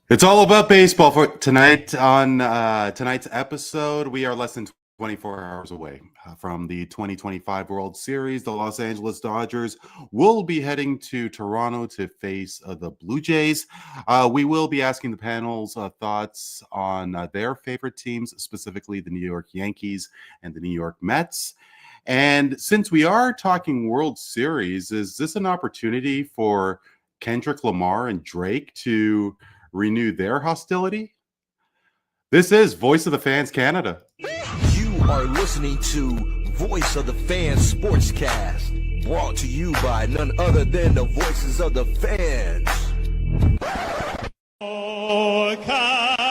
It's all about baseball for tonight. On tonight's episode, we are less than 24 hours away from the 2025 World Series. The Los Angeles Dodgers will be heading to Toronto to face the Blue Jays. We will be asking the panel's thoughts on their favorite teams, specifically the New York Yankees and the New York Mets. And since we are talking World Series, is this an opportunity for Kendrick Lamar and Drake to renew their hostility? This is Voice of the Fans Canada. You are listening to Voice of the Fans Sportscast, brought to you by none other than the voices of the fans. Oh, Canada.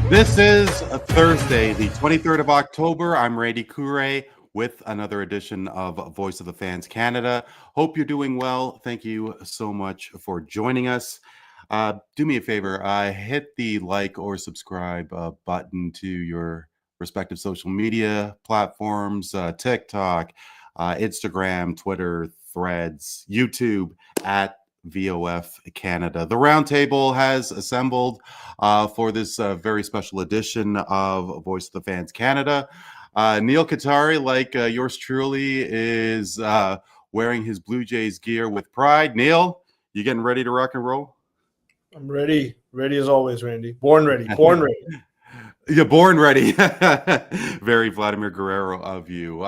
This is Thursday, the 23rd of October. I'm Randy Kure with another edition of Voice of the Fans Canada. Hope you're doing well. Thank you so much for joining us. Do me a favor, hit the like or subscribe button to your respective social media platforms, TikTok, Instagram, Twitter, Threads, YouTube at VOF Canada. The Roundtable has assembled for this very special edition of Voice of the Fans Canada. Neel Katarey, like yours truly, is wearing his Blue Jays gear with pride. Neel, you getting ready to rock and roll? I'm ready. Ready as always, Randy. Born ready. Born ready. You're born ready. Very Vladimir Guerrero of you.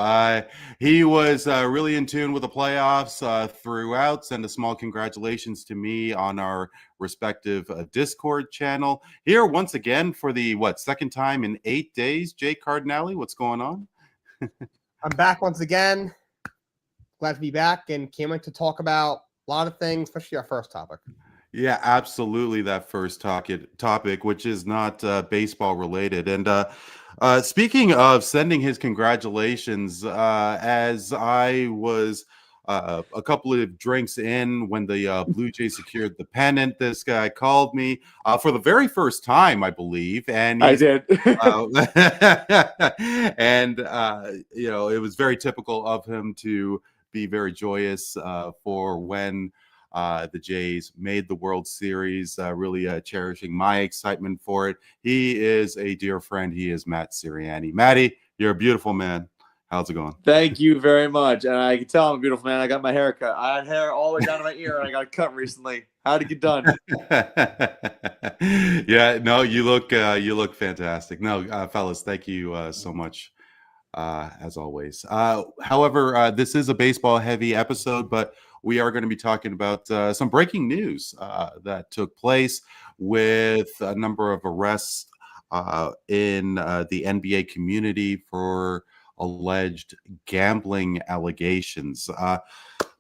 He was really in tune with the playoffs throughout. Send a small congratulations to me on our respective Discord channel. Here once again for the, second time in 8 days. Jay Cardinale, what's going on? I'm back once again. Glad to be back and can't wait to talk about a lot of things, especially our first topic. Yeah, absolutely. That first topic, which is not baseball related. And speaking of sending his congratulations, as I was a couple of drinks in when the Blue Jays secured the pennant, this guy called me for the very first time, I believe. And I did. And, it was very typical of him to be very joyous for when the Jays made the World Series, really cherishing my excitement for it. He is a dear friend. He is Matt Siriani. Matty, you're a beautiful man. How's it going? Thank you very much. And I can tell I'm a beautiful man. I got my hair cut. I had hair all the way down to my ear, and I got it cut recently. How'd it get done? Yeah, no, you look fantastic. No, fellas, thank you so much. As always. However, this is a baseball-heavy episode, but we are going to be talking about some breaking news that took place with a number of arrests in the NBA community for alleged gambling allegations.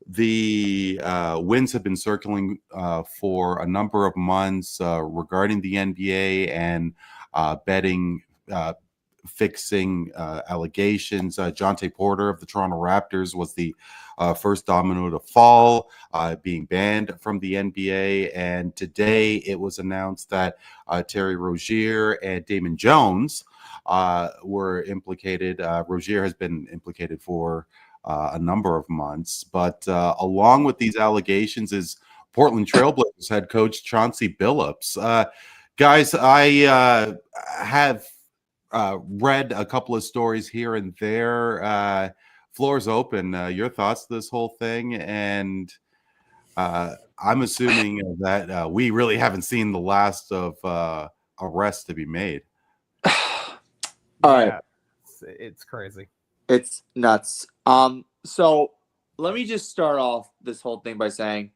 The winds have been circling for a number of months regarding the NBA and betting fixing allegations. Jonte Porter of the Toronto Raptors was the first domino to fall, being banned from the NBA. And today it was announced that Terry Rozier and Damon Jones were implicated. Rozier has been implicated for a number of months. But along with these allegations is Portland Trailblazers head coach Chauncey Billups. Guys, I have read a couple of stories here and there. Floor's open. Your thoughts to this whole thing? And I'm assuming that we really haven't seen the last of arrests to be made. All right. It's crazy. It's nuts. So let me just start off this whole thing by saying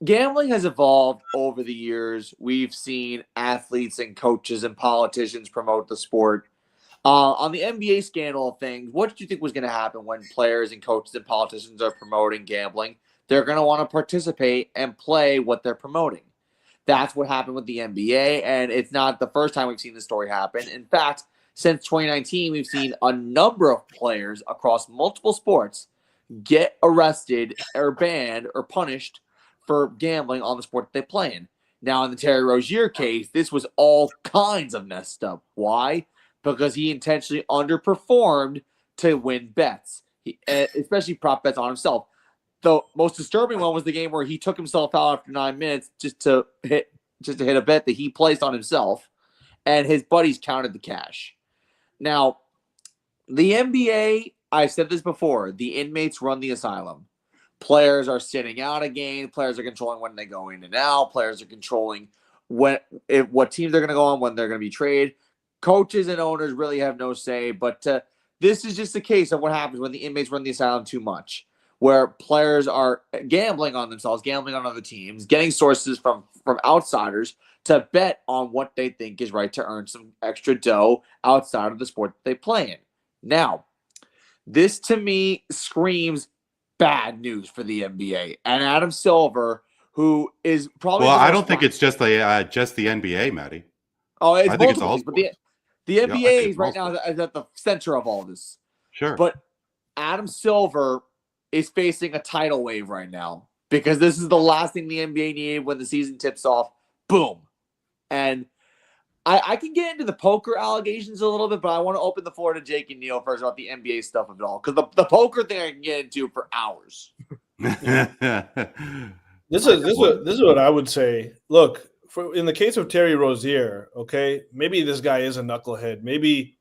gambling has evolved over the years. We've seen athletes and coaches and politicians promote the sport. On the NBA scandal of things, what did you think was going to happen when players and coaches and politicians are promoting gambling? They're going to want to participate and play what they're promoting. That's what happened with the NBA, and it's not the first time we've seen this story happen. In fact, since 2019, we've seen a number of players across multiple sports get arrested or banned or punished for gambling on the sport that they play in. Now, in the Terry Rozier case, this was all kinds of messed up. Why? Because he intentionally underperformed to win bets, especially prop bets on himself. The most disturbing one was the game where he took himself out after 9 minutes just to hit a bet that he placed on himself, and his buddies counted the cash. Now, the NBA, I've said this before, the inmates run the asylum. Players are sitting out a game. Players are controlling when they go in and out. Players are controlling what teams they're going to go on, when they're going to be traded. Coaches and owners really have no say, but this is just a case of what happens when the inmates run the asylum too much, where players are gambling on themselves, gambling on other teams, getting sources from outsiders to bet on what they think is right to earn some extra dough outside of the sport that they play in. Now, this to me screams bad news for the NBA. And Adam Silver, who is probably I don't think it's just the NBA, Matty. Oh, it's I think it's multiple all things, but the NBA is right now is at the center of all this. Sure. But Adam Silver is facing a tidal wave right now because this is the last thing the NBA needed when the season tips off. Boom. And I can get into the poker allegations a little bit, but I want to open the floor to Jake and Neel first about the NBA stuff of it all. Because the poker thing I can get into for hours. This is what I would say. Look, in the case of Terry Rozier, okay, maybe this guy is a knucklehead. Maybe,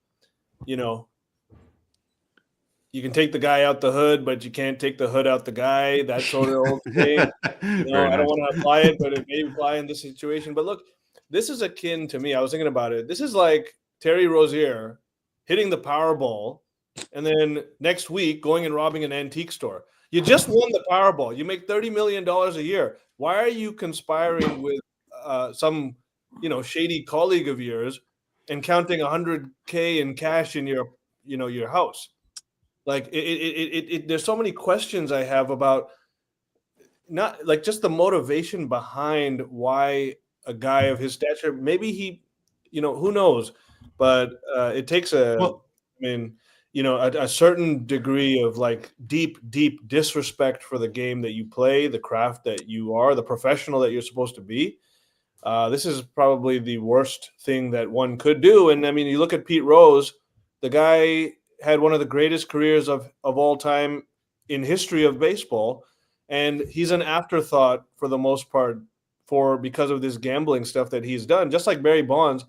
you can take the guy out the hood, but you can't take the hood out the guy. That sort of old thing. I don't want to apply it, but it may apply in this situation. But look, this is akin to me. I was thinking about it. This is like Terry Rozier hitting the Powerball and then next week going and robbing an antique store. You just won the Powerball. You make $30 million a year. Why are you conspiring with some, shady colleague of yours and counting $100K in cash in your house? Like there's so many questions I have about not like just the motivation behind why a guy of his stature, maybe he, who knows, but it takes a certain degree of like deep disrespect for the game that you play, the craft that you are, the professional that you're supposed to be. This is probably the worst thing that one could do. And I mean, you look at Pete Rose, the guy had one of the greatest careers of all time in history of baseball. And he's an afterthought for the most part because of this gambling stuff that he's done. Just like Barry Bonds,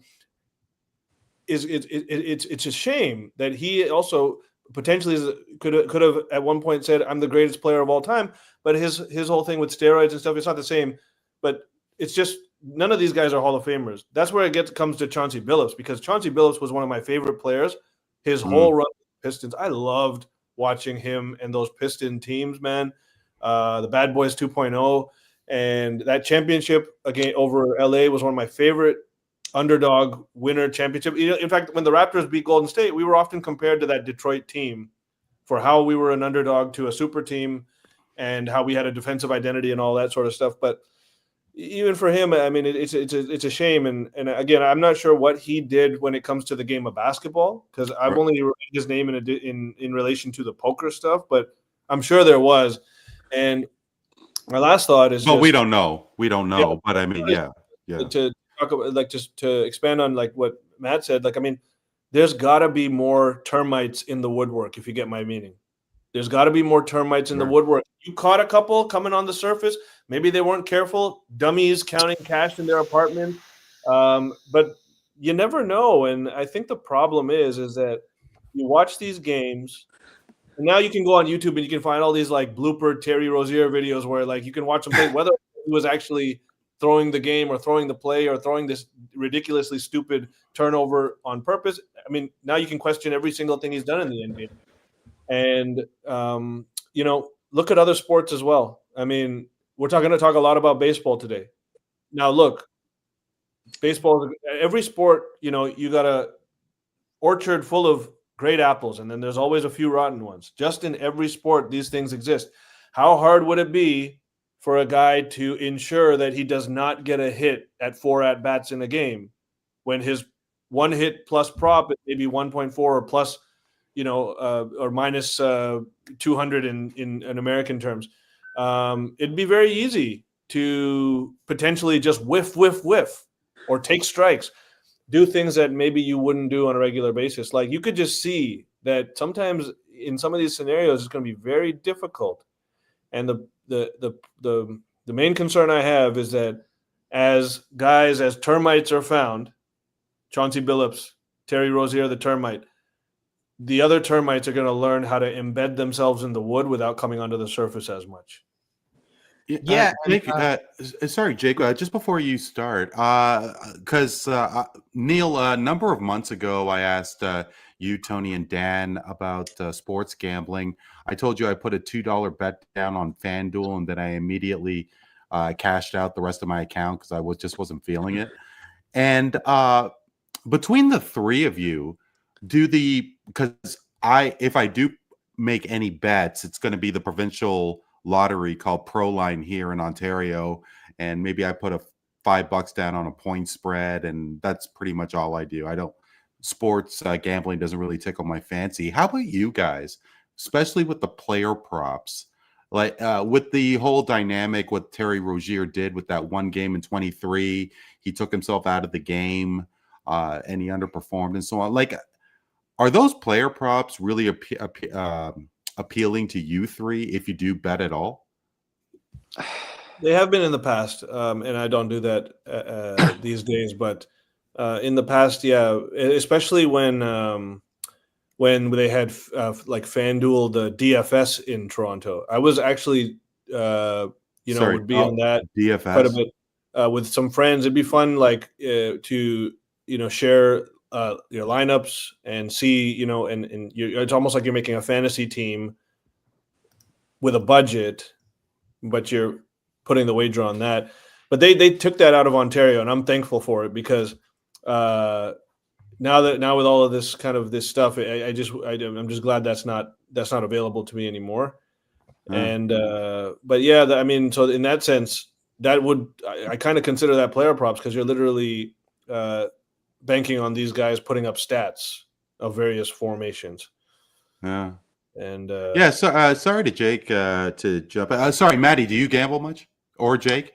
it's a shame that he also potentially could have at one point said, I'm the greatest player of all time. But his whole thing with steroids and stuff, it's not the same. But it's just none of these guys are Hall of Famers. That's where it comes to Chauncey Billups, because Chauncey Billups was one of my favorite players. His whole run with the Pistons, I loved watching him and those Piston teams, man. The Bad Boys 2.0 and that championship again over LA was one of my favorite underdog winner championship. In fact, when the Raptors beat Golden State, we were often compared to that Detroit team for how we were an underdog to a super team and how we had a defensive identity and all that sort of stuff. But even for him, I mean, it's a shame. And again, I'm not sure what he did when it comes to the game of basketball, because I've only read his name in relation to the poker stuff, but I'm sure there was. And my last thought is, we don't know. We don't know. Yeah, but I mean, yeah. To talk about, like, just to expand on like what Matt said, like, I mean, there's got to be more termites in the woodwork, if you get my meaning. There's got to be more termites in the woodwork. You caught a couple coming on the surface. Maybe they weren't careful. Dummies counting cash in their apartment. But you never know. And I think the problem is that you watch these games. And now you can go on YouTube and you can find all these like blooper Terry Rozier videos where like you can watch him play, whether he was actually throwing the game or throwing the play or throwing this ridiculously stupid turnover on purpose. I mean, now you can question every single thing he's done in the NBA. And look at other sports as well. I mean, we're going to talk a lot about baseball today. Now, look, baseball, every sport, you got a orchard full of great apples, and then there's always a few rotten ones. Just in every sport, these things exist. How hard would it be for a guy to ensure that he does not get a hit at 4 at-bats in a game when his one hit plus prop is maybe 1.4 or plus, or minus 200 in American terms? It'd be very easy to potentially just whiff, or take strikes, do things that maybe you wouldn't do on a regular basis. Like, you could just see that sometimes in some of these scenarios, it's going to be very difficult. And the main concern I have is that as termites are found, Chauncey Billups, Terry Rozier, the termite, the other termites are going to learn how to embed themselves in the wood without coming onto the surface as much. Yeah, Jake, sorry, Jake, just before you start, because Neel, a number of months ago, I asked you, Tony, and Dan about sports gambling. I told you I put a $2 bet down on FanDuel, and then I immediately cashed out the rest of my account because I just wasn't feeling it. And between the three of you, if I do make any bets, it's going to be the provincial lottery called Proline here in Ontario, and maybe I put $5 down on a point spread, and that's pretty much all I do. I don't sports gambling doesn't really tickle my fancy. How about you guys, especially with the player props, like with the whole dynamic what Terry Rozier did with that one game in 23, he took himself out of the game and he underperformed and so on. Like, are those player props really appealing to you three if you do bet at all? They have been in the past, and I don't do that these days. But in the past, yeah, especially when they had like FanDuel, the DFS in Toronto, I was actually would be on that DFS quite a bit with some friends. It'd be fun, like to share your lineups and see, and it's almost like you're making a fantasy team with a budget, but you're putting the wager on that. But they took that out of Ontario, and I'm thankful for it because now with all of this kind of this stuff, I'm just glad that's not available to me anymore. And but yeah, I mean, so in that sense, I kind of consider that player props because you're literally banking on these guys putting up stats of various formations. Yeah. And so sorry to Jake to jump. Sorry, Maddie, do you gamble much, or Jake?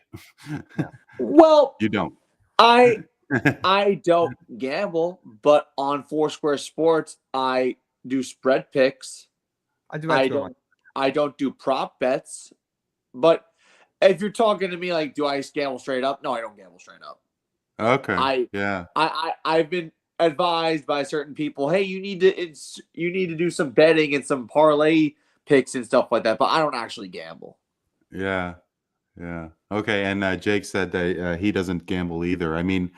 Well, you don't. I don't gamble, but on Foursquare Sports, I do spread picks. I don't do prop bets. But if you're talking to me like, do I gamble straight up? No, I don't gamble straight up. Okay. I've been advised by certain people, hey, you need to do some betting and some parlay picks and stuff like that, but I don't actually gamble. Yeah. Okay. And Jake said that he doesn't gamble either. I mean,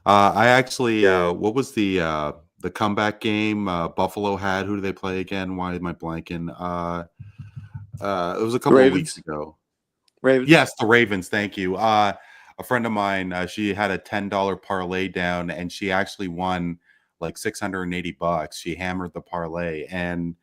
I actually what was the comeback game Buffalo had? Who do they play again? Why am I blanking? It was a couple of weeks ago. Ravens. Yes, the Ravens. Thank you. A friend of mine, she had a $10 parlay down, and she actually won like $680. She hammered the parlay, and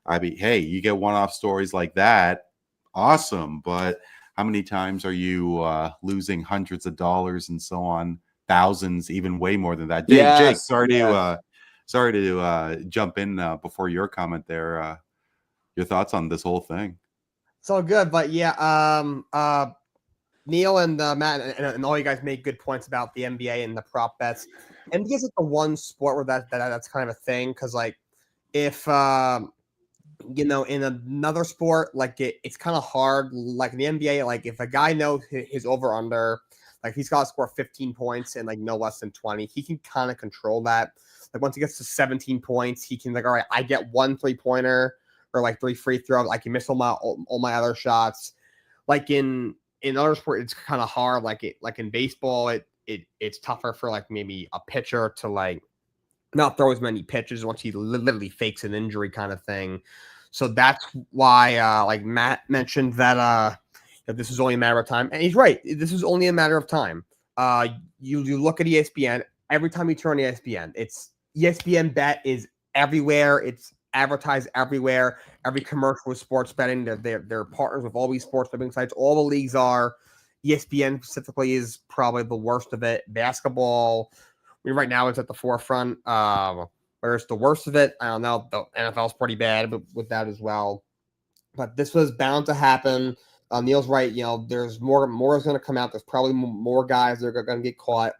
I mean, hey, you get one-off stories like that, awesome. But how many times are you losing hundreds of dollars and so on, thousands, even way more than that? Jake, sorry to jump in before your comment there. Your thoughts on this whole thing? It's all good, but yeah, Neel and Matt and all you guys make good points about the NBA and the prop bets. NBA is like the one sport where that's kind of a thing because, like, if in another sport, like it's kind of hard. Like in the NBA, like if a guy knows his over under, like he's got to score 15 points and like no less than 20, he can kind of control that. Like once he gets to 17 points, he can like, all right, I get 1 3-pointer or like 3 free throws. I can miss all my other shots. Like in other sports, it's kind of hard. Like in baseball, it's tougher for like maybe a pitcher to like not throw as many pitches once he literally fakes an injury kind of thing. So that's why, like Matt mentioned, that this is only a matter of time, and he's right. This is only a matter of time. You look at ESPN. Every time you turn on ESPN, it's ESPN Bet is everywhere. It's advertised everywhere. Every commercial with sports betting. They're partners with all these sports betting sites. All the leagues are. ESPN specifically is probably the worst of it. Basketball, right now, it's at the forefront. Where's the worst of it? I don't know. The NFL's pretty bad with that as well. But this was bound to happen. Neil's right. There's more is going to come out. There's probably more guys that are going to get caught.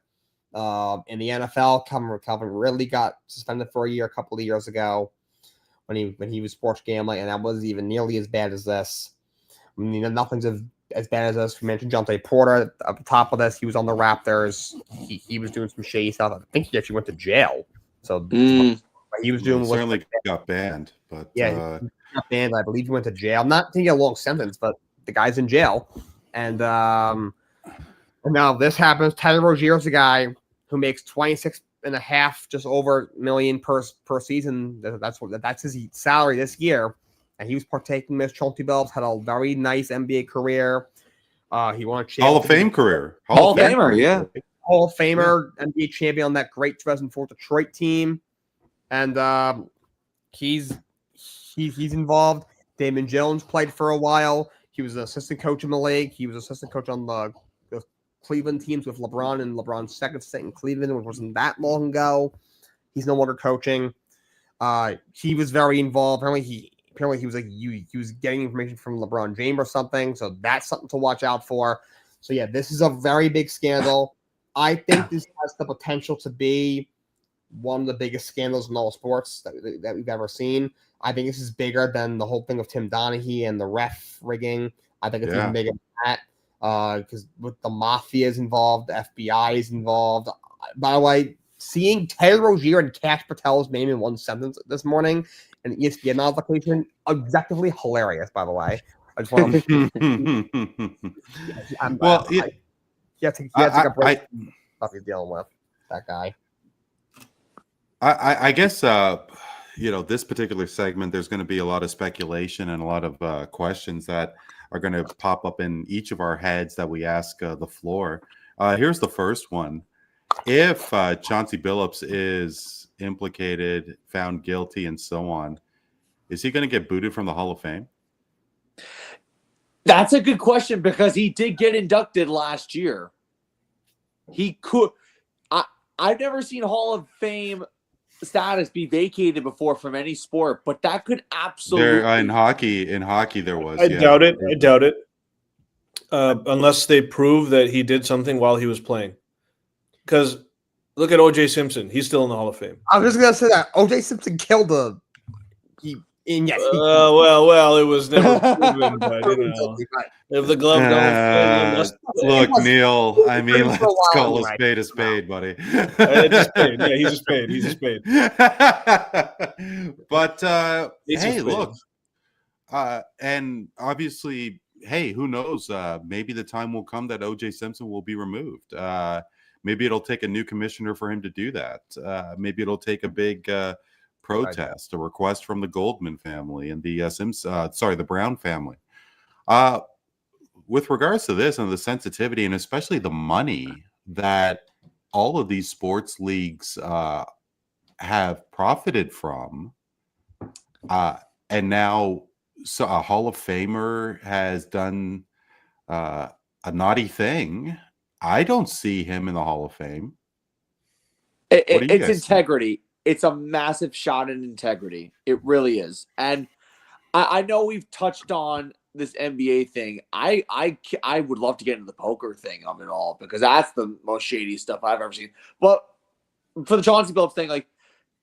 In the NFL, Calvin really got suspended for a year a couple of years ago when he was sports gambling, and that wasn't even nearly as bad as this. I mean, nothing's as bad as this. We mentioned Jonte Porter at the top of this. He was on the Raptors. He was doing some shady stuff. I think he actually went to jail. So he was doing. He certainly got banned, but he got banned. I believe he went to jail. I'm not thinking a long sentence, but the guy's in jail. And now this happens. Teddy Rozier's a guy who makes 26.5, just over million per season. That's his salary this year. And he was partaking in this. Chauncey Billups had a very nice NBA career. He won a Hall of Fame career. Hall of Famer, yeah. Hall of Famer, NBA champion on that great 2004 Detroit team. And he's involved. Damon Jones played for a while. He was an assistant coach in the league. He was assistant coach on the Cleveland teams with LeBron and LeBron's second stint in Cleveland, which wasn't that long ago. He's no longer coaching. He was very involved. Apparently he was he was getting information from LeBron James or something. So that's something to watch out for. So yeah, this is a very big scandal. I think this has the potential to be one of the biggest scandals in all sports that we've ever seen. I think this is bigger than the whole thing of Tim Donaghy and the ref rigging. I think it's even bigger than that. Because with the mafias involved, the FBI is involved. By the way, seeing Teddy Rozier and Cash Patel's name in one sentence this morning, an ESPN notification, objectively hilarious. By the way, I just want to. He has to take a break. Stuff he's dealing with that guy. I guess this particular segment, there's going to be a lot of speculation and a lot of questions that are going to pop up in each of our heads that we ask the floor. Here's the first one. If Chauncey Billups is implicated, found guilty, and so on, is he going to get booted from the Hall of Fame? That's a good question because he did get inducted last year. He could. I've never seen Hall of Fame status be vacated before from any sport, but that could absolutely in hockey there was. I doubt it. Unless they prove that he did something while he was playing. Because look at O.J. Simpson. He's still in the Hall of Fame. I was just going to say that. O.J. Simpson killed well, it was never proven, but if the glove don't fit, look, Neel, I mean, let's call a spade, buddy. He's a spade. But hey, look, and obviously, hey, who knows? Maybe the time will come that O.J. Simpson will be removed. Maybe it'll take a new commissioner for him to do that. Maybe it'll take a big protest, a request from the Goldman family and the the Brown family. With regards to this and the sensitivity and especially the money that all of these sports leagues have profited from, and now a Hall of Famer has done a naughty thing. I don't see him in the Hall of Fame. It's integrity. Think? It's a massive shot in integrity. It really is. And I know we've touched on this NBA thing. I would love to get into the poker thing of it all because that's the most shady stuff I've ever seen. But for the Chauncey Billups thing, like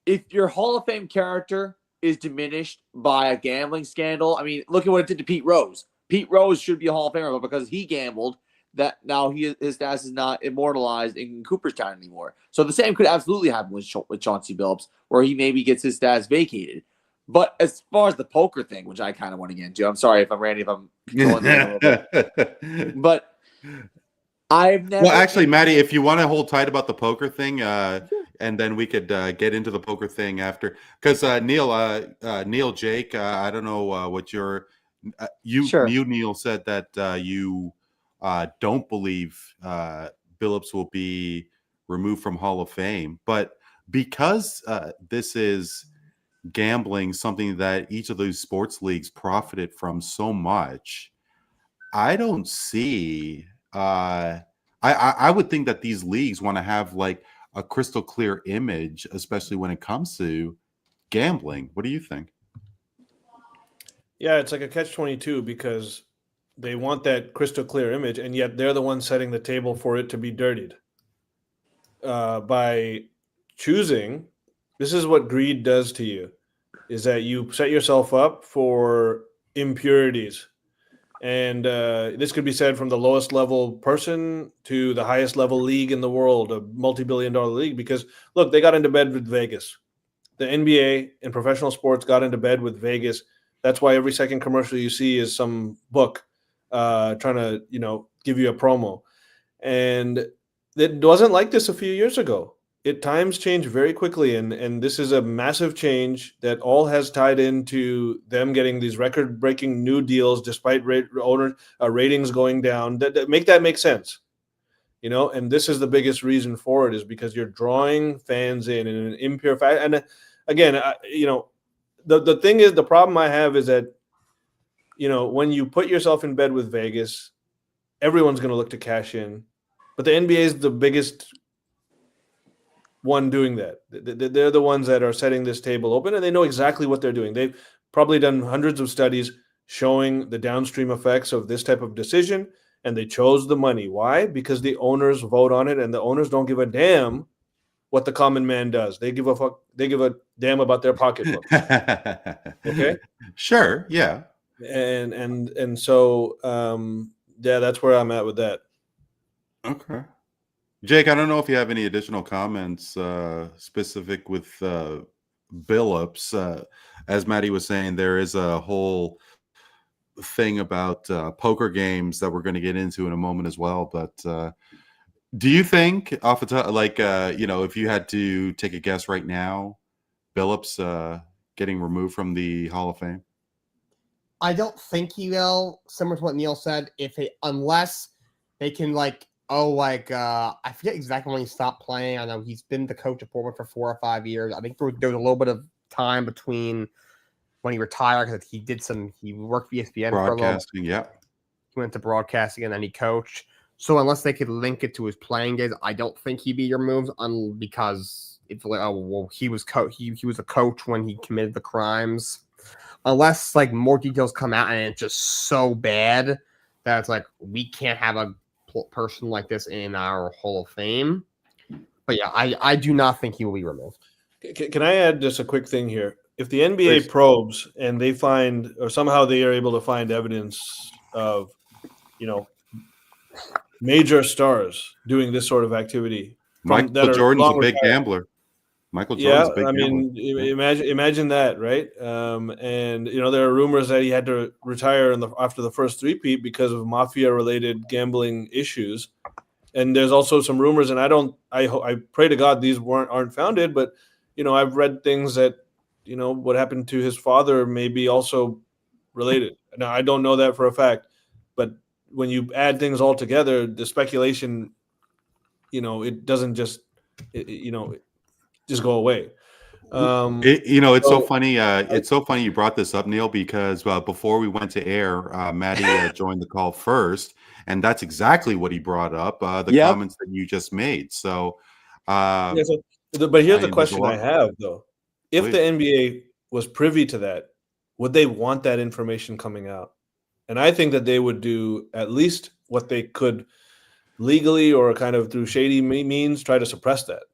if your Hall of Fame character is diminished by a gambling scandal, I mean, look at what it did to Pete Rose. Pete Rose should be a Hall of Famer, but because he gambled, that now his status is not immortalized in Cooperstown anymore. So the same could absolutely happen with Chauncey Billups, where he maybe gets his status vacated. But as far as the poker thing, which I kind of want to get into, I'm sorry if I'm Randy, if I'm going there a little bit. But I've never. Well, actually, Maddie, if you want to hold tight about the poker thing, and then we could get into the poker thing after, because Neil, Jake, I don't know what your Sure. Neil said that you don't believe Billups will be removed from Hall of Fame, but because this is gambling, something that each of those sports leagues profited from so much, I don't see. I would think that these leagues want to have like a crystal clear image, especially when it comes to gambling. What do you think? Yeah, it's like a catch-22 because they want that crystal clear image, and yet they're the ones setting the table for it to be dirtied. By choosing, this is what greed does to you, is that you set yourself up for impurities. And this could be said from the lowest level person to the highest level league in the world, a multi-billion-dollar league, because look, they got into bed with Vegas. The NBA and professional sports got into bed with Vegas. That's why every second commercial you see is some book trying to, give you a promo. And it wasn't like this a few years ago. Times change very quickly, and this is a massive change that all has tied into them getting these record-breaking new deals despite ratings going down. That make sense, And this is the biggest reason for it, is because you're drawing fans in an impure fashion. And again, the thing is, the problem I have is that, when you put yourself in bed with Vegas, everyone's going to look to cash in, but the NBA is the biggest one doing that. They're the ones that are setting this table open, and they know exactly what they're doing. They've probably done hundreds of studies showing the downstream effects of this type of decision, and they chose the money. Why? Because the owners vote on it, and the owners don't give a damn what the common man does. They give a fuck. They give a damn about their pocketbook. Okay. Sure. Yeah. And so that's where I'm at with that. Okay. Jake, I don't know if you have any additional comments specific with Billups. As Maddie was saying, there is a whole thing about poker games that we're going to get into in a moment as well. But do you think, off the top, if you had to take a guess right now, Billups getting removed from the Hall of Fame? I don't think he will. Similar to what Neil said, unless they can I forget exactly when he stopped playing. I know he's been the coach of Portland for 4 or 5 years. I think there was a little bit of time between when he retired because he worked for ESPN broadcasting. Yeah, he went to broadcasting and then he coached. So unless they could link it to his playing days, I don't think he'd be removed. Because it's like, he was he was a coach when he committed the crimes. Unless more details come out and it's just so bad that it's like we can't have a person like this in our Hall of Fame. But yeah, I do not think he will be removed. Can I add just a quick thing here? If the NBA Please. probes and they find, or somehow they are able to find evidence of, major stars doing this sort of activity, Michael Jordan's a big gambler. Michael Jordan's a big gambler. Imagine that, right? And there are rumors that he had to retire after the first three-peat because of mafia-related gambling issues. And there's also some rumors, and I pray to God these aren't founded, but I've read things that what happened to his father may be also related. Now I don't know that for a fact, but when you add things all together, the speculation, it doesn't just just go away. It's so funny. It's so funny you brought this up, Neil, because before we went to air, Maddie joined the call first, and that's exactly what he brought up. Comments that you just made. So, but here's the question I have, though: if the NBA was privy to that, would they want that information coming out? And I think that they would do at least what they could legally or kind of through shady means try to suppress that.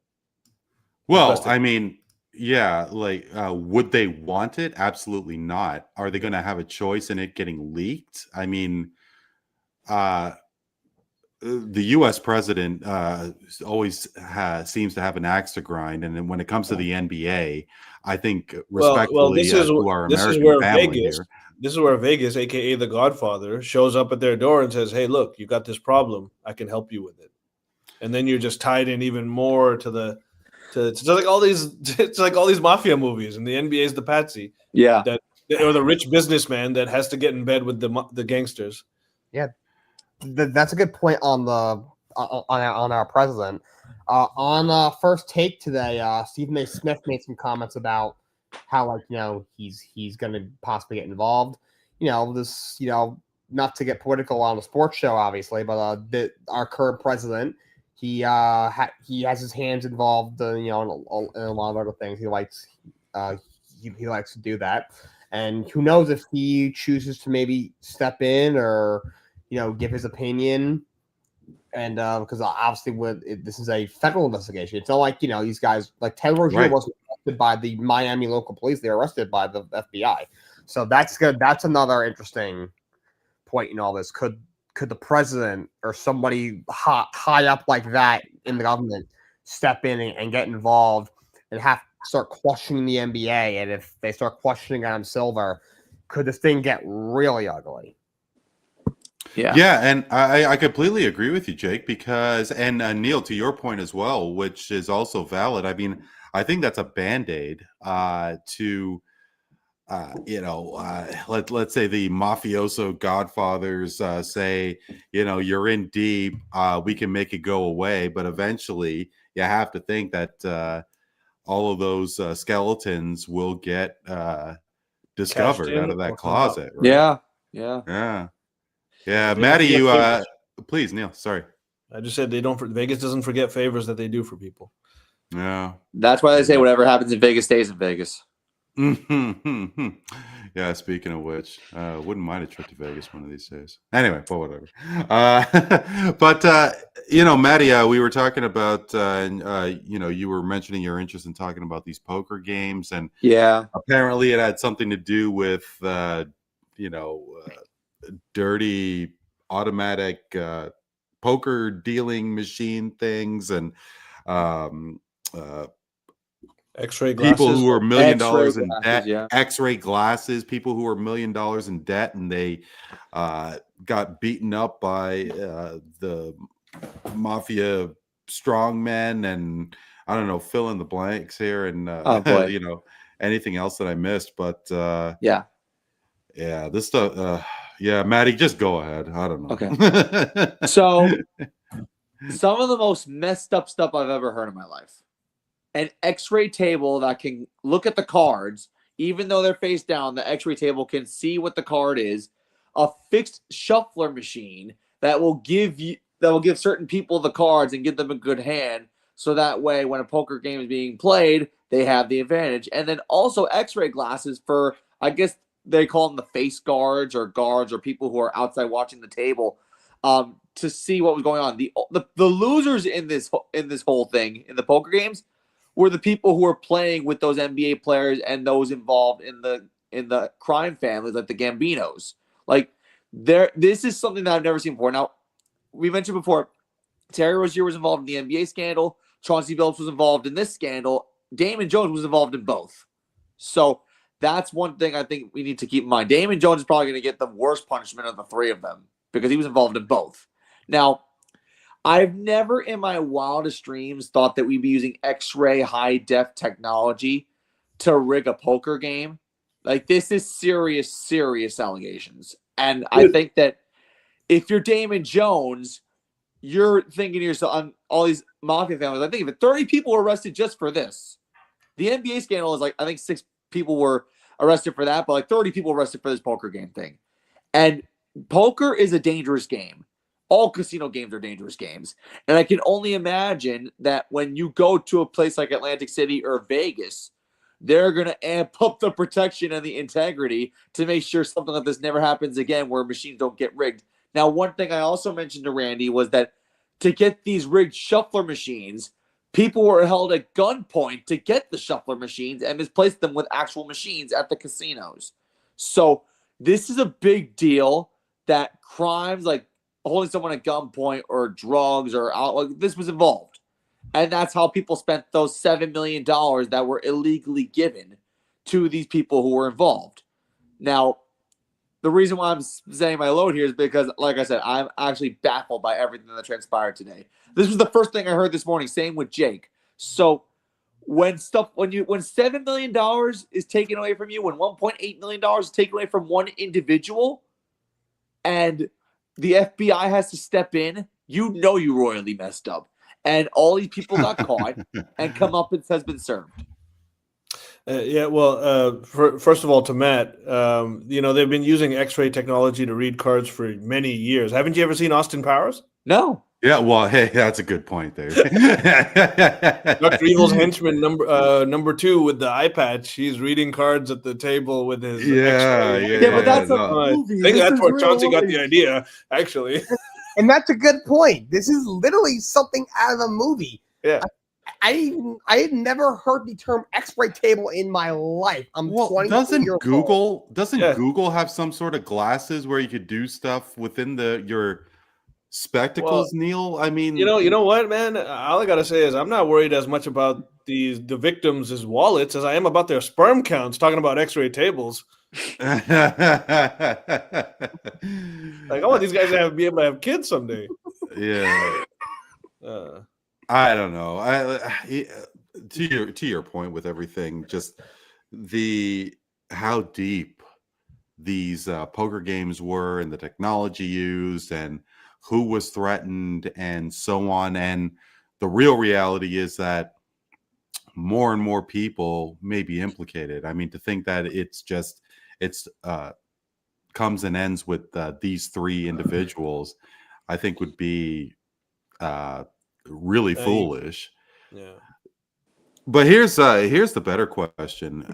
Well, I mean, yeah, would they want it? Absolutely not. Are they going to have a choice in it getting leaked? I mean, the U.S. president always seems to have an axe to grind, and then when it comes to the NBA, I think respectfully to our American family here, this is where Vegas, aka the Godfather, shows up at their door and says, "Hey, look, you got this problem. I can help you with it." And then you're just tied in even more to it's like all these it's like all these mafia movies, and the NBA is the patsy. Yeah. That or the rich businessman that has to get in bed with the gangsters. Yeah, that's a good point on our president. On First Take today, Stephen A. Smith made some comments about how he's going to possibly get involved. This not to get political on a sports show, obviously, but our current president, he has his hands involved, in a lot of other things. He likes to do that, and who knows if he chooses to maybe step in or give his opinion. And because obviously this is a federal investigation, it's not like these guys like Ted Rozier wasn't arrested by the Miami local police; they were arrested by the FBI. So that's good. That's another interesting point in all this. Could the president or somebody high up like that in the government step in and get involved and have to start questioning the NBA? And if they start questioning Adam Silver, could this thing get really ugly? Yeah, and I completely agree with you, Jake, because and Neel, to your point as well, which is also valid. I mean, I think that's a Band-Aid to let's say the mafioso godfathers say, you're in deep, we can make it go away, but eventually you have to think that all of those skeletons will get discovered out of that closet. Right? Yeah, Maddie, you please, Neel. Sorry, I just said Vegas doesn't forget favors that they do for people. Yeah, that's why they say whatever happens in Vegas stays in Vegas. Yeah, speaking of which, wouldn't mind a trip to Vegas one of these days. Anyway, but whatever. Maddie, we were talking about, you were mentioning your interest in talking about these poker games, and apparently it had something to do with, dirty automatic poker dealing machine things and X-ray glasses. People who are $1 million in debt, yeah. X-ray glasses, people who are $1 million in debt, and they got beaten up by the mafia strongmen, and I don't know, fill in the blanks here, and anything else that I missed, but this stuff. Maddie, just go ahead. I don't know. Okay. So, some of the most messed up stuff I've ever heard in my life. An X-ray table that can look at the cards, even though they're face down, the X-ray table can see what the card is. A fixed shuffler machine that will give certain people the cards and give them a good hand, so that way when a poker game is being played, they have the advantage. And then also X-ray glasses for, I guess they call them the face guards or people who are outside watching the table, to see what was going on. The losers in this whole thing in the poker games were the people who were playing with those NBA players and those involved in the crime families, like the Gambinos. Like, this is something that I've never seen before. Now, we mentioned before, Terry Rozier was involved in the NBA scandal. Chauncey Billups was involved in this scandal. Damon Jones was involved in both. So that's one thing I think we need to keep in mind. Damon Jones is probably going to get the worst punishment of the three of them because he was involved in both. Now, I've never in my wildest dreams thought that we'd be using X-ray high-def technology to rig a poker game. Like, this is serious, serious allegations. And I think that if you're Damon Jones, you're thinking to yourself, on all these mafia families, I think if 30 people were arrested just for this. The NBA scandal is like, I think 6 people were arrested for that, but like 30 people arrested for this poker game thing. And poker is a dangerous game. All casino games are dangerous games. And I can only imagine that when you go to a place like Atlantic City or Vegas, they're going to amp up the protection and the integrity to make sure something like this never happens again where machines don't get rigged. Now, one thing I also mentioned to Randy was that to get these rigged shuffler machines, people were held at gunpoint to get the shuffler machines and misplaced them with actual machines at the casinos. So this is a big deal that crimes like holding someone at gunpoint or drugs or this was involved. And that's how people spent those $7 million that were illegally given to these people who were involved. Now, the reason why I'm saying my load here is because, like I said, I'm actually baffled by everything that transpired today. This was the first thing I heard this morning. Same with Jake. So when $7 million is taken away from you, when $1.8 million is taken away from one individual, and the FBI has to step in, you know you royally messed up. And all these people got caught, and comeuppance has been served. First of all, to Matt, they've been using X-ray technology to read cards for many years. Haven't you ever seen Austin Powers? No. Yeah, well, hey, that's a good point there. Dr. Evil's henchman number 2 with the eye patch. He's reading cards at the table with his X-ray. Yeah, but that's a movie. I think that's where Chauncey got life. the idea, actually. And that's a good point. This is literally something out of a movie. Yeah. I had never heard the term X-ray table in my life. I'm 22 doesn't years old. Google have some sort of glasses where you could do stuff within your spectacles, Neel? I mean, you know what, man? All I gotta say is I'm not worried as much about the victims' wallets as I am about their sperm counts. Talking about X-ray tables, like I want these guys to be able to have kids someday. Yeah. I don't know. To your point with everything, just how deep these poker games were and the technology used and who was threatened and so on. And the real reality is that more and more people may be implicated. I mean, to think that it's comes and ends with these 3 individuals, I think would be really foolish. Yeah. But here's the better question.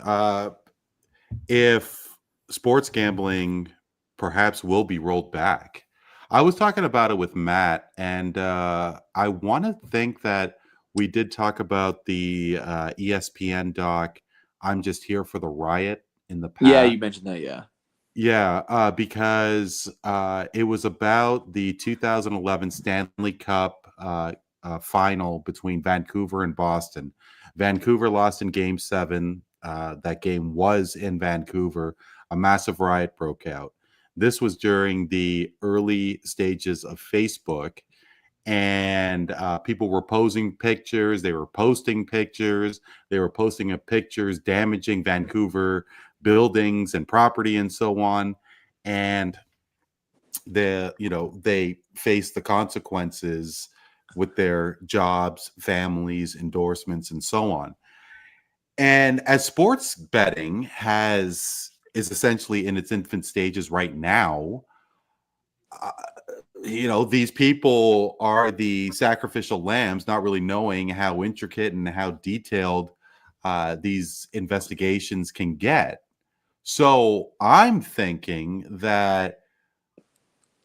If sports gambling perhaps will be rolled back. I was talking about it with Matt, and I want to think that we did talk about the ESPN doc, I'm Just Here for the Riot in the past. Yeah, you mentioned that, yeah. Yeah, because it was about the 2011 Stanley Cup final between Vancouver and Boston. Vancouver lost in Game 7. That game was in Vancouver. A massive riot broke out. This was during the early stages of Facebook, and people were posing pictures. They were posting pictures. They were posting pictures damaging Vancouver buildings and property and so on. And they faced the consequences with their jobs, families, endorsements, and so on. And as sports betting is essentially in its infant stages right now, these people are the sacrificial lambs, not really knowing how intricate and how detailed these investigations can get. So I'm thinking that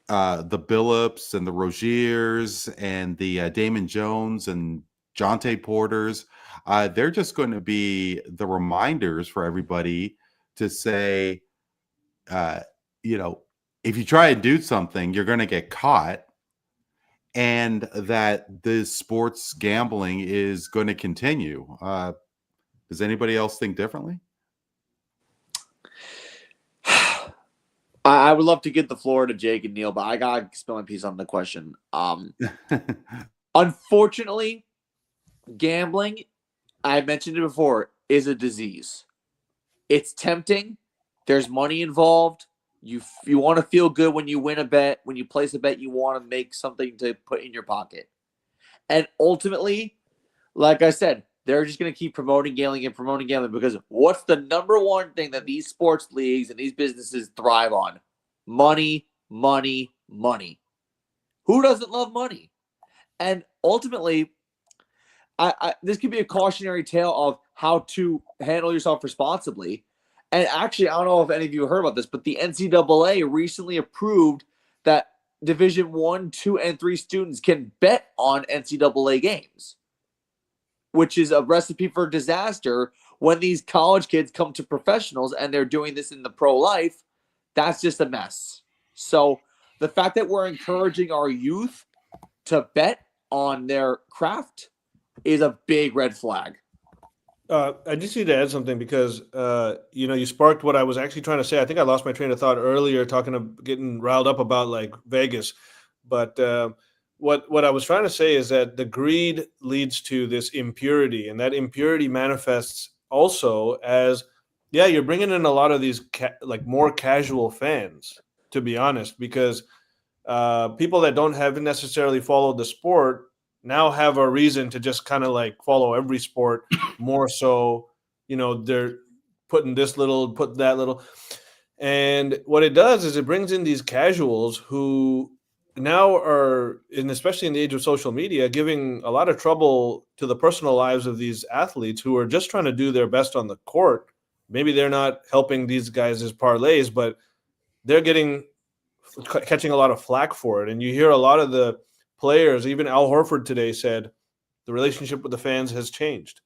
the Billups and the Roziers and the Damon Jones and Jonte Porters, they're just going to be the reminders for everybody to say, if you try and do something, you're going to get caught, and that this sports gambling is going to continue. Does anybody else think differently? I would love to give the floor to Jake and Neel, but I got to spill my piece on the question. Unfortunately, gambling, I mentioned it before, is a disease. It's tempting. There's money involved. You want to feel good when you win a bet. When you place a bet, you want to make something to put in your pocket. And ultimately, like I said, they're just going to keep promoting gambling because what's the number one thing that these sports leagues and these businesses thrive on? Money, money, money. Who doesn't love money? And ultimately, this could be a cautionary tale of how to handle yourself responsibly. And actually, I don't know if any of you heard about this, but the NCAA recently approved that Division 1, 2, and 3 students can bet on NCAA games, which is a recipe for disaster when these college kids come to professionals and they're doing this in the pro life. That's just a mess. So the fact that we're encouraging our youth to bet on their craft is a big red flag. I just need to add something because you sparked what I was actually trying to say. I think I lost my train of thought earlier, getting riled up about like Vegas, but what I was trying to say is that the greed leads to this impurity, and that impurity manifests also as, yeah, you're bringing in a lot of these like more casual fans, to be honest, because people that haven't necessarily followed the sport now have a reason to just kind of like follow every sport more so. They're putting this little, put that little. And what it does is it brings in these casuals who now are, and especially in the age of social media, giving a lot of trouble to the personal lives of these athletes who are just trying to do their best on the court. Maybe they're not helping these guys as parlays, but they're catching a lot of flack for it. And you hear a lot of the players, even Al Horford today said the relationship with the fans has changed.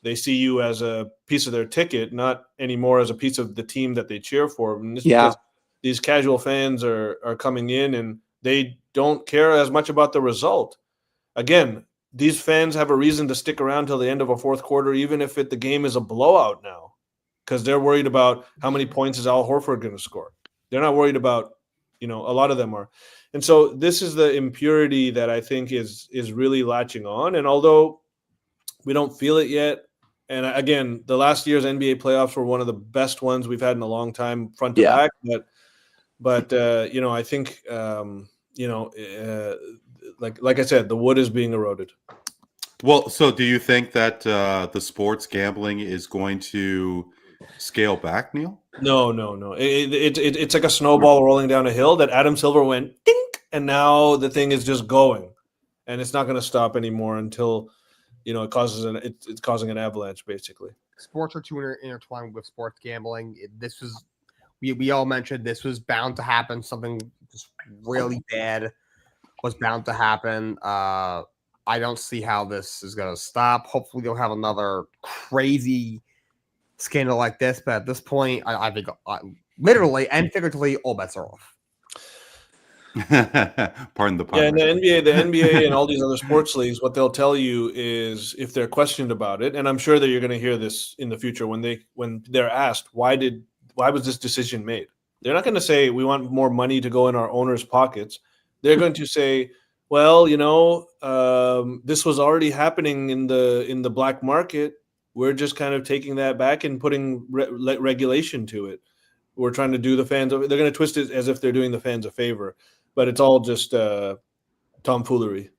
They see you as a piece of their ticket, not anymore as a piece of the team that they cheer for. And this is because these casual fans are coming in and they don't care as much about the result. Again, these fans have a reason to stick around till the end of a fourth quarter, even if the game is a blowout now, because they're worried about how many points is Al Horford going to score. They're not worried about, a lot of them are. And so this is the impurity that I think is really latching on. And although we don't feel it yet, and again, the last year's NBA playoffs were one of the best ones we've had in a long time, front to back. But I think like I said, the wood is being eroded. Well, so do you think that the sports gambling is going to scale back, Neel? No. It's like a snowball rolling down a hill that Adam Silver went dink, and now the thing is just going, and it's not going to stop anymore until it causes it's causing an avalanche, basically. Sports are too intertwined with sports gambling. This was we all mentioned this was bound to happen. Something just really bad was bound to happen. I don't see how this is going to stop. Hopefully, they'll have another crazy scandal like this. But at this point, I think literally and figuratively, all bets are off. Pardon the pun. Yeah, and the NBA and all these other sports leagues, what they'll tell you is if they're questioned about it, and I'm sure that you're going to hear this in the future when they're asked why was this decision made? They're not going to say we want more money to go in our owners' pockets. They're going to say, well, this was already happening in the black market. We're just kind of taking that back and putting regulation to it. We're trying to do the fans. They're going to twist it as if they're doing the fans a favor. But it's all just tomfoolery.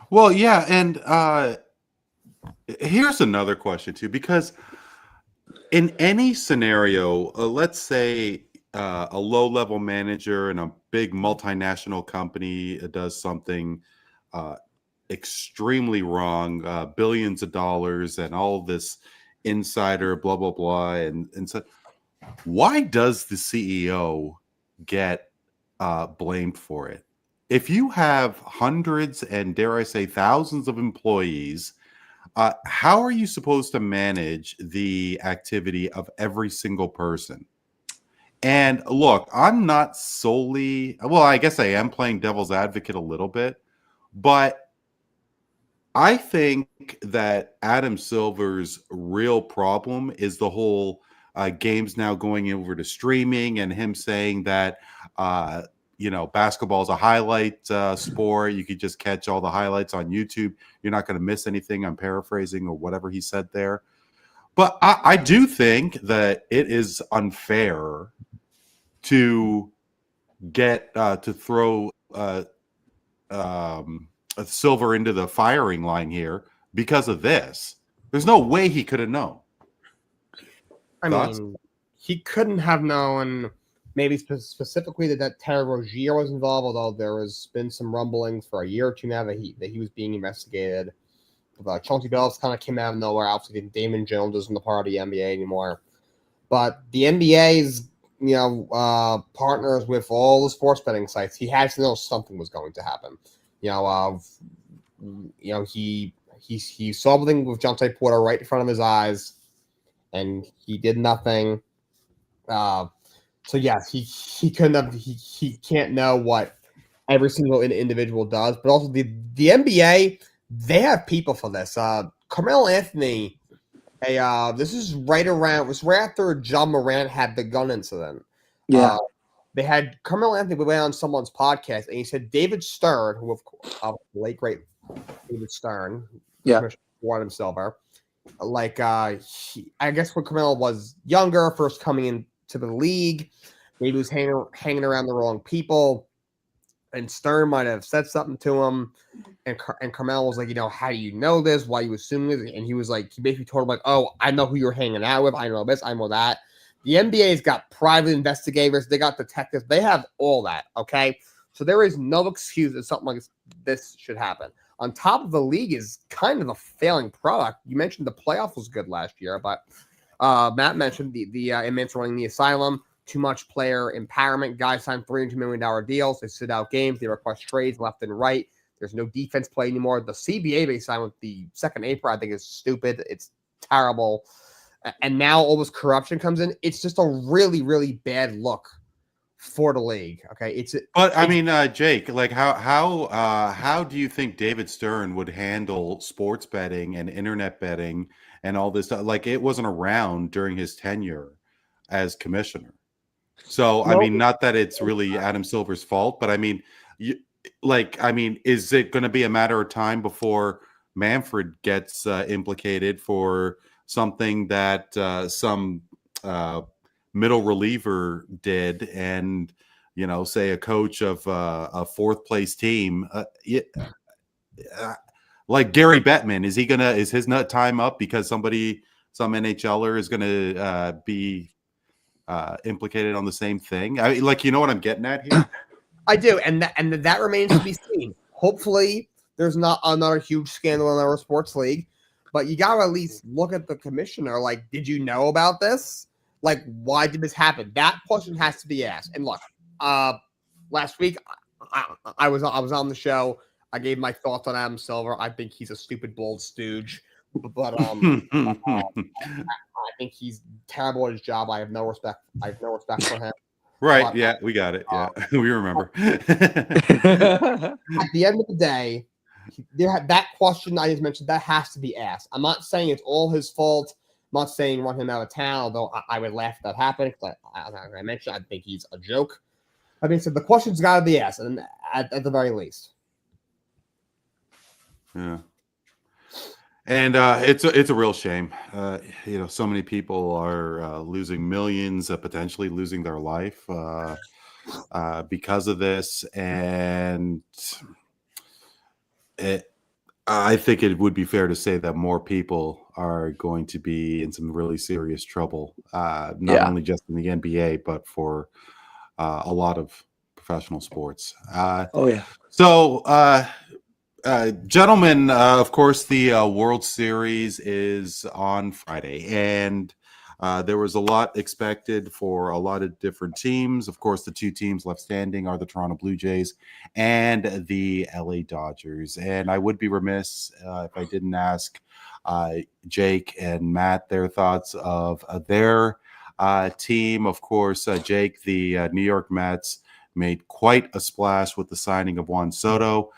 Well, yeah, and here's another question too, because in any scenario, let's say a low-level manager in a big multinational company does something extremely wrong, billions of dollars, and all this insider blah blah blah, and so why does the CEO get blamed for it? If you have hundreds and dare I say thousands of employees, how are you supposed to manage the activity of every single person? And look, I'm not solely, well, I guess I am playing devil's advocate a little bit, but I think that Adam Silver's real problem is the whole games now going over to streaming and him saying that basketball is a highlight sport. You could just catch all the highlights on YouTube. You're not going to miss anything. I'm paraphrasing or whatever he said there. But I do think that it is unfair to get to throw Silver into the firing line here because of this. There's no way he could have known. I mean, he couldn't have known maybe specifically that Terry Rozier was involved, although there has been some rumblings for a year or two now that he was being investigated. Chauncey Billups kind of came out of nowhere. Obviously, Damon Jones isn't a part of the NBA anymore. But the NBA's partners with all the sports betting sites. He had to know something was going to happen. He saw something with Jontay Porter right in front of his eyes, and he did nothing. So yes, he couldn't have. He can't know what every single individual does, but also the NBA, they have people for this. Carmelo Anthony Hey, this is right around. It was right after John Morant had the gun incident. Yeah. They had Carmelo Anthony went on someone's podcast, and he said David Stern, who of course, late great David Stern, Yeah. Commissioner won him silver. Like, I guess when Carmelo was younger, first coming into the league, maybe he was hanging around the wrong people, and Stern might have said something to him, and Carmelo was like, how do you know this? Why are you assuming this? And he was like, he basically told him like, oh, I know who you're hanging out with. I know this. I know that. The NBA's got private investigators. They got detectives. They have all that. Okay, so there is no excuse that something like this should happen. On top of the league is kind of a failing product. You mentioned the playoff was good last year, but Matt mentioned the inmates running the asylum. Too much player empowerment. Guys signed $300 million deals. They sit out games. They request trades left and right. There's no defense play anymore. The CBA they signed with the 2nd April, I think, is stupid. It's terrible. And now all this corruption comes in. It's just a really, really bad look for the league. Okay, I mean, Jake, like how do you think David Stern would handle sports betting and internet betting and all this stuff? Like, it wasn't around during his tenure as commissioner. So, I mean, not that it's really Adam Silver's fault, but I mean, is it going to be a matter of time before Manfred gets implicated for something that some middle reliever did, and say a coach of a 4th place team, like Gary Bettman, is his nut time up because some NHLer is going to be implicated on the same thing? I mean, like, you know what I'm getting at here? I do, and that remains to be seen. Hopefully, there's not another huge scandal in our sports league, but you gotta at least look at the commissioner. Like, did you know about this? Like, why did this happen? That question has to be asked. And look, last week I was on the show. I gave my thoughts on Adam Silver. I think he's a stupid, bold stooge. But I think he's terrible at his job. I have no respect for him. Right. But, yeah, we got it. Yeah, we remember. At the end of the day, that question I just mentioned, that has to be asked. I'm not saying it's all his fault. I'm not saying want him out of town, although I would laugh if that happened. Because I mentioned, I think he's a joke. I mean, so the question's got to be asked, and at the very least. Yeah. And it's a real shame. So many people are losing millions, potentially losing their life because of this. And I think it would be fair to say that more people are going to be in some really serious trouble, not only just in the NBA, but for a lot of professional sports. So, gentlemen, of course, the World Series is on Friday, and there was a lot expected for a lot of different teams. Of course, the 2 teams left standing are the Toronto Blue Jays and the LA Dodgers. And I would be remiss if I didn't ask Jake and Matt their thoughts of their team. Of course, Jake, the New York Mets made quite a splash with the signing of Juan Soto.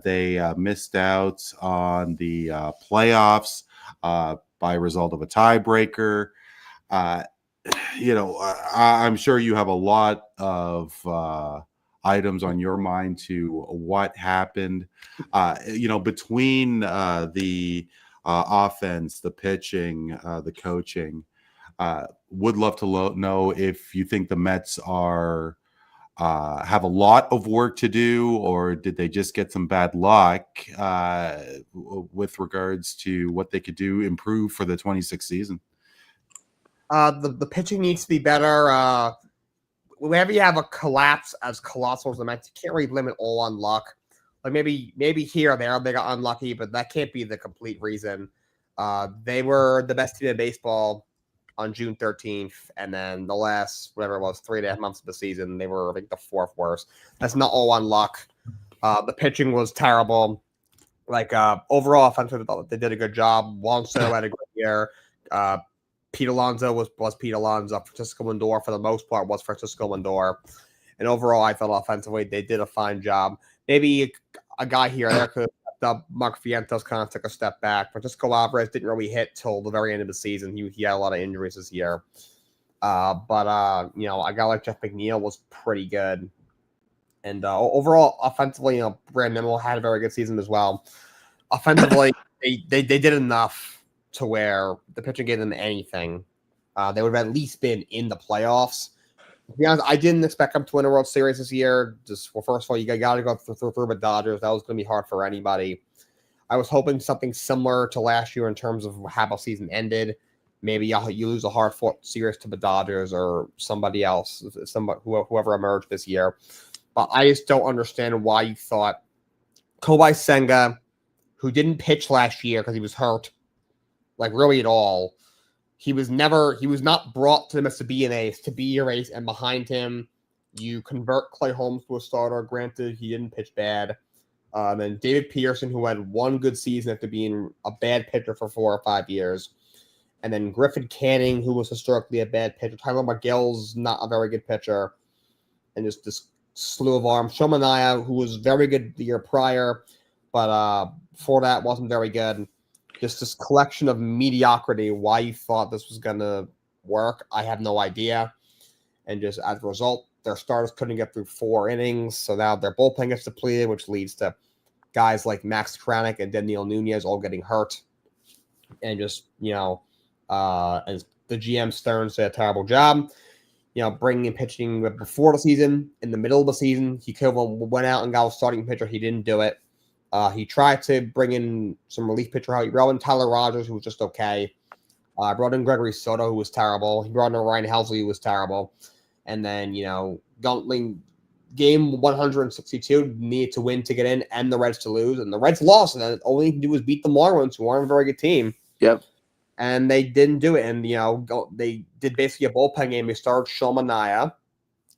They missed out on the playoffs by result of a tiebreaker. I'm sure you have a lot of items on your mind to what happened. Between the offense, the pitching, the coaching. Would love to know if you think the Mets are have a lot of work to do, or did they just get some bad luck with regards to what they could improve for the 26th season? The pitching needs to be better. Whenever you have a collapse as colossal as the Mets, you can't really blame it all on luck. Like maybe here or there they got unlucky, but that can't be the complete reason. They were the best team in baseball on June 13th, and then the last, whatever it was, 3.5 months of the season, they were, I think, the 4th worst. That's not all on luck. The pitching was terrible. Like, overall offensive, they did a good job. Juan Soto had a great year. Pete Alonso was Pete Alonso. Francisco Lindor, for the most part, was Francisco Lindor. And overall, I thought offensively, they did a fine job. Maybe a guy here or there could have Mark Vientos kind of took a step back. Francisco Alvarez didn't really hit till the very end of the season. He had a lot of injuries this year. But you know, a guy like Jeff McNeil was pretty good. And overall, offensively, you know, Brandon Nimmo had a very good season as well. Offensively, they did enough to where the pitching gave them anything. They would have at least been in the playoffs. To be honest, I didn't expect them to win a World Series this year. Just well, first of all, you got to go through the Dodgers. That was going to be hard for anybody. I was hoping something similar to last year in terms of how the season ended. Maybe you lose a hard-fought series to the Dodgers or somebody else, whoever emerged this year. But I just don't understand why you thought Kobai Senga, who didn't pitch last year because he was hurt, like really at all. He was not brought to the Mets to be an ace, to be your ace, and behind him, you convert Clay Holmes to a starter. Granted, he didn't pitch bad. Then David Pearson, who had one good season after being a bad pitcher for 4 or 5 years. And then Griffin Canning, who was historically a bad pitcher. Tyler McGill's not a very good pitcher. And just this slew of arms. Shomanaya, who was very good the year prior, but before that wasn't very good. Just this collection of mediocrity. Why you thought this was going to work, I have no idea. And just as a result, their starters couldn't get through 4 innings. So now their bullpen gets depleted, which leads to guys like Max Kranick and Daniel Nunez all getting hurt. And just, you know, as the GM Stearns did a terrible job, you know, bringing in pitching before the season, in the middle of the season. He could have went out and got a starting pitcher. He didn't do it. He tried to bring in some relief pitcher. He brought in Tyler Rogers, who was just okay. Brought in Gregory Soto, who was terrible. He brought in Ryan Helsley, who was terrible. And then, you know, game 162 needed to win to get in and the Reds to lose. And the Reds lost. And then all he could do was beat the Marlins, who aren't a very good team. Yep. And they didn't do it. And, you know, they did basically a bullpen game. They started Shomanaya.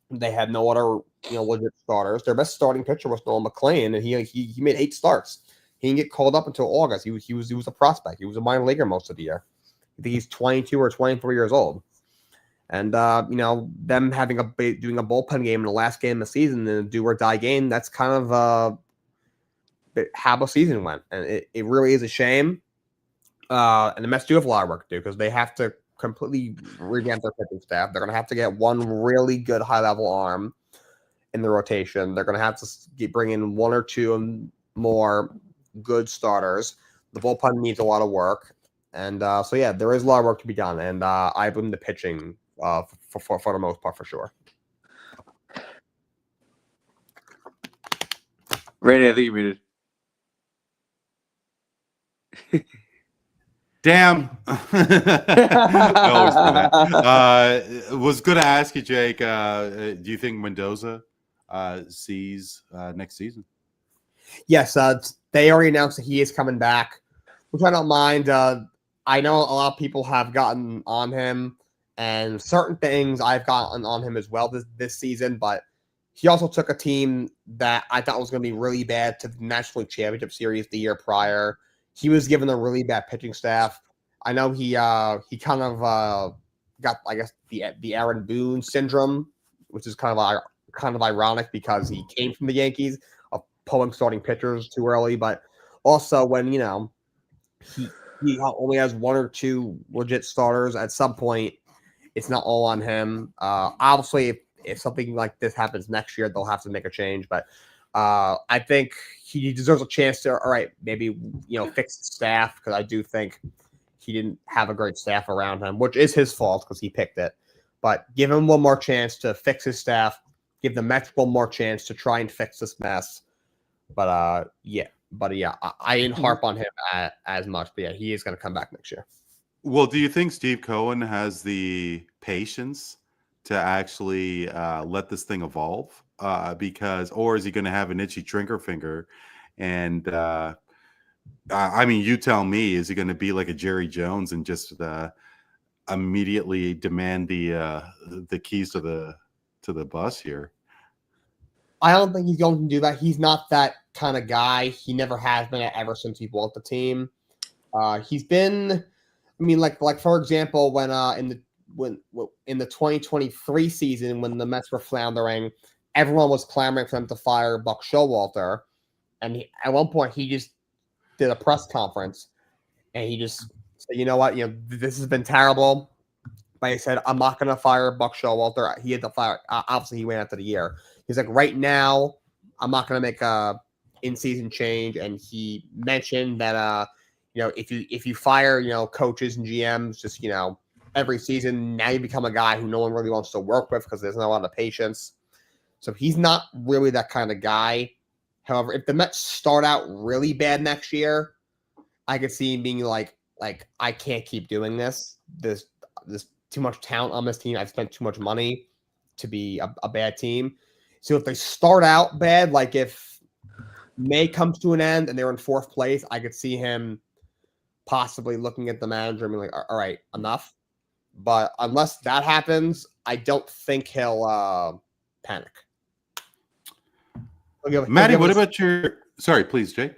They had no other, you know, legit starters. Their best starting pitcher was Nolan McLean, and he made 8 starts. He didn't get called up until August. He was a prospect. He was a minor leaguer most of the year. I think he's 22 or 23 years old. And you know, them doing a bullpen game in the last game of the season and a do or die game, that's kind of how the season went. And it really is a shame. And the Mets do have a lot of work to do because they have to completely revamp their pitching staff. They're going to have to get one really good high-level arm in the rotation. They're going to have to bring in 1 or 2 more good starters. The bullpen needs a lot of work. And so, yeah, there is a lot of work to be done. And I blame the pitching for the most part, for sure. Randy, I think you're muted. Damn. I always do that. Was going to ask you, Jake, do you think Mendoza sees next season? Yes, they already announced that he is coming back, which I don't mind. I know a lot of people have gotten on him, and certain things I've gotten on him as well this season, but he also took a team that I thought was going to be really bad to the National League Championship Series the year prior. He was given a really bad pitching staff. I know he kind of got, I guess, the Aaron Boone syndrome, which is kind of ironic because he came from the Yankees of pulling starting pitchers too early, but also when, you know, he only has 1 or 2 legit starters at some point, it's not all on him. Obviously, if something like this happens next year, they'll have to make a change, but I think he deserves a chance to, all right, maybe, you know, fix the staff, because I do think he didn't have a great staff around him, which is his fault because he picked it. But give him one more chance to fix his staff. Give the Mets one more chance to try and fix this mess. But I didn't harp on him as much. But yeah, he is going to come back next year. Well, do you think Steve Cohen has the patience to actually let this thing evolve? Or is he going to have an itchy trigger finger? And I mean, you tell me, is he going to be like a Jerry Jones and just immediately demand the keys to the bus here? I don't think he's going to do that. He's not that kind of guy. He never has been ever since he bought the team. He's been, I mean, like for example, when in the 2023 season, when the Mets were floundering, everyone was clamoring for them to fire Buck Showalter, and at one point he just did a press conference, and he just said, "You know what? This has been terrible." But he said, "I'm not going to fire Buck Showalter." He had to fire. Obviously, he went after the year. He's like, "Right now, I'm not going to make a in-season change." And he mentioned that, if you fire, coaches and GMs, just every season, now you become a guy who no one really wants to work with because there's not a lot of patience. So he's not really that kind of guy. However, if the Mets start out really bad next year, I could see him being like I can't keep doing this. There's too much talent on this team. I've spent too much money to be a bad team. So if they start out bad, like if May comes to an end and they're in 4th place, I could see him possibly looking at the manager and being like, all right, enough. But unless that happens, I don't think he'll panic. Maddie, what about your... Sorry, please, Jake.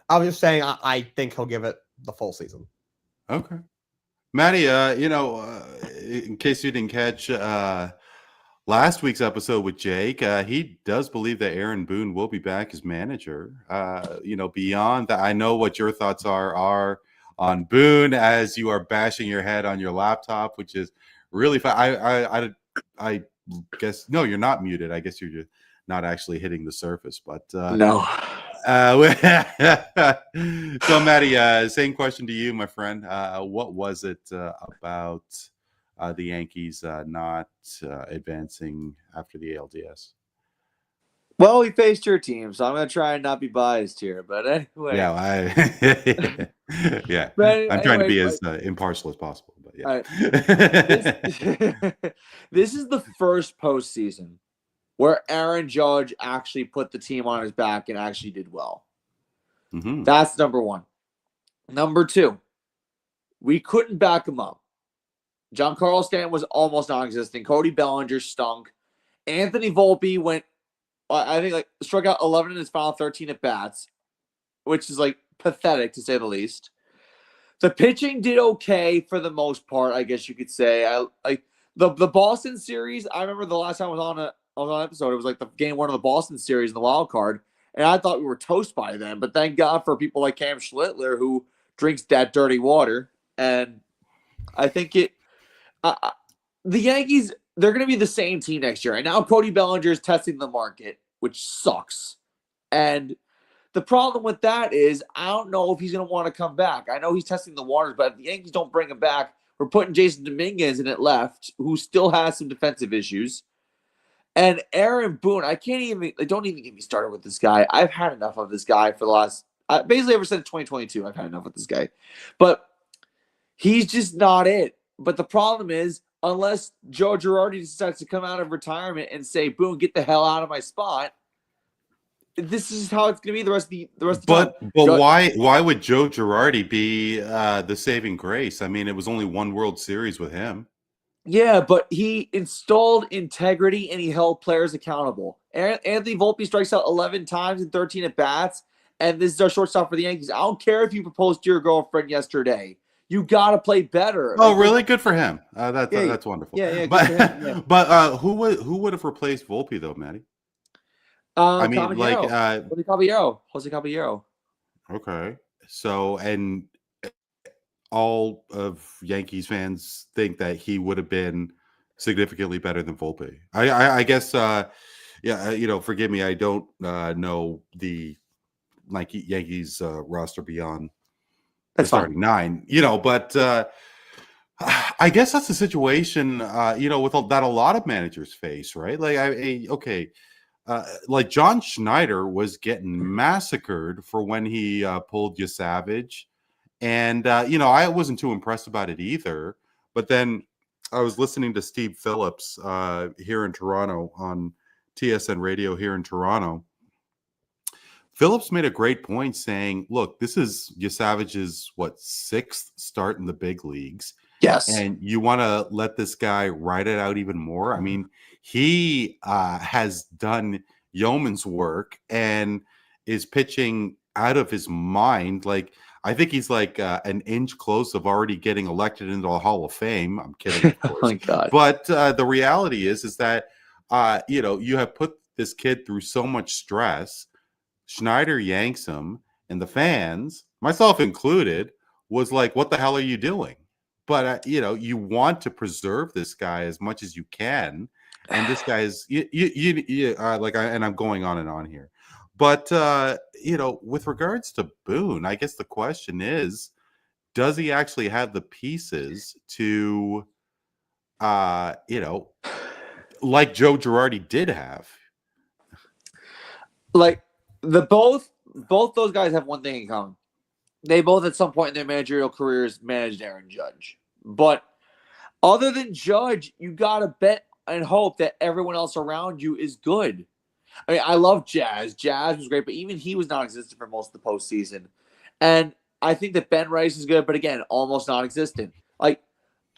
I was just saying I think he'll give it the full season. Okay. Maddie, in case you didn't catch last week's episode with Jake, he does believe that Aaron Boone will be back as manager. Beyond that, I know what your thoughts are on Boone as you are bashing your head on your laptop, which is really fun. I guess, no, you're not muted. I guess you're just not actually hitting the surface, but No. So Maddie, same question to you, my friend. What was it about the Yankees not advancing after the ALDS? Well, we faced your team, so I'm going to try and not be biased here. But anyway. Yeah, yeah. But I'm trying to be as impartial as possible. But yeah. Right. This is the first postseason where Aaron Judge actually put the team on his back and actually did well. Mm-hmm. That's number one. Number two, we couldn't back him up. Giancarlo Stanton was almost non-existent. Cody Bellinger stunk. Anthony Volpe went, I think, struck out 11 in his final 13 at bats, which is pathetic to say the least. The pitching did okay for the most part, I guess you could say. The Boston series. I remember the last time I was on an episode. It was the game 1 of the Boston series in the wild card, and I thought we were toast by then. But thank God for people like Cam Schlittler who drinks that dirty water. And I think the Yankees, they're going to be the same team next year. And now Cody Bellinger is testing the market, which sucks. And the problem with that is I don't know if he's going to want to come back. I know he's testing the waters, but if the Yankees don't bring him back, we're putting Jason Dominguez in at left, who still has some defensive issues. And Aaron Boone, don't even get me started with this guy. I've had enough of this guy for the last, basically ever since 2022, I've had enough of this guy. But he's just not it. But the problem is, unless Joe Girardi decides to come out of retirement and say, Boone, get the hell out of my spot, this is how it's going to be the rest of the time. But why would Joe Girardi be the saving grace? I mean, it was only one World Series with him. Yeah, but he installed integrity and he held players accountable. Anthony Volpe strikes out 11 times in 13 at bats, and this is our shortstop for the Yankees. I don't care if you proposed to your girlfriend yesterday. You got to play better. Oh, really? Good for him. That's wonderful. Yeah, but who would have replaced Volpe though, Matty? I mean, Jose Caballero. Okay, so and all of Yankees fans think that he would have been significantly better than Volpe. I guess, forgive me, I don't know the Yankees roster beyond the starting 9, but I guess that's the situation, that a lot of managers face, right? John Schneider was getting massacred for when he pulled Savage. And, I wasn't too impressed about it either. But then I was listening to Steve Phillips here in Toronto on TSN radio here in Toronto. Phillips made a great point saying, look, this is Savage's, 6th start in the big leagues. Yes. And you want to let this guy ride it out even more? I mean, he has done yeoman's work and is pitching out of his mind. I think he's an inch close of already getting elected into the Hall of Fame. I'm kidding, of course. Oh my God. But the reality is that, you have put this kid through so much stress. Schneider yanks him. and the fans, myself included, was like, "What the hell are you doing?" But you want to preserve this guy as much as you can, and this guy is and I'm going on and on here, but with regards to Boone, I guess the question is, does he actually have the pieces to, like Joe Girardi did have? Like both those guys have one thing in common. They both at some point in their managerial careers managed Aaron Judge. But other than Judge, you gotta bet and hope that everyone else around you is good. I mean, I love Jazz. Jazz was great, but even he was non-existent for most of the postseason. And I think that Ben Rice is good, but again, almost non-existent. Like,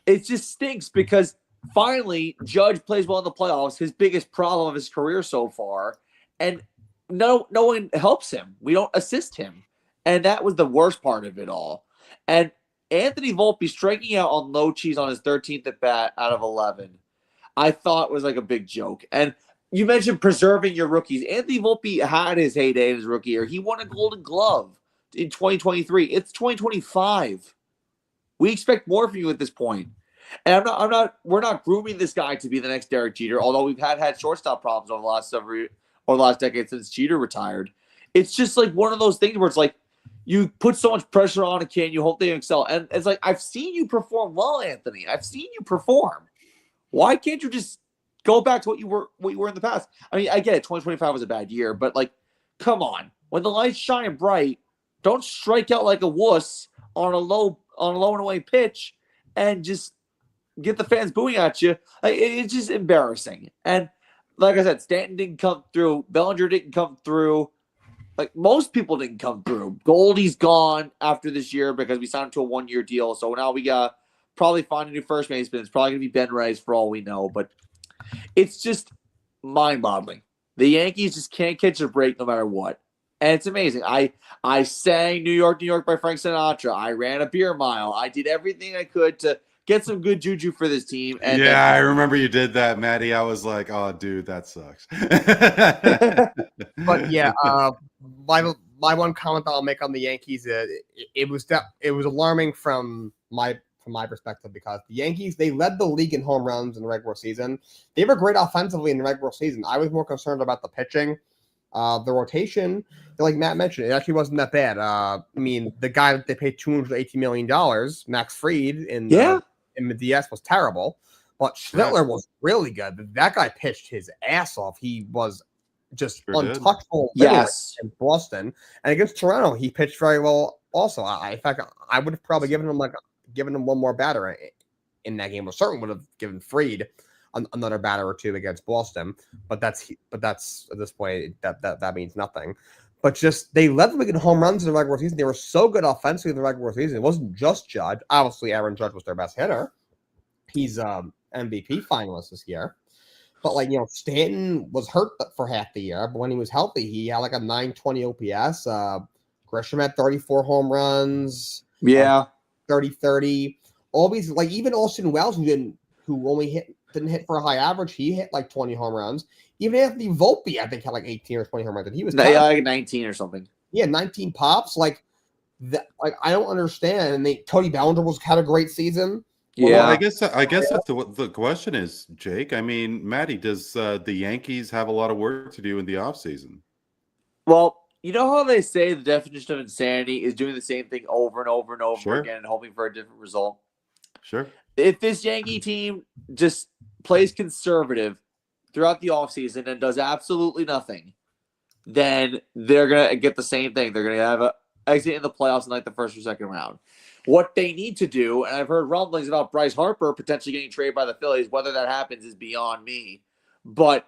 it just stinks because finally Judge plays well in the playoffs, his biggest problem of his career so far, and no one helps him. We don't assist him. And that was the worst part of it all. And Anthony Volpe striking out on low cheese on his 13th at bat out of 11, I thought was like a big joke. And you mentioned preserving your rookies. Anthony Volpe had his heyday in his rookie year. He won a Golden Glove in 2023. It's 2025. We expect more from you at this point. And we're not grooming this guy to be the next Derek Jeter, although we've had shortstop problems over the last decade since Jeter retired. It's just like one of those things where it's like you put so much pressure on a kid, you hope they excel. And it's like, I've seen you perform well, Anthony. I've seen you perform. Why can't you just go back to what you were in the past? I mean, I get it, 2025 was a bad year, but like, come on. When the lights shine bright, don't strike out like a wuss on a low and away pitch and just get the fans booing at you. Like, it's just embarrassing. And like I said, Stanton didn't come through. Bellinger didn't come through. Like, most people didn't come through. Goldie's gone after this year because we signed him to a one-year deal. So now we got probably find a new first baseman. It's probably going to be Ben Rice for all we know. But it's just mind-boggling. The Yankees just can't catch a break no matter what. And it's amazing. I sang New York, New York by Frank Sinatra. I ran a beer mile. I did everything I could to get some good juju for this team. And yeah, I remember you did that, Maddie. I was like, oh, dude, that sucks. But yeah, my one comment that I'll make on the Yankees, it was alarming from my perspective, because the Yankees, they led the league in home runs in the regular season. They were great offensively in the regular season. I was more concerned about the pitching. The rotation, like Matt mentioned, it actually wasn't that bad. I mean, the guy that they paid $280 million, Max Fried, in the DS was terrible, but Schnittler was really good. That guy pitched his ass off. He was just untouchable in Boston. And against Toronto, he pitched very well also. In fact, I would have probably given him one more batter in that game. Or certainly would have given Fried another batter or two against Boston. But that's at this point that means nothing. But just they led the league in home runs in the regular season. They were so good offensively in the regular season. It wasn't just Judge. Obviously, Aaron Judge was their best hitter. He's MVP finalist this year. But Stanton was hurt for half the year. But when he was healthy, he had like a 920 OPS. Grisham had 34 home runs. Yeah, 30-30. All these, like, even Austin Wells, who didn't hit for a high average, he hit like 20 home runs. Even Anthony Volpe, I think, had like 18 or 20 home runs. And he was like 19 or something. Yeah, 19 pops. Like I don't understand. And Cody Bellinger had a great season. Yeah, I guess that's the question is, Jake. I mean, Matty, does the Yankees have a lot of work to do in the offseason? Well, you know how they say the definition of insanity is doing the same thing over and over and over again and hoping for a different result? Sure. If this Yankee team just plays conservative throughout the offseason and does absolutely nothing, then they're going to get the same thing. They're going to have an exit in the playoffs in like the first or second round. What they need to do, and I've heard rumblings about Bryce Harper potentially getting traded by the Phillies. Whether that happens is beyond me. But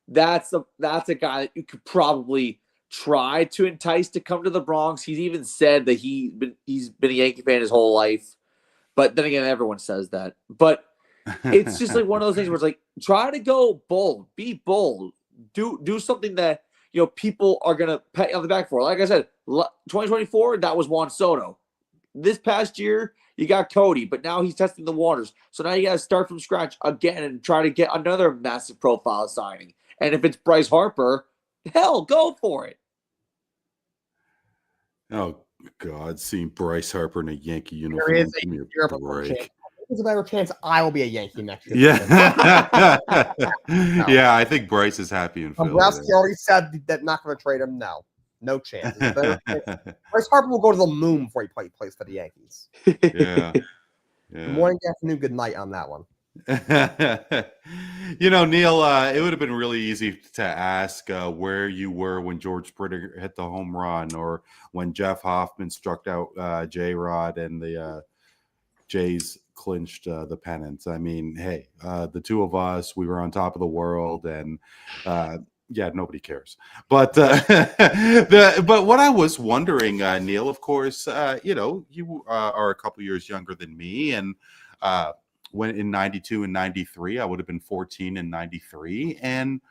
that's a guy that you could probably try to entice to come to the Bronx. He's even said that he's been a Yankee fan his whole life. But then again, everyone says that. But it's just like one of those things where it's like, try to go bold, be bold, do something that people are gonna pat you on the back for. Like I said, 2024, that was Juan Soto. This past year, you got Cody, but now he's testing the waters. So now you got to start from scratch again and try to get another massive profile signing. And if it's Bryce Harper, hell, go for it. Oh God, seeing Bryce Harper in a Yankee There uniform. is Give me a a European chance. break. There's a better chance I will be a Yankee next year. Yeah. Yeah, I think Bryce is happy in Philly. Dombrowski already said that not going to trade him. No chance. There's a better chance. Bryce Harper will go to the moon before he plays for the Yankees. Yeah. Good morning, good afternoon, good night on that one. Neel, it would have been really easy to ask where you were when George Springer hit the home run, or when Jeff Hoffman struck out J-Rod and the Jays clinched the pennant. I mean, hey, the two of us, we were on top of the world, and yeah, nobody cares. But but what I was wondering, Neel, of course, you are a couple years younger than me, and when in 92 and 93, I would have been 14 and 93. And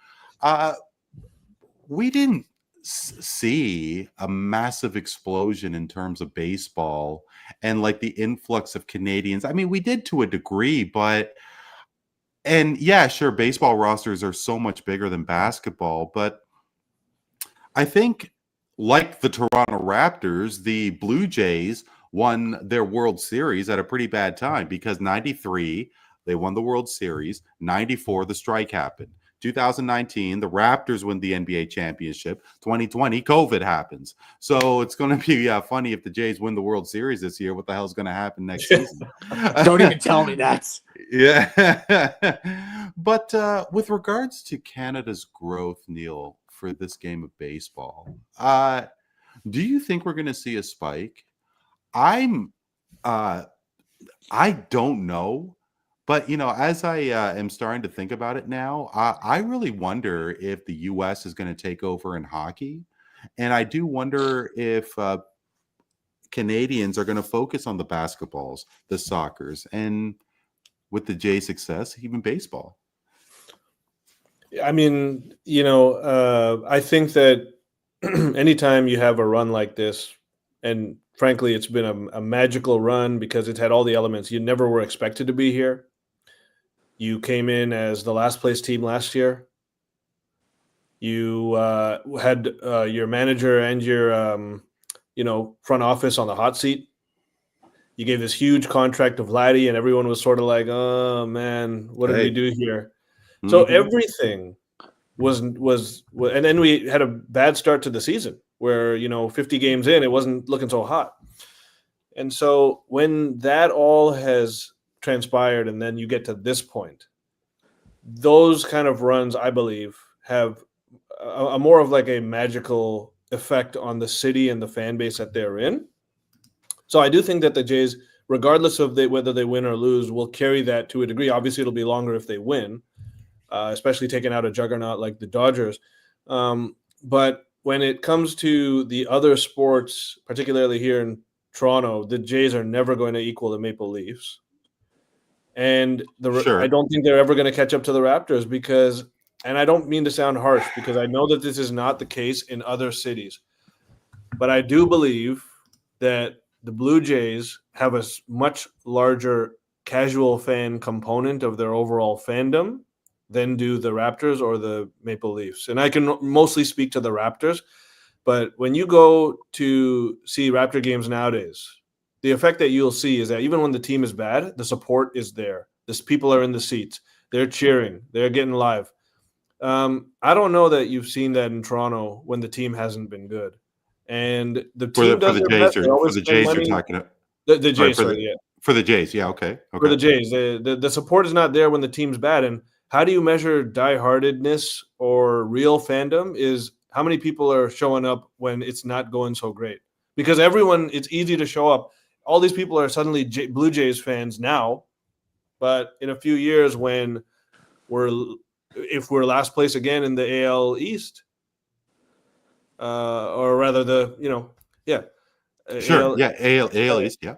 we didn't see a massive explosion in terms of baseball and like the influx of Canadians. I mean, we did to a degree, and yeah, sure, baseball rosters are so much bigger than basketball, but I think, like the Toronto Raptors, the Blue Jays won their World Series at a pretty bad time, because 93, they won the World Series. 94, the strike happened. 2019, the Raptors win the NBA championship. 2020, COVID happens. So it's going to be funny if the Jays win the World Series this year. What the hell is going to happen next season? Don't even tell me that. Yeah. But with regards to Canada's growth, Neel, for this game of baseball, do you think we're going to see a spike? I don't know, but as I am starting to think about it now, I really wonder if the U.S. is going to take over in hockey, and I do wonder if Canadians are going to focus on the basketballs, the soccers, and with the Jay success, even baseball. I mean, I think that anytime you have a run like this, and frankly, it's been a magical run because it's had all the elements. You never were expected to be here. You came in as the last place team last year. You had your manager and your front office on the hot seat. You gave this huge contract to Vladdy, and everyone was sort of like, "Oh man, what did we do here?" Mm-hmm. So everything was, and then we had a bad start to the season where 50 games in, it wasn't looking so hot. And so when that all has transpired, and then you get to this point, those kind of runs, I believe, have a more of like a magical effect on the city and the fan base that they're in. So I do think that the Jays, regardless of whether they win or lose, will carry that to a degree. Obviously, it'll be longer if they win, especially taking out a juggernaut like the Dodgers. But when it comes to the other sports, particularly here in Toronto, the Jays are never going to equal the Maple Leafs. And I don't think they're ever going to catch up to the Raptors because, and I don't mean to sound harsh, because I know that this is not the case in other cities, but I do believe that the Blue Jays have a much larger casual fan component of their overall fandom than do the Raptors or the Maple Leafs. And I can mostly speak to the Raptors, but when you go to see Raptor games nowadays, the effect that you'll see is that even when the team is bad, the support is there. People are in the seats. They're cheering. They're getting live. I don't know that you've seen that in Toronto when the team hasn't been good. And the team does their best. For the Jays, you're talking about the Jays. For the Jays, yeah, okay. For the Jays, the support is not there when the team's bad. And how do you measure dieheartedness or real fandom? Is how many people are showing up when it's not going so great? Because it's easy to show up. All these people are suddenly Blue Jays fans now, but in a few years, when if we're last place again in the AL East. Or rather AL East, yeah.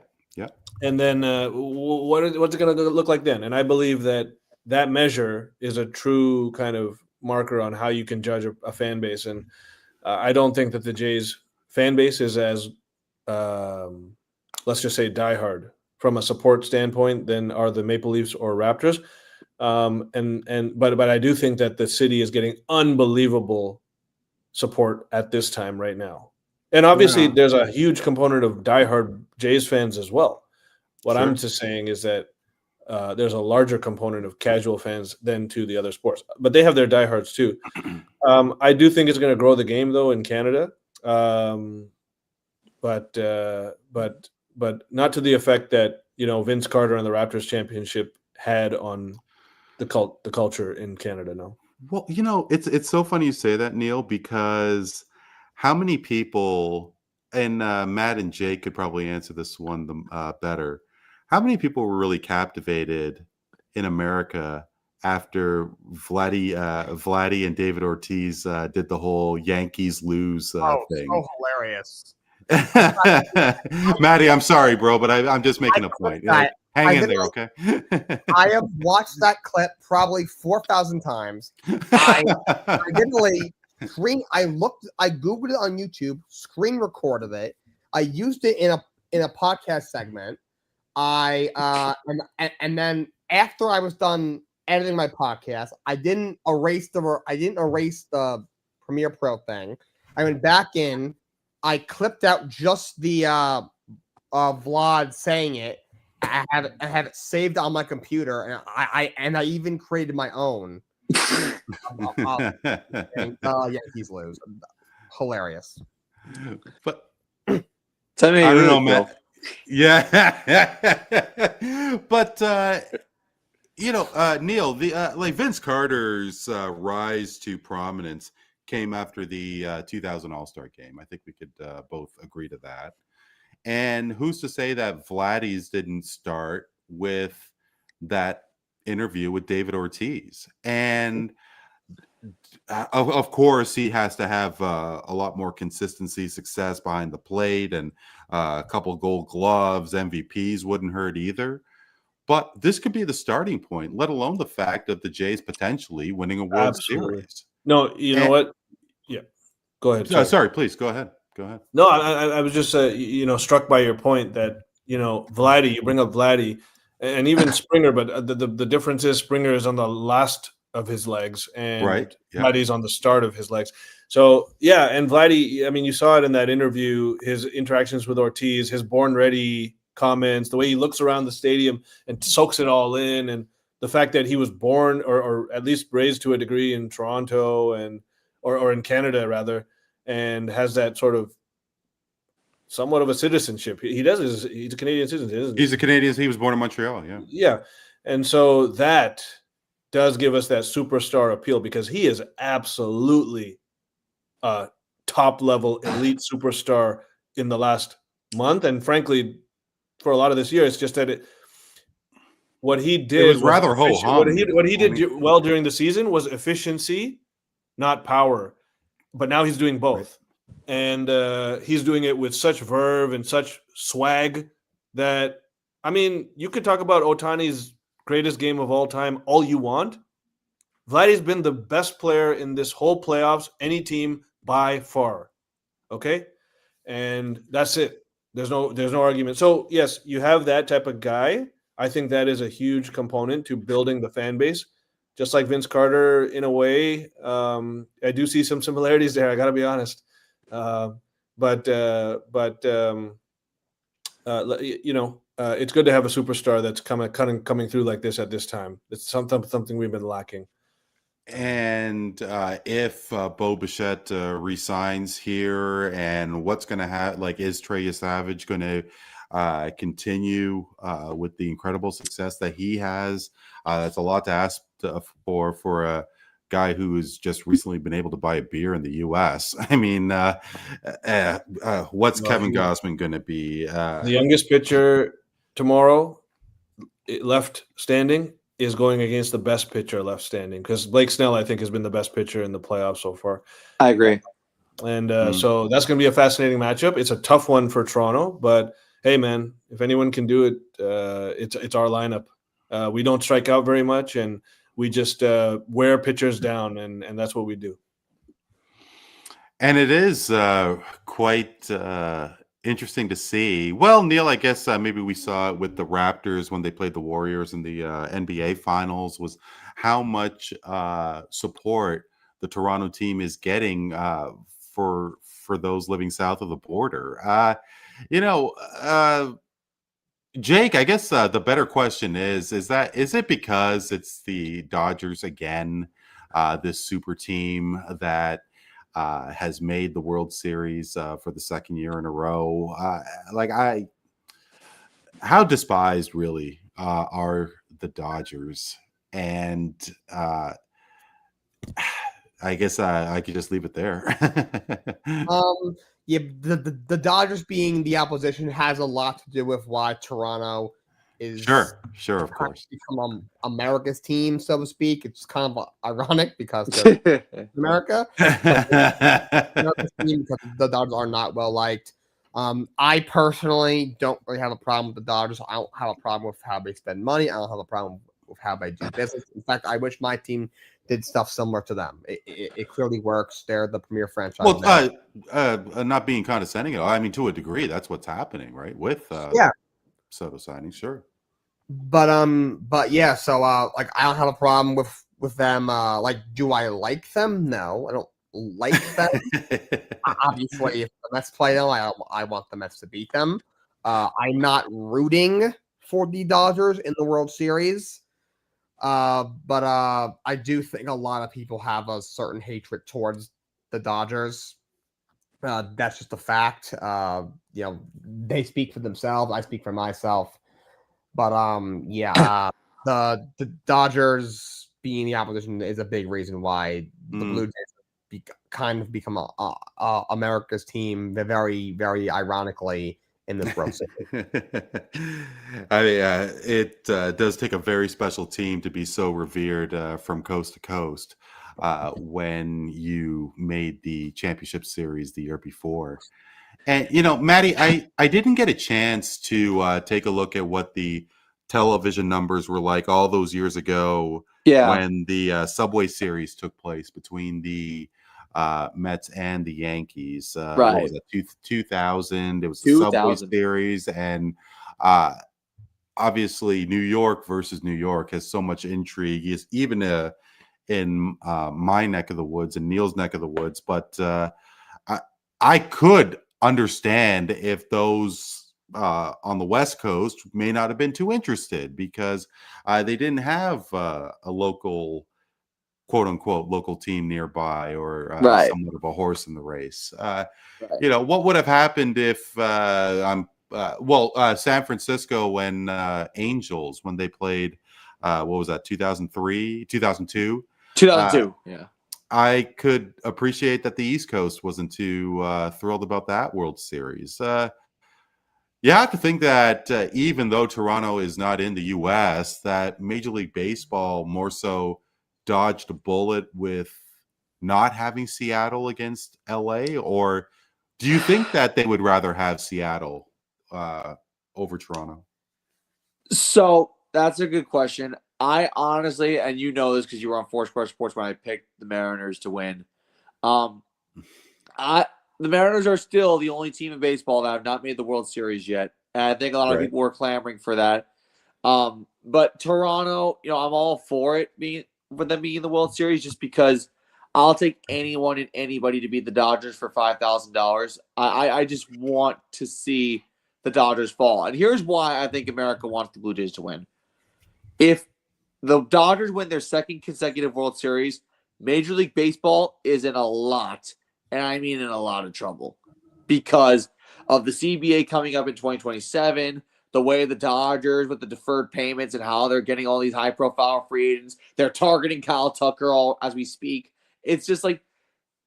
And then what's it going to look like then? And I believe that measure is a true kind of marker on how you can judge a fan base. And I don't think that the Jays fan base is as, let's just say, diehard from a support standpoint than are the Maple Leafs or Raptors. But I do think that the city is getting unbelievable support at this time right now. And obviously, Yeah. there's a huge component of diehard Jays fans as well. What I'm Sure. just saying is that there's a larger component of casual fans than to the other sports, but they have their diehards too. I do think it's going to grow the game though in Canada, but not to the effect that Vince Carter and the Raptors championship had on the culture in Canada. No. Well, it's so funny you say that, Neil, because how many people, and Matt and Jake could probably answer this one better. How many people were really captivated in America after Vladdy and David Ortiz did the whole Yankees lose thing? So hilarious. Maddie, I'm sorry, bro, but I'm just making a point. Hang in there, okay? I have watched that clip probably 4,000 times. I literally I Googled it on YouTube, screen recorded it. I used it in a podcast segment. And then after I was done editing my podcast, I didn't erase the Premiere Pro thing. I went back in. I clipped out just the Vlad saying it. I have it saved on my computer, and I even created my own. Yankees lose. Hilarious. But Tell me, I don't know, Matt. Yeah, but Neil, the Vince Carter's rise to prominence came after the 2000 All-Star game. I think we could both agree to that. And who's to say that Vladdy's didn't start with that interview with David Ortiz? And of course, he has to have a lot more consistency, success behind the plate, and a couple Gold Gloves, MVPs wouldn't hurt either. But this could be the starting point, let alone the fact of the Jays potentially winning a World Series. No, you know what? Yeah, go ahead. No, sorry, please go ahead. Go ahead. No, I was just struck by your point that Vladdy. You bring up Vladdy, and even Springer, but the difference is Springer is on the last of his legs, and right. Yeah. Vladdy's on the start of his legs. So yeah, and Vladdy. I mean, you saw it in that interview. His interactions with Ortiz, his born ready comments, the way he looks around the stadium and soaks it all in, and the fact that he was born or at least raised to a degree in Toronto and or in Canada rather, and has that sort of somewhat of a citizenship. He's a Canadian citizen, isn't he? He's a Canadian. He was born in Montreal. Yeah. Yeah. And so that does give us that superstar appeal because he is absolutely a top level elite superstar in the last month. And frankly, for a lot of this year, it's just that what he did was rather ho-hum. What he did well during the season was efficiency, not power. But now he's doing both. And he's doing it with such verve and such swag that, I mean, you could talk about Ohtani's greatest game of all time all you want. Vladdy's been the best player in this whole playoffs, any team by far. Okay? And that's it. There's no argument. So, yes, you have that type of guy. I think that is a huge component to building the fan base. Just like Vince Carter, in a way, I do see some similarities there. I got to be honest, but it's good to have a superstar that's coming through like this at this time. It's something we've been lacking. And if Bo Bichette resigns here, and what's going to happen? Like, is Trey Savage going to continue with the incredible success that he has? That's a lot to ask for a guy who has just recently been able to buy a beer in the U.S. I mean, what's Kevin Gausman going to be? The youngest pitcher tomorrow left standing is going against the best pitcher left standing, because Blake Snell, I think, has been the best pitcher in the playoffs so far. I agree. And so that's going to be a fascinating matchup. It's a tough one for Toronto, but hey, man, if anyone can do it, it's our lineup. We don't strike out very much, and we just wear pitchers down, and that's what we do. And it is quite interesting to see. Well, Neil, I guess maybe we saw it with the Raptors when they played the Warriors in the NBA Finals, was how much support the Toronto team is getting for those living south of the border. You know, Jake, I guess the better question is it because it's the Dodgers again, this super team that has made the World Series for the second year in a row? How despised really are the Dodgers? And I guess I could just leave it there. Yeah, the Dodgers being the opposition has a lot to do with why Toronto is Sure, of kind course. of become America's team, so to speak. It's kind of ironic because they're America, but America's team because the Dodgers are not well liked. I personally don't really have a problem with the Dodgers. I don't have a problem with how they spend money. I don't have a problem with how they do business. In fact, I wish my team did stuff similar to them. It clearly works. They're the premier franchise. Well, not being condescending at all. I mean, to a degree, that's what's happening, right? With Soto signing, sure. But yeah. So like, I don't have a problem with them. Like, do I like them? No, I don't like them. Obviously, if the Mets play them, I want the Mets to beat them. I'm not rooting for the Dodgers in the World Series. But I do think a lot of people have a certain hatred towards the Dodgers. That's just a fact. You know, they speak for themselves. I speak for myself. But the Dodgers being the opposition is a big reason why the Blue Jays kind of become America's team. They're very, very ironically in this World Series. I mean, it does take a very special team to be so revered from coast to coast when you made the championship series the year before. And, you know, Maddie, I didn't get a chance to take a look at what the television numbers were like all those years ago when the Subway Series took place between the Mets and the Yankees. What was that? 2000. It was the Subway Series, and obviously New York versus New York has so much intrigue. Is even in my neck of the woods and Neil's neck of the woods, but I could understand if those on the West Coast may not have been too interested because they didn't have a local, quote unquote, local team nearby or somewhat of a horse in the race. You know, what would have happened if San Francisco when Angels, when they played, what was that, 2003, 2002? 2002, yeah. I could appreciate that the East Coast wasn't too thrilled about that World Series. You have to think that even though Toronto is not in the U.S., that Major League Baseball more so dodged a bullet with not having Seattle against L.A., or do you think that they would rather have Seattle over Toronto? So that's a good question. I honestly, and you know this because you were on Foursquare Sports when I picked the Mariners to win. The Mariners are still the only team in baseball that have not made the World Series yet. And I think a lot of people were clamoring for that. But Toronto, you know, I'm all for it for them being in the World Series just because I'll take anyone and anybody to beat the Dodgers for $5,000. I just want to see the Dodgers fall. And here's why I think America wants the Blue Jays to win. If the Dodgers win their second consecutive World Series, Major League Baseball is in a lot, and I mean in a lot of trouble because of the CBA coming up in 2027, the way the Dodgers with the deferred payments and how they're getting all these high-profile free agents. They're targeting Kyle Tucker all as we speak. It's just like,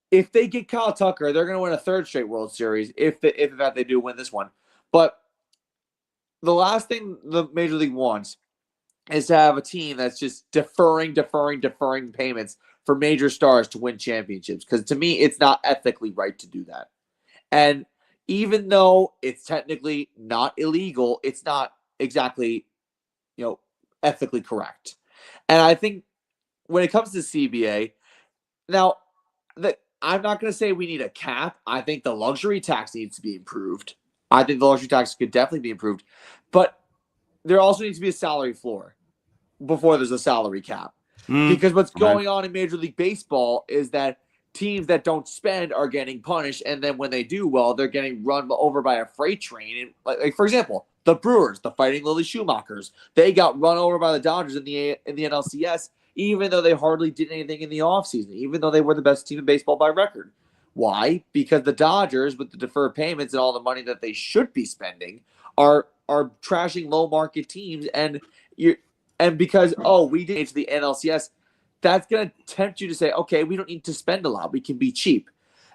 if they get Kyle Tucker, they're going to win a third straight World Series if in fact they do win this one. But the last thing the Major League wants is to have a team that's just deferring payments for major stars to win championships. Because to me, it's not ethically right to do that. And even though it's technically not illegal, it's not exactly, you know, ethically correct. And I think when it comes to CBA, now, I'm not going to say we need a cap. I think the luxury tax needs to be improved. I think the luxury tax could definitely be improved. But there also needs to be a salary floor before there's a salary cap. Because what's going on in Major League Baseball is that teams that don't spend are getting punished, and then when they do well, they're getting run over by a freight train. And like for example, the Brewers, the Fighting Lily Schumachers, they got run over by the Dodgers in the NLCS, even though they hardly did anything in the offseason, even though they were the best team in baseball by record. Why? Because the Dodgers, with the deferred payments and all the money that they should be spending, are trashing low market teams, and because we didn't get to the NLCS. That's going to tempt you to say, okay, we don't need to spend a lot. We can be cheap.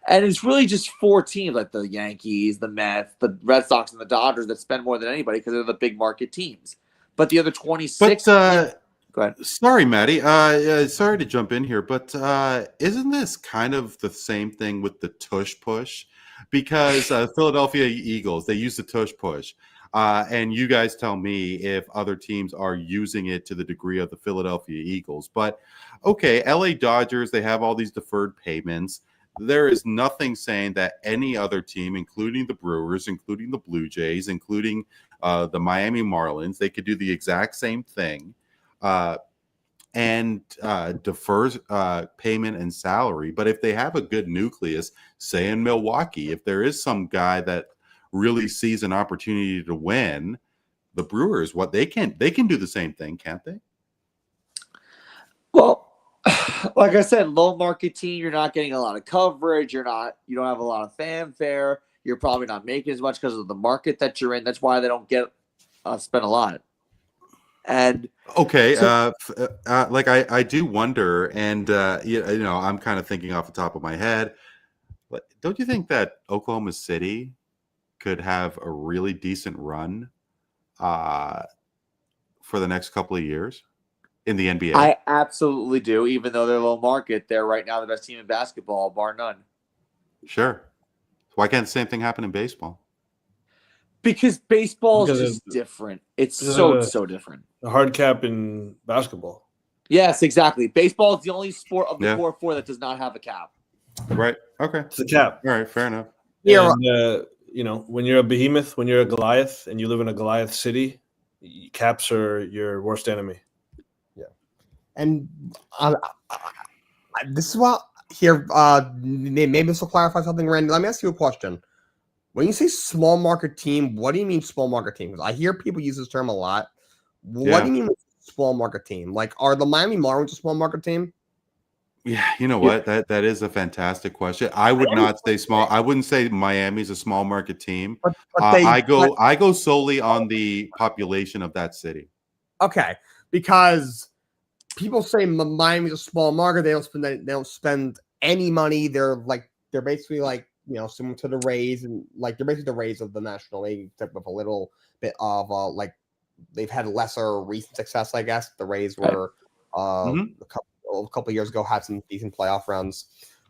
And it's really just 4 teams like the Yankees, the Mets, the Red Sox, and the Dodgers that spend more than anybody because they're the big market teams. But the other 26 But go ahead. sorry, Maddie. Sorry to jump in here, but isn't this kind of the same thing with the tush push? Because Philadelphia Eagles, they use the tush push. And you guys tell me if other teams are using it to the degree of the Philadelphia Eagles. But okay, LA Dodgers, they have all these deferred payments. There is nothing saying that any other team, including the Brewers, including the Blue Jays, including the Miami Marlins, they could do the exact same thing and defers payment and salary. But if they have a good nucleus, say in Milwaukee, if there is some guy that really sees an opportunity to win, the Brewers, they can do the same thing, can't they? Well, like I said, low market team, you're not getting a lot of coverage. You don't have a lot of fanfare. You're probably not making as much because of the market that you're in. That's why they don't get spend a lot. And okay, I do wonder, and I'm kind of thinking off the top of my head. Don't you think that Oklahoma City could have a really decent run for the next couple of years in the NBA? I absolutely do. Even though they're low market, they're right now the best team in basketball, bar none. Sure. Why can't the same thing happen in baseball? Because baseball is just different. It's so different. The hard cap in basketball. Yes, exactly. Baseball is the only sport of the core 4 that does not have a cap. Right. Okay. It's a cap. All right. Fair enough. Yeah. And, when you're a behemoth, when you're a Goliath, and you live in a Goliath city, caps are your worst enemy. Yeah. And this is what here. Maybe this will clarify something, Randy. Let me ask you a question. When you say small market team, what do you mean small market team? Because I hear people use this term a lot. What do you mean small market team? Like, are the Miami Marlins a small market team? Yeah, you know what? That is a fantastic question. I would not say small. I wouldn't say Miami's a small market team. But I go solely on the population of that city. Okay, because people say Miami's a small market. They don't spend any money. They're basically like, similar to the Rays, and like they're basically the Rays of the National League, except with a little bit of they've had lesser recent success, I guess. The Rays were a couple of years ago had some decent playoff runs,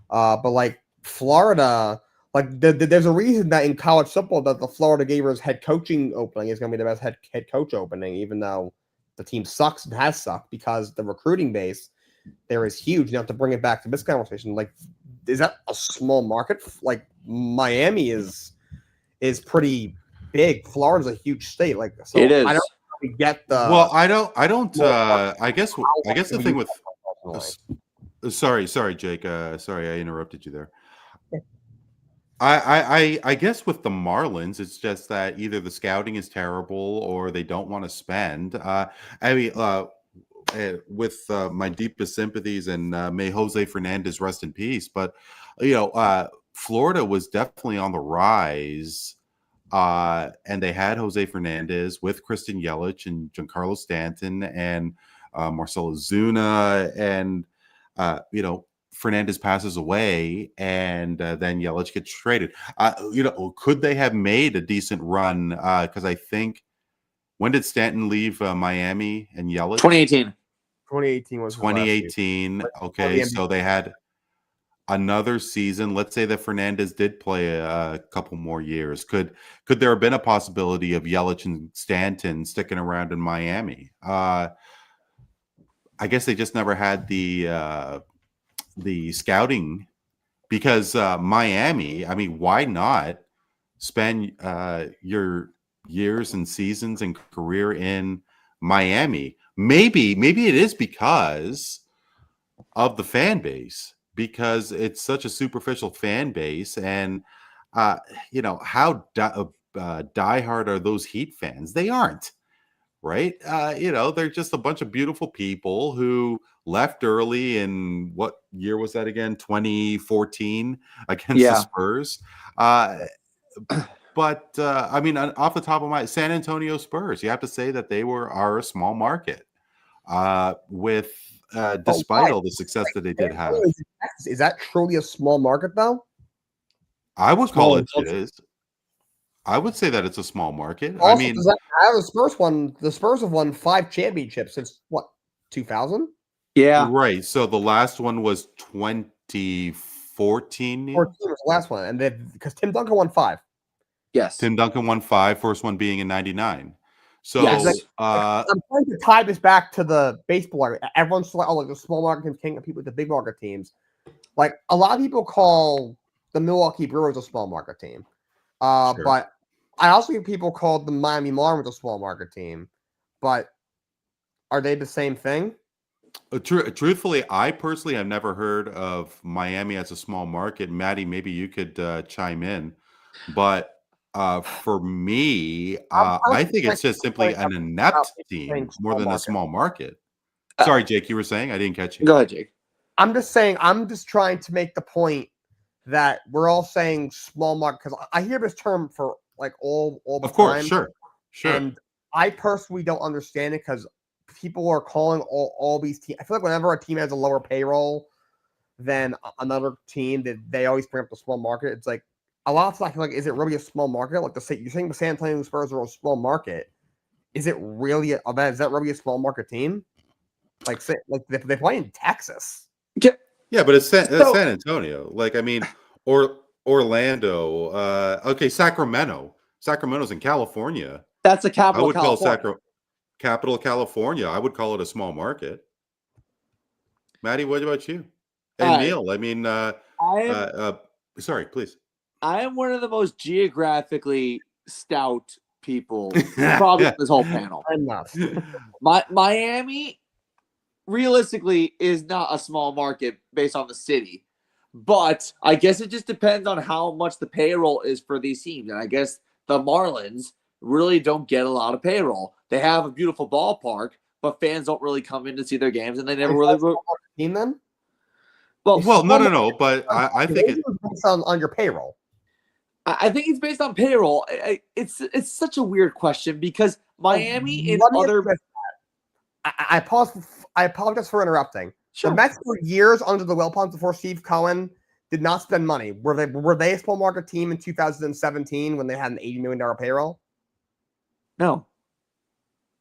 but like Florida, there's a reason that in college football that the Florida Gators head coaching opening is going to be the best head coach opening, even though the team sucks and has sucked, because the recruiting base there is huge. You have to bring it back to this conversation. Like, is that a small market? Like, Miami is pretty big. Florida's a huge state. Like, so it is. I don't really get the. Well, I don't. I guess the thing with. Sorry, Jake. Sorry, I interrupted you there. I guess with the Marlins, it's just that either the scouting is terrible or they don't want to spend. With my deepest sympathies, and may Jose Fernandez rest in peace. But Florida was definitely on the rise, and they had Jose Fernandez with Christian Yelich and Giancarlo Stanton and Marcelo Zuna, and Fernandez passes away, and then Yelich gets traded. Could they have made a decent run? Because I think, when did Stanton leave Miami and Yelich? 2018. 2018 was 2018. Okay, so they had another season. Let's say that Fernandez did play a couple more years. Could there have been a possibility of Yelich and Stanton sticking around in Miami? I guess they just never had the scouting, because Miami, I mean, why not spend your years and seasons and career in Miami? Maybe it is because of the fan base. because it's such a superficial fan base. And, how diehard are those Heat fans? They aren't, right? They're just a bunch of beautiful people who left early in what year was that again? 2014 against the Yeah. Spurs. But off the top of my San Antonio Spurs, you have to say that they are a small market. With despite all the success that they did have, Is that truly a small market though? I would call it Small. is. I would say that it's a small market. Also, does that matter? The Spurs have won 5 championships since what, 2000? Yeah. Right. So the last one was 2014. 14 was the last one, and because Tim Duncan won 5. Yes. Tim Duncan won 5, first one being in '99. So Yes. I'm trying to tie this back to the baseball. Everyone's like, the small market teams can't compete with the big market teams. Like, a lot of people call the Milwaukee Brewers a small market team. Sure. But I also hear people call the Miami Marlins a small market team. But are they the same thing? Truthfully, I personally have never heard of Miami as a small market. Maddie, maybe you could chime in. But for me, I think it's just simply an inept team more than a small market. Sorry, Jake, you were saying? I didn't catch you. Go ahead, Jake. I'm just trying to make the point that we're all saying small market, because I hear this term for like all the time. Of course, sure. And I personally don't understand it because people are calling all these teams. I feel like whenever a team has a lower payroll than another team, that they always bring up the small market. It's like, a lot of times I feel like, is it really a small market? Like you're saying the San Antonio Spurs are a small market. Is it really is that really a small market team? Like they play in Texas. Yeah, but it's San Antonio. Like, or Orlando. Okay, Sacramento. Sacramento's in California. That's a capital. I would call capital California. I would call it a small market. Maddie, what about you? And Neel, sorry, please. I am one of the most geographically stout people probably in this whole panel. I'm not. Miami realistically is not a small market based on the city, but I guess it just depends on how much the payroll is for these teams. And I guess the Marlins really don't get a lot of payroll. They have a beautiful ballpark, but fans don't really come in to see their games, and they never really team then. Well, no. But I think it's based on your payroll. I think it's based on payroll. It's such a weird question because Miami in other. I apologize for interrupting. Sure. The Mets for years under the Wilpons before Steve Cohen did not spend money. Were they a small market team in 2017 when they had an $80 million payroll? No,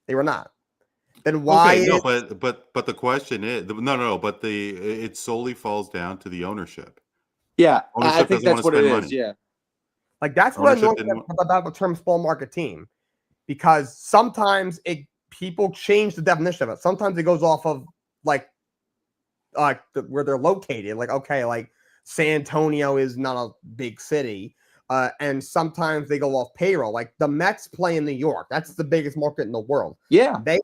they were not. Then why? Okay, no, but the question is no. But it solely falls down to the ownership. Yeah, ownership I think that's what it is. money. Yeah. Like, that's what I know about the term small market team, because sometimes people change the definition of it. Sometimes it goes off of where they're located. Like, okay, like San Antonio is not a big city, and sometimes they go off payroll. Like the Mets play in New York. That's the biggest market in the world. Yeah, they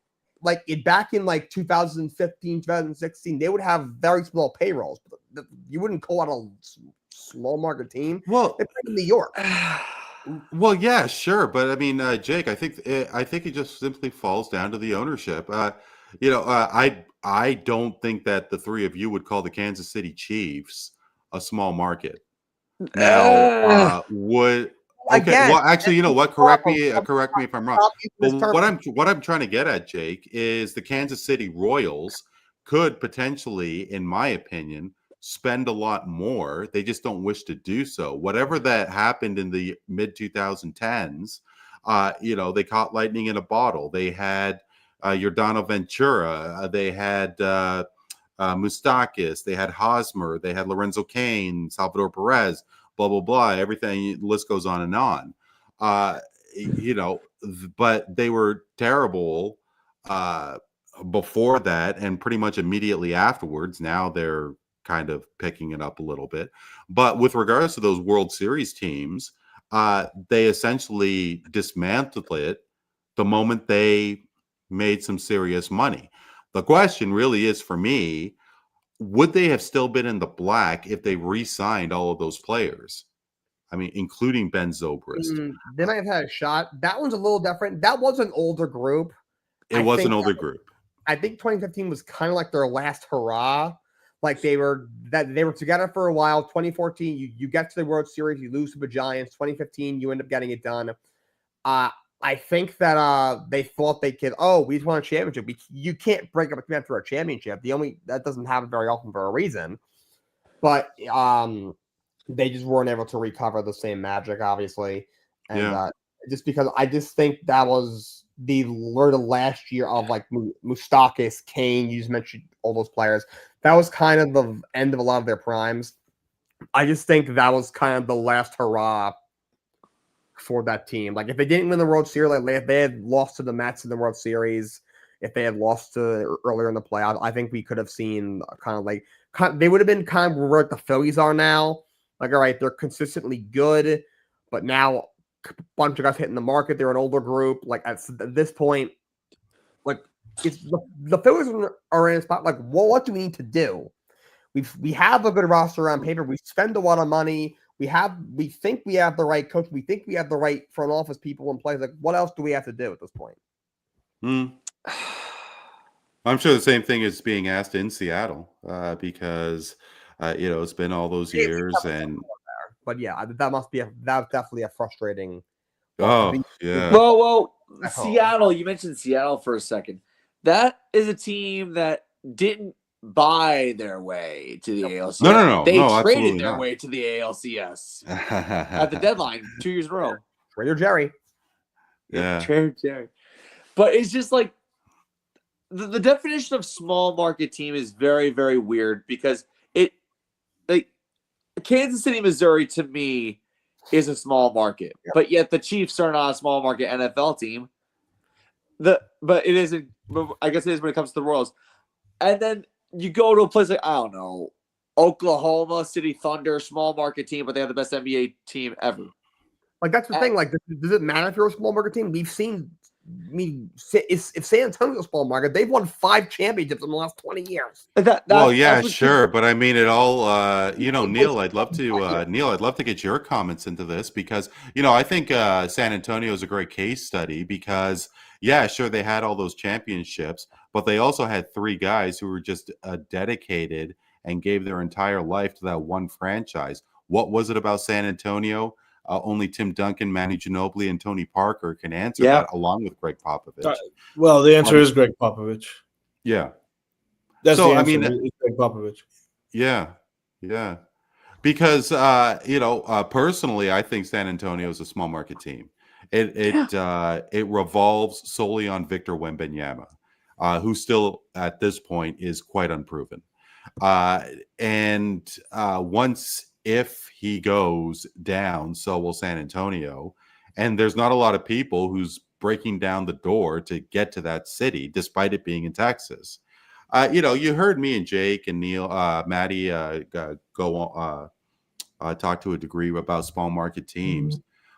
back in 2015, 2016, they would have very small payrolls. But you wouldn't call it a small market team. Well, they play in New York. Well, yeah, sure, but Jake, I think it just simply falls down to the ownership. I don't think that the three of you would call the Kansas City Chiefs a small market. Now, well, actually, you know what? Correct me if I'm wrong. But what I'm trying to get at, Jake, is the Kansas City Royals could potentially, in my opinion, spend a lot more. They just don't wish to do so. Whatever that happened in the mid 2010s, they caught lightning in a bottle. They had Yordano Ventura. They had Moustakis. They had Hosmer. They had Lorenzo Cain, Salvador Perez, blah, blah, blah. Everything, the list goes on and on. But they were terrible before that and pretty much immediately afterwards. Now they're kind of picking it up a little bit. But with regards to those World Series teams, they essentially dismantled it the moment they made some serious money. The question really is, for me, would they have still been in the black if they re-signed all of those players? I mean, including Ben Zobrist. They might have had a shot. That one's a little different. That was an older group. It was an older group. I think 2015 was kind of like their last hurrah. Like they were together for a while. 2014, you get to the World Series, you lose to the Giants. 2015, you end up getting it done. I think that they thought they could. Oh, we just won a championship. You can't break up a team after a championship. That doesn't happen very often for a reason. But they just weren't able to recover the same magic, obviously. And just because I just think that was the last year of like Moustakas, Kane. You just mentioned all those players. That was kind of the end of a lot of their primes. I just think that was kind of the last hurrah for that team. Like if they didn't win the World Series, like if they had lost to the Mets in the World Series, if they had lost to earlier in the playoffs, I think we could have seen they would have been kind of where the Phillies are now. Like, all right, they're consistently good, but now a bunch of guys hitting the market. They're an older group. Like at this point, like it's the Phillies are in a spot. Like, well, what do we need to do? We have a good roster on paper. We spend a lot of money. We think we have the right coach. We think we have the right front office people in place. Like, what else do we have to do at this point? I'm sure the same thing is being asked in Seattle because it's been all those years But yeah, that's definitely a frustrating. Oh yeah. Well, Seattle. You mentioned Seattle for a second. That is a team that didn't buy their way to the ALCS. No. They no, traded their way to the ALCS at the deadline 2 years in a row. Trader Jerry. Yeah. Trader Jerry. But it's just like the definition of small market team is very, very weird because Kansas City, Missouri, to me, is a small market, but yet the Chiefs are not a small market NFL team. But it isn't. I guess it is when it comes to the Royals. And then you go to a place like, I don't know, Oklahoma City Thunder, small market team, but they have the best NBA team ever. Like that's the thing. Like, does it matter if you're a small market team? We've seen. If San Antonio's a small market, they've won 5 championships in the last 20 years. Sure, but I mean it all. Neel, I'd love to get your comments into this because I think San Antonio is a great case study because sure they had all those championships, but they also had 3 guys who were just dedicated and gave their entire life to that one franchise. What was it about San Antonio? Only Tim Duncan, Manny Ginobili, and Tony Parker can answer that, along with Greg Popovich. Well, the answer is Greg Popovich. Yeah, that's the answer. It's Greg Popovich. Yeah, because personally, I think San Antonio is a small market team. It revolves solely on Victor Wembanyama, who still at this point is quite unproven. And once. If he goes down, so will San Antonio. And there's not a lot of people who's breaking down the door to get to that city, despite it being in Texas. You heard me and Jake and Neel, Maddie go on, talk to a degree about small market teams.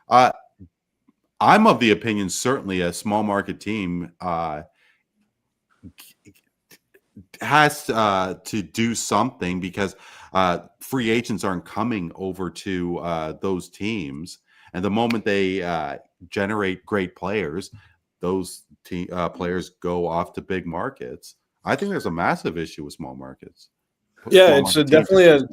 I'm of the opinion, certainly a small market team has to do something because free agents aren't coming over to those teams, and the moment they generate great players, those players go off to big markets. I think there's a massive issue with small markets. It's definitely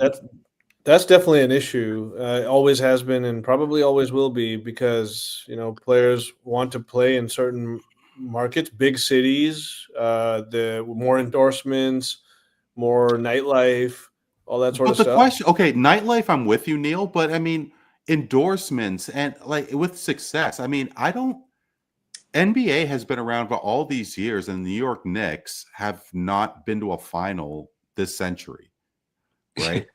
that's definitely an issue. Always has been, and probably always will be, because players want to play in certain markets, big cities, the more endorsements, more nightlife, all that sort of stuff. Nightlife, I'm with you, Neel, but I mean endorsements and like with success. I mean, NBA has been around for all these years, and the New York Knicks have not been to a final this century, right?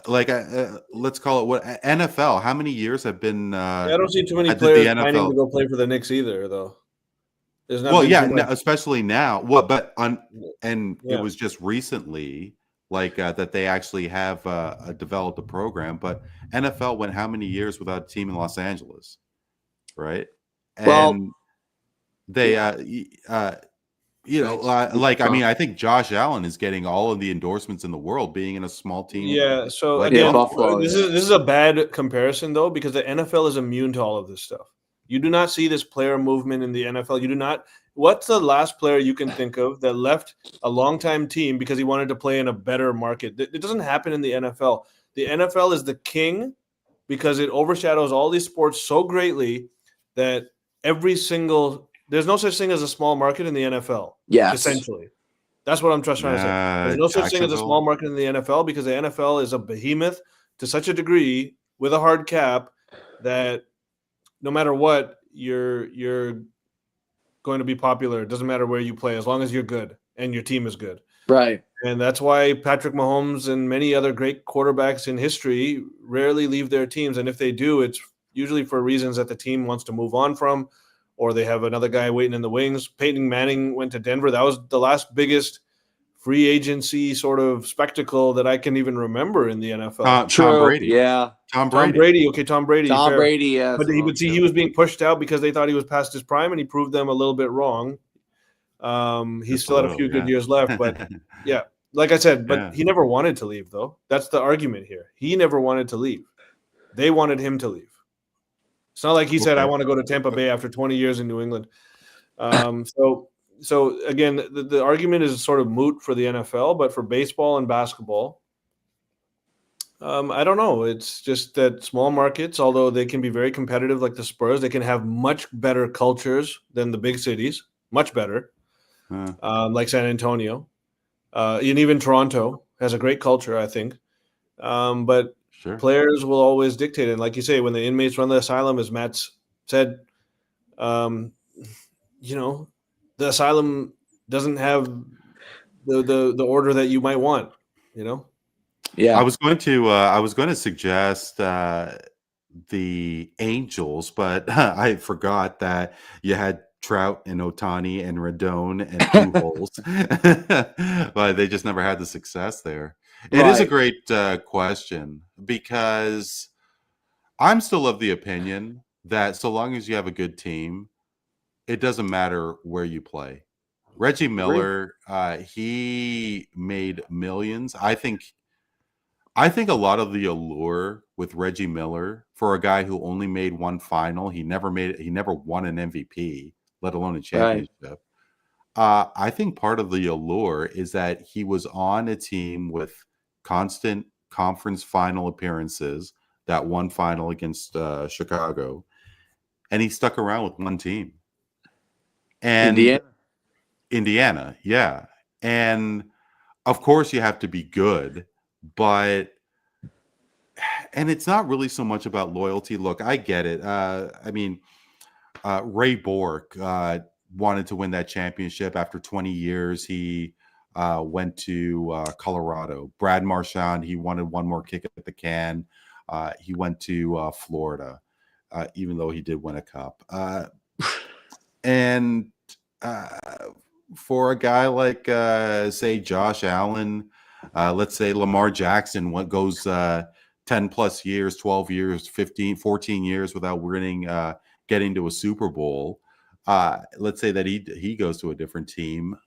Let's call it what NFL. How many years have been? I don't see too many players planning to go play for the Knicks either, though. Especially now. Well, but it was just recently, that they actually have developed a program. But NFL went how many years without a team in Los Angeles, right? And they I mean, I think Josh Allen is getting all of the endorsements in the world, being in a small team. Yeah. So like again, Buffalo, this is a bad comparison though, because the NFL is immune to all of this stuff. You do not see this player movement in the NFL. You do not. What's the last player you can think of that left a longtime team because he wanted to play in a better market? It doesn't happen in the NFL. The NFL is the king because it overshadows all these sports so greatly that there's no such thing as a small market in the NFL. Yes. Essentially. That's what I'm just trying to say. There's no such thing as a small market in the NFL because the NFL is a behemoth to such a degree with a hard cap that no matter what, you're going to be popular. It doesn't matter where you play as long as you're good and your team is good. Right. And that's why Patrick Mahomes and many other great quarterbacks in history rarely leave their teams. And if they do, it's usually for reasons that the team wants to move on from, or they have another guy waiting in the wings. Peyton Manning went to Denver. That was the last biggest free agency sort of spectacle that I can even remember in the NFL. Tom Brady. Yeah. Tom Brady. Tom Brady. Tom fair. Brady, yeah. But he was being pushed out because they thought he was past his prime, and he proved them a little bit wrong. He still had a few good years left, but yeah, like I said, but he never wanted to leave, though. That's the argument here. He never wanted to leave. They wanted him to leave. It's not like he said, I want to go to Tampa Bay after 20 years in New England. So again, the argument is sort of moot for the NFL, but for baseball and basketball, I don't know. It's just that small markets, although they can be very competitive like the Spurs, they can have much better cultures than the big cities, much better, like San Antonio. And even Toronto has a great culture, I think. But players will always dictate it. And like you say, when the inmates run the asylum, as Matt said, the asylum doesn't have the order that you might want, Yeah, I was going to suggest the Angels, but I forgot that you had Trout and Ohtani and Rodon and Pujols, but they just never had the success there. It is a great question because I'm still of the opinion that so long as you have a good team, it doesn't matter where you play. Reggie Miller, he made millions. I think a lot of the allure with Reggie Miller for a guy who only made one final, he never won an MVP, let alone a championship. I think part of the allure is that he was on a team with constant conference final appearances, that one final against Chicago, and he stuck around with one team. And Indiana, yeah. And of course you have to be good, but it's not really so much about loyalty. Look, I get it. I mean, Ray Bork wanted to win that championship after 20 years. He went to Colorado. Brad Marchand, he wanted one more kick at the can. He went to Florida, even though he did win a cup. And for a guy like, say, Josh Allen, let's say Lamar Jackson, what goes 10 plus years, 12 years, 15, 14 years without winning, getting to a Super Bowl. Let's say that he goes to a different team.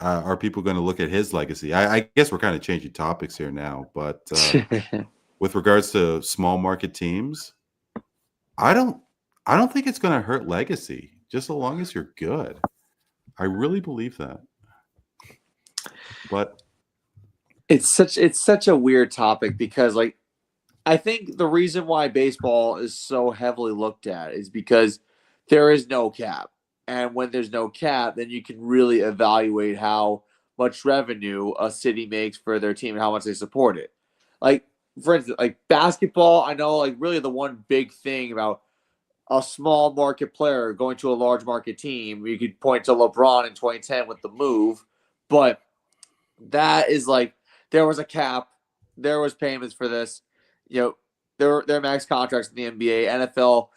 Are people going to look at his legacy? I guess we're kind of changing topics here now, but with regards to small market teams, I don't think it's going to hurt legacy, just so long as you're good. I really believe that. But it's such a weird topic because, like, I think the reason why baseball is so heavily looked at is because there is no cap. And when there's no cap, then you can really evaluate how much revenue a city makes for their team and how much they support it. Like, for instance, like basketball, I know, like, really the one big thing about a small market player going to a large market team, you could point to LeBron in 2010 with the move, but that is like, there was a cap, there was payments for this, there are max contracts in the NBA, NFL,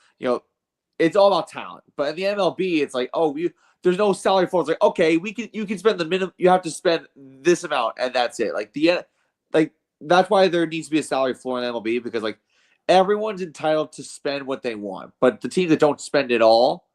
it's all about talent. But in the MLB, it's like, there's no salary floor. It's like, okay, you can spend the minimum, you have to spend this amount, and that's it. That's why there needs to be a salary floor in the MLB, because everyone's entitled to spend what they want. But the teams that don't spend it all,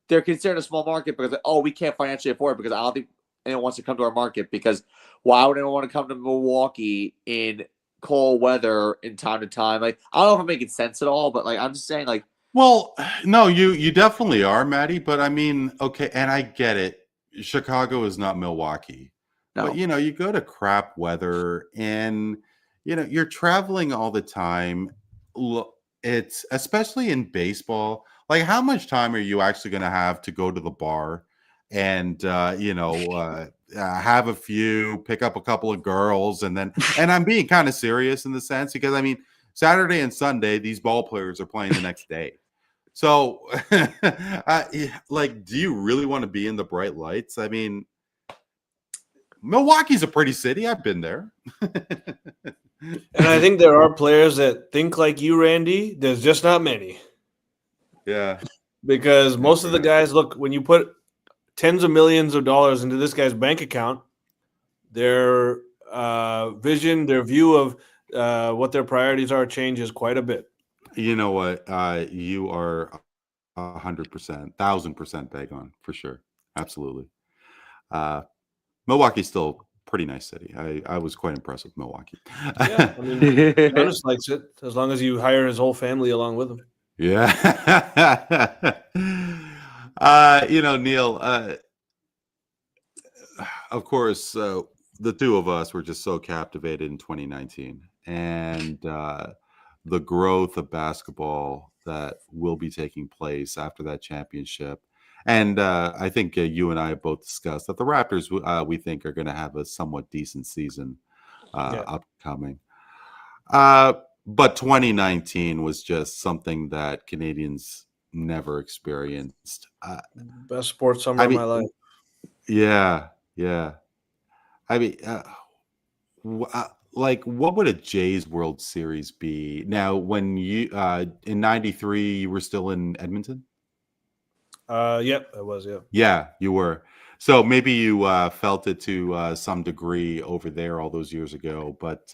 they're considered a small market because we can't financially afford it because I don't think anyone wants to come to our market because why would anyone want to come to Milwaukee in cold weather in time to time? Like, I don't know if I'm making sense at all, but like I'm just saying, like, Well, no, you definitely are, Maddie. But I mean, okay, and I get it. Chicago is not Milwaukee, but no. you go to crap weather, and you're traveling all the time. Look, it's especially in baseball. Like, how much time are you actually going to have to go to the bar and have a few, pick up a couple of girls, and I'm being kind of serious in the sense because I mean, Saturday and Sunday, these ball players are playing the next day. So, like, do you really want to be in the bright lights? I mean, Milwaukee's a pretty city. I've been there. And I think there are players that think like you, Randy. There's just not many. Yeah. Because most of the guys, look, when you put tens of millions of dollars into this guy's bank account, their vision, their view of what their priorities are changes quite a bit. You know what? You are 100%, 1,000% bang on for sure. Absolutely. Milwaukee's still a pretty nice city. I was quite impressed with Milwaukee. Yeah, I mean, Jonas likes it as long as you hire his whole family along with him. Yeah. Neel, of course, the two of us were just so captivated in 2019 and the growth of basketball that will be taking place after that championship. And I think you and I have both discussed that the Raptors, we think, are going to have a somewhat decent season upcoming. But 2019 was just something that Canadians never experienced. Best sports summer of my life. Yeah. I mean, like, what would a Jays World Series be? Now, when you in '93, you were still in Edmonton? Yep, I was. Yeah. Yeah, you were. So maybe you felt it to some degree over there all those years ago. But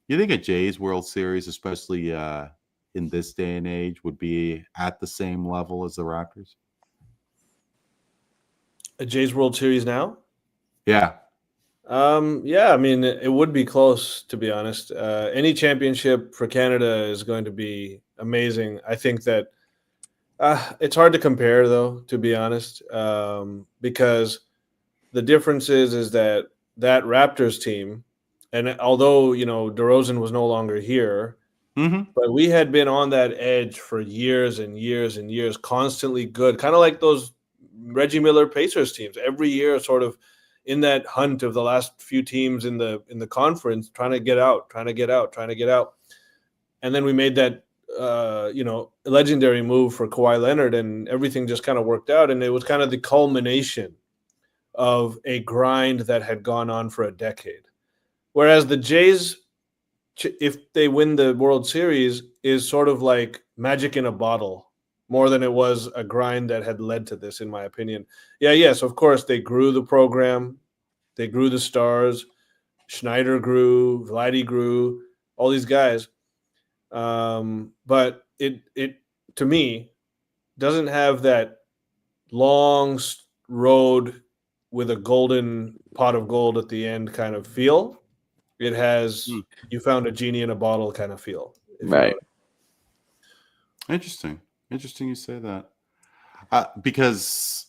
you think a Jays World Series, especially in this day and age, would be at the same level as the Raptors? A Jays World Series now? Yeah. Yeah, I mean, it would be close, to be honest. Any championship for Canada is going to be amazing. I think that it's hard to compare, though, to be honest, because the difference is that Raptors team, and although, DeRozan was no longer here, but we had been on that edge for years and years and years, constantly good, kind of like those Reggie Miller Pacers teams. Every year, sort of in that hunt of the last few teams in the conference, trying to get out. And then we made that legendary move for Kawhi Leonard, and everything just kind of worked out. And it was kind of the culmination of a grind that had gone on for a decade. Whereas the Jays, if they win the World Series, is sort of like magic in a bottle, more than it was a grind that had led to this, in my opinion. Yeah, yes, of course, they grew the program. They grew the stars. Schneider grew. Vladdy grew. All these guys. But it to me doesn't have that long road with a golden pot of gold at the end kind of feel. It has you found a genie in a bottle kind of feel. Right. Interesting you say that. Because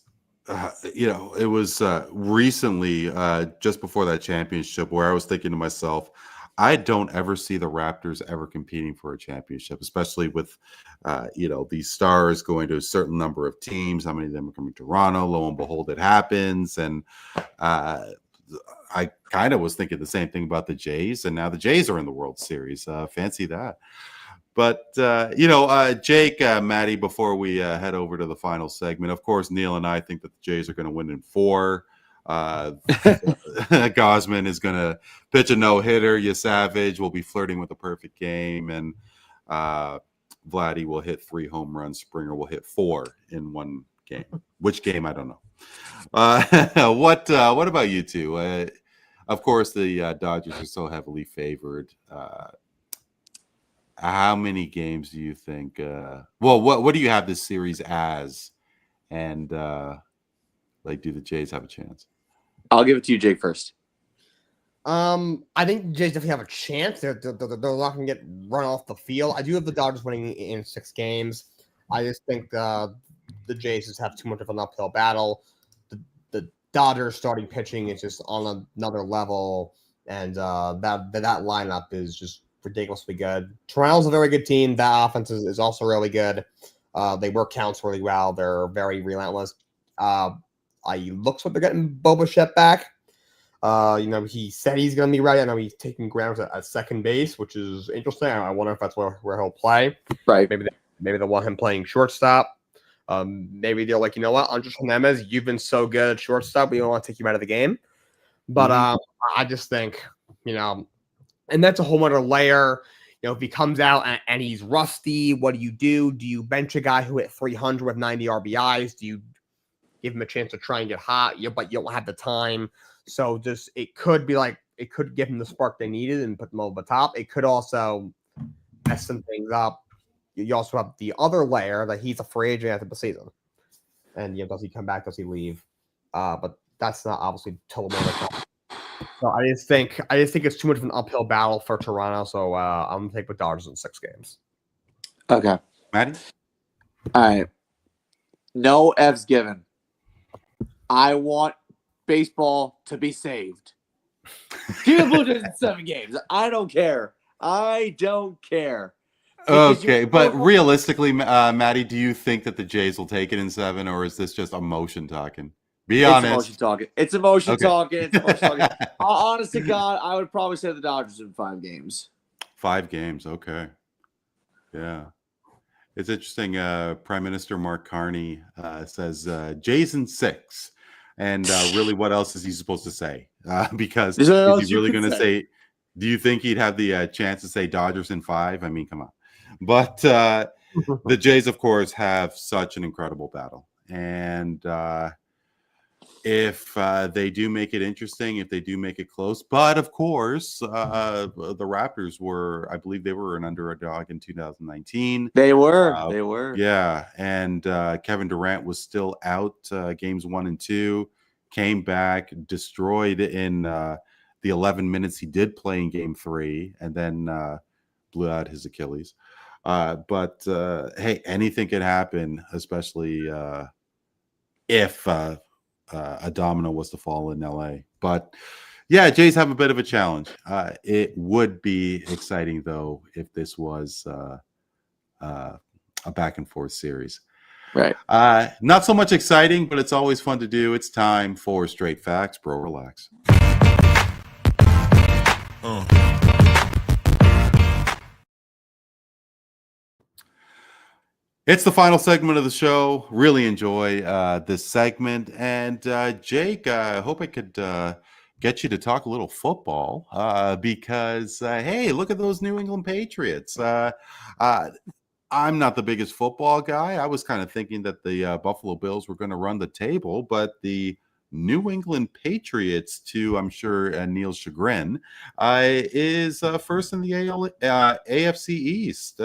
it was recently just before that championship where I was thinking to myself, I don't ever see the Raptors ever competing for a championship, especially with, these stars going to a certain number of teams. How many of them are coming to Toronto? Lo and behold, it happens. And I kind of was thinking the same thing about the Jays. And now the Jays are in the World Series. Fancy that. But, Jake, Maddie, before we head over to the final segment, of course, Neel and I think that the Jays are going to win in 4. Gosman is going to pitch a no-hitter. You Savage will be flirting with a perfect game, and Vladdy will hit 3 home runs. Springer will hit 4 in one game. Which game, I don't know. What about you two? Of course, the Dodgers are so heavily favored. How many games do you think? What do you have this series as? And do the Jays have a chance? I'll give it to you, Jake, first. I think the Jays definitely have a chance. They're not going to get run off the field. I do have the Dodgers winning in 6 games. I just think the Jays just have too much of an uphill battle. The Dodgers starting pitching is just on another level, and that lineup is just ridiculously good. Toronto's a very good team. That offense is also really good. They work counts really well. They're very relentless. Looks like they're getting Boba Fett back. He said he's going to be ready. I know he's taking grounds at second base, which is interesting. I wonder if that's where he'll play. Right. Maybe they want him playing shortstop. Maybe they're like, you know what, Andres Giménez, you've been so good at shortstop, we don't want to take you out of the game. But I just think, and that's a whole other layer. If he comes out and he's rusty, what do you do? Do you bench a guy who hit 300 with 90 RBIs? Do you give him a chance to try and get hot? But you don't have the time. So it could give him the spark they needed and put them over the top. It could also mess some things up. You also have the other layer that he's a free agent after the season. And does he come back? Does he leave? But that's not obviously totally. So I just think it's too much of an uphill battle for Toronto. So I'm gonna take the Dodgers in 6 games. Okay. Maddie? All right. No F's given. I want baseball to be saved. Give the Blue Jays in 7 games. I don't care. Okay, but realistically, Maddie, do you think that the Jays will take it in 7, or is this just emotion talking? Be honest. It's emotion talking. Honest to God, I would probably say the Dodgers in 5 games. 5 games, okay. Yeah. It's interesting. Prime Minister Mark Carney says Jays in 6. And really, what else is he supposed to say? Because is he really going to say, do you think he'd have the chance to say Dodgers in 5? I mean, come on. But the Jays, of course, have such an incredible battle. And if they do make it interesting, if they do make it close, but of course, the Raptors I believe they were an underdog in 2019. They were. Yeah. And Kevin Durant was still out games 1 and 2, came back, destroyed in the 11 minutes he did play in game 3, and then blew out his Achilles. But hey, anything can happen, especially if a domino was to fall in LA. But yeah, Jays have a bit of a challenge. It would be exciting, though, if this was a back and forth series. Right. Not so much exciting, but it's always fun to do. It's time for Straight Facts, Bro. Relax. It's the final segment of the show. Really enjoy this segment. And Jake, I hope I could get you to talk a little football because, hey, look at those New England Patriots. I'm not the biggest football guy. I was kind of thinking that the Buffalo Bills were going to run the table, but the New England Patriots, to I'm sure Neel's chagrin, is first in the AFC East.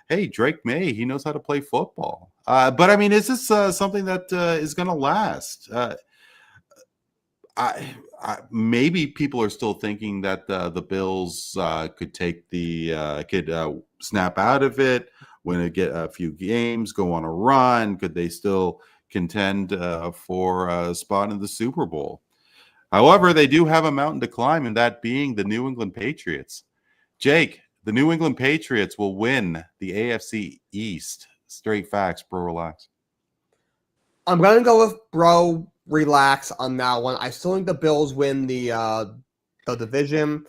Hey, Drake May, he knows how to play football. But I mean, is this something that is going to last? Maybe people are still thinking that the Bills could take could snap out of it, win a few games, go on a run. Could they still contend for a spot in the Super Bowl? However, they do have a mountain to climb, and that being the New England Patriots. Jake, the New England Patriots will win the AFC East. Straight facts, Bro. Relax. I'm going to go with Bro. Relax on that one. I still think the Bills win the division.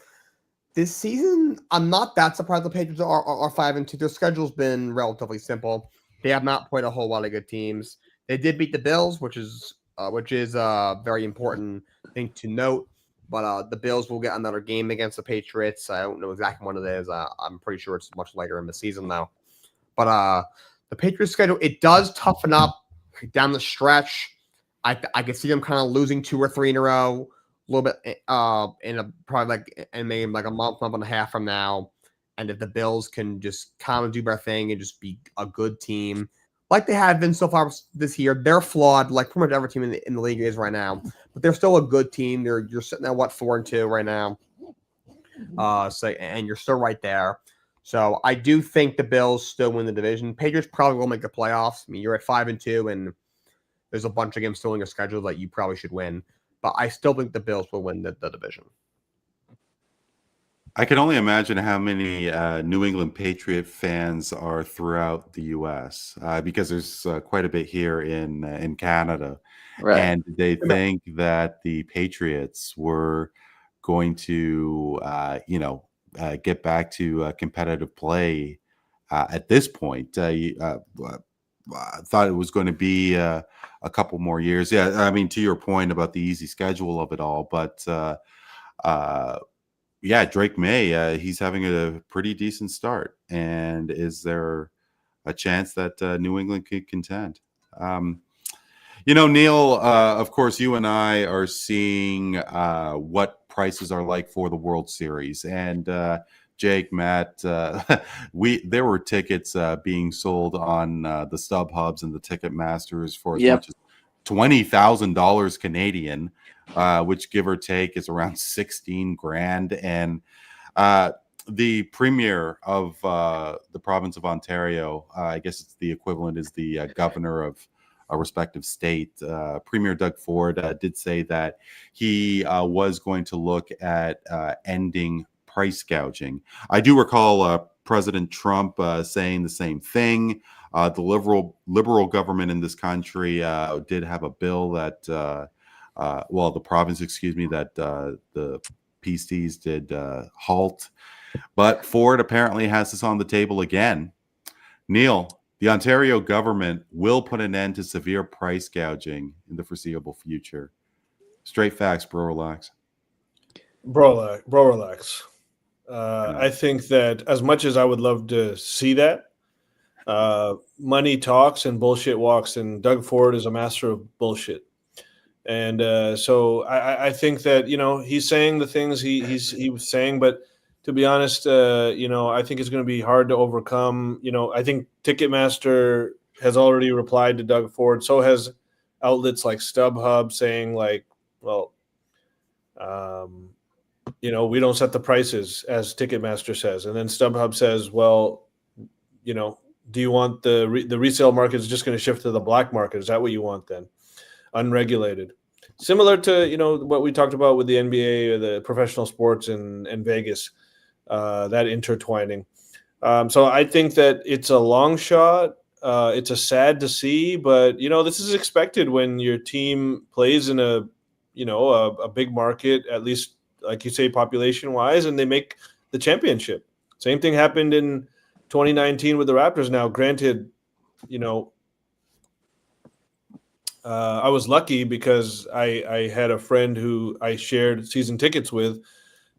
This season, I'm not that surprised the Patriots are 5-2. Their schedule's been relatively simple. They have not played a whole lot of good teams. They did beat the Bills, which is a very important thing to note. But the Bills will get another game against the Patriots. I don't know exactly when it is. I'm pretty sure it's much later in the season now. But the Patriots schedule, it does toughen up down the stretch. I could see them kind of losing 2 or 3 in a row, a little bit in maybe like a month and a half from now. And if the Bills can just kind of do their thing and just be a good team, like they have been so far this year. They're flawed, like pretty much every team in the league is right now. But they're still a good team. You're sitting at 4-2 right now. And you're still right there. So I do think the Bills still win the division. Patriots probably will make the playoffs. I mean, you're at 5-2, and there's a bunch of games still in your schedule that you probably should win. But I still think the Bills will win the division. I can only imagine how many New England Patriot fans are throughout the U.S. Because there's quite a bit here in Canada, Right. and they think that the Patriots were going to, get back to competitive play at this point. I thought it was going to be a couple more years. Yeah, I mean, to your point about the easy schedule of it all, but. Yeah, Drake May, he's having a pretty decent start. And is there a chance that New England could contend? Neel, of course, you and I are seeing what prices are like for the World Series. And Jake, Matt, there were tickets being sold on the StubHubs and the Ticketmasters for as much as $20,000 Canadian. Which give or take is around 16 grand. And the premier of the province of Ontario, I guess it's the equivalent is the governor of a respective state, Premier Doug Ford did say that he was going to look at ending price gouging. I do recall President Trump saying the same thing. The liberal government in this country did have a bill that the province, that the PCs did halt. But Ford apparently has this on the table again. Neel, the Ontario government will put an end to severe price gouging in the foreseeable future. Straight facts, bro, relax. Bro, relax. I think that as much as I would love to see that, money talks and bullshit walks, and Doug Ford is a master of bullshit. And so I think that, he's saying the things he was saying, but to be honest, I think it's going to be hard to overcome. I think Ticketmaster has already replied to Doug Ford. So has outlets like StubHub saying like, well, we don't set the prices as Ticketmaster says. And then StubHub says, well, do you want the resale market is just going to shift to the black market? Is that what you want then? Unregulated, similar to what we talked about with the NBA or the professional sports and Vegas, that intertwining. So I think that it's a long shot. It's a sad to see, but this is expected when your team plays in a big market, at least like you say, population wise, and they make the championship. Same thing happened in 2019 with the Raptors. Now, granted, I was lucky because I had a friend who I shared season tickets with.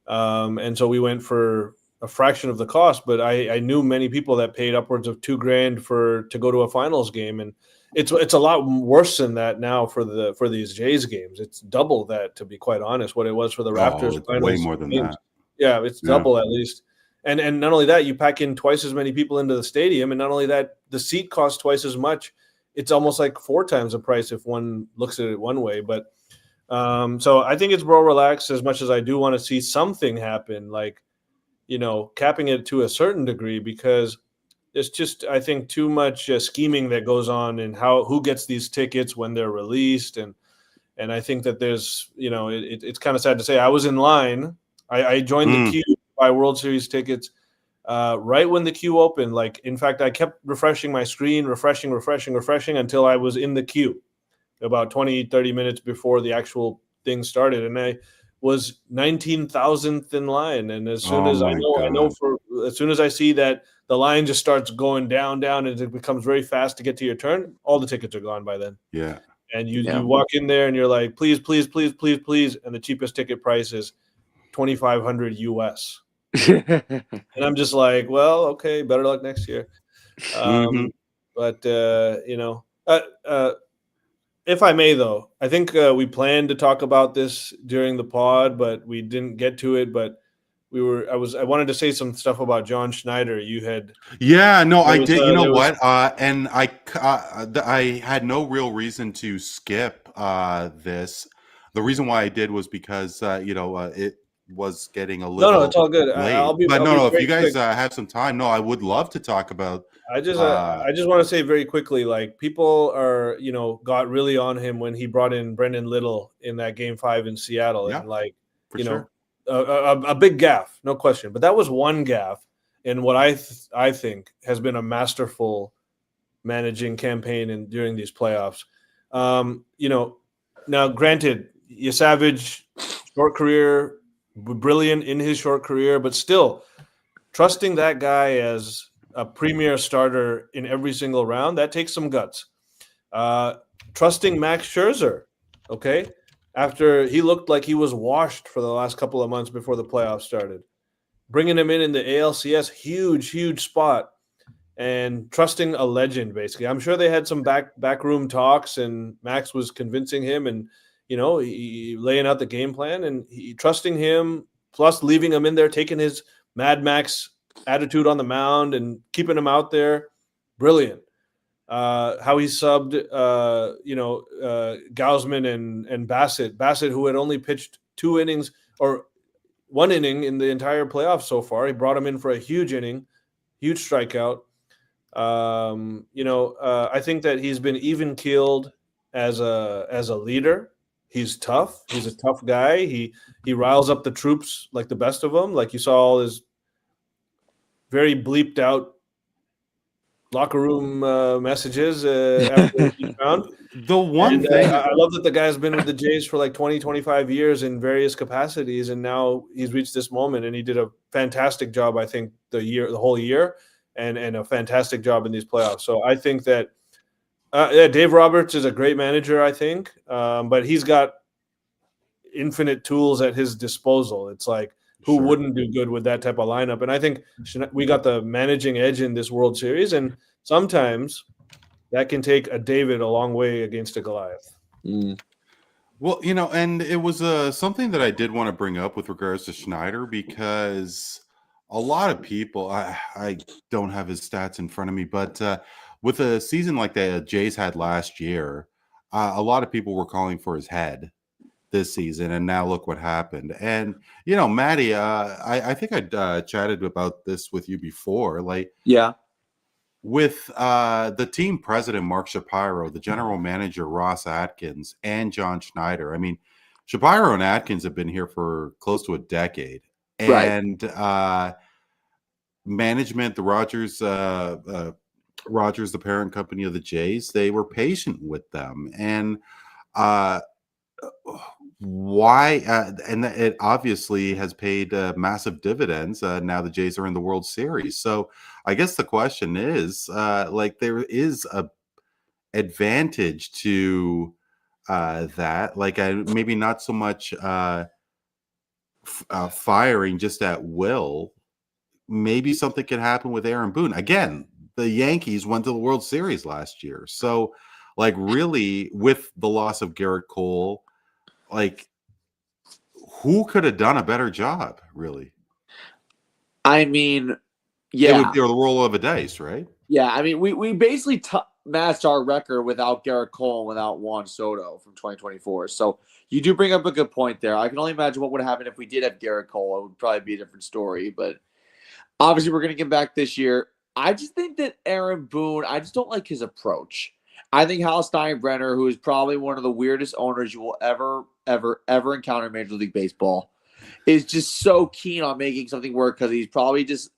And so we went for a fraction of the cost, but I knew many people that paid upwards of $2,000 to go to a finals game. And it's a lot worse than that now for these Jays games. It's double that, to be quite honest, what it was for the Raptors. It's way more than that. Yeah, it's double at least. And not only that, you pack in twice as many people into the stadium. And not only that, the seat costs twice as much. It's almost like 4 times the price if one looks at it one way. But so I think it's bro relaxed, as much as I do want to see something happen, like, capping it to a certain degree, because there's just, I think, too much scheming that goes on in who gets these tickets when they're released. And I think that there's, it's kind of sad to say, I was in line. I joined the queue to buy World Series tickets right when the queue opened. Like, in fact, I kept refreshing my screen, refreshing until I was in the queue about 20-30 minutes before the actual thing started. And I was 19,000th in line. And as soon as as soon as I see that the line just starts going down, and it becomes very fast to get to your turn, all the tickets are gone by then. Yeah. And you walk in there and you're like, please, please, please, please, please. And the cheapest ticket price is $2,500 US. And I'm just like, well, okay, better luck next year. But if I may, though, I think we planned to talk about this during the pod, but we didn't get to it. But I wanted to say some stuff about John Schneider. You had Yeah, no, I was, did. You know there was- what? And I had no real reason to skip this. The reason why I did was because it was getting a no, little it's all good. late. I'll be But I'll no, be no. If you very guys quick. have some time, no, I would love to talk about. I just Uh, want to say very quickly, like people are got really on him when he brought in Brendan Little in that Game 5 in Seattle, Yeah, and like for sure. a big gaffe, no question. But that was one gaffe in what I think has been a masterful managing campaign during these playoffs. Now granted, Savage, short career, brilliant in his short career, but still trusting that guy as a premier starter in every single round, that takes some guts. Trusting Max Scherzer, okay, after he looked like he was washed for the last couple of months before the playoffs started. Bringing him in the ALCS, huge spot, and trusting a legend, basically. I'm sure they had some backroom talks, and Max was convincing him and, he laying out the game plan, and trusting him, plus leaving him in there, taking his Mad Max attitude on the mound and keeping him out there. Brilliant. How he subbed, Gausman and Bassett. Bassett, who had only pitched 2 innings or 1 inning in the entire playoffs so far. He brought him in for a huge inning, huge strikeout. I think that he's been even keeled as a leader. He's tough. He's a tough guy. He riles up the troops like the best of them. Like you saw all his very bleeped out locker room messages after each round. The one thing I love that the guy's been with the Jays for like 20, 25 years in various capacities, and now he's reached this moment, and he did a fantastic job, I think, the whole year, and a fantastic job in these playoffs. So I think that Dave Roberts is a great manager, I think, but he's got infinite tools at his disposal. It's like, who Sure. wouldn't do good with that type of lineup? And I think we got the managing edge in this World Series, and sometimes that can take a David a long way against a Goliath. Well, and it was something that I did want to bring up with regards to Schneider, because a lot of people, I don't have his stats in front of me, but with a season like the Jays had last year, a lot of people were calling for his head this season, and now look what happened. And Maddie, I think I chatted about this with you before, like with the team president Mark Shapiro, the general manager Ross Atkins, and John Schneider. I mean, Shapiro and Atkins have been here for close to a decade, and management, the Rogers, the parent company of the Jays, they were patient with them, and why and it obviously has paid massive dividends. Now the Jays are in the World Series, so I guess the question is, there is a advantage to that, maybe not so much firing just at will. Maybe something could happen with Aaron Boone again. The Yankees went to the World Series last year, so really, with the loss of Garrett Cole, who could have done a better job, really? I mean, It would be the roll of a dice, right? Yeah, I mean, we basically matched our record without Garrett Cole and without Juan Soto from 2024. So you do bring up a good point there. I can only imagine what would happen if we did have Garrett Cole. It would probably be a different story. But obviously, we're going to get back this year. I just think that Aaron Boone, I just don't like his approach. I think Hal Steinbrenner, who is probably one of the weirdest owners you will ever encounter in Major League Baseball, is just so keen on making something work because he's probably just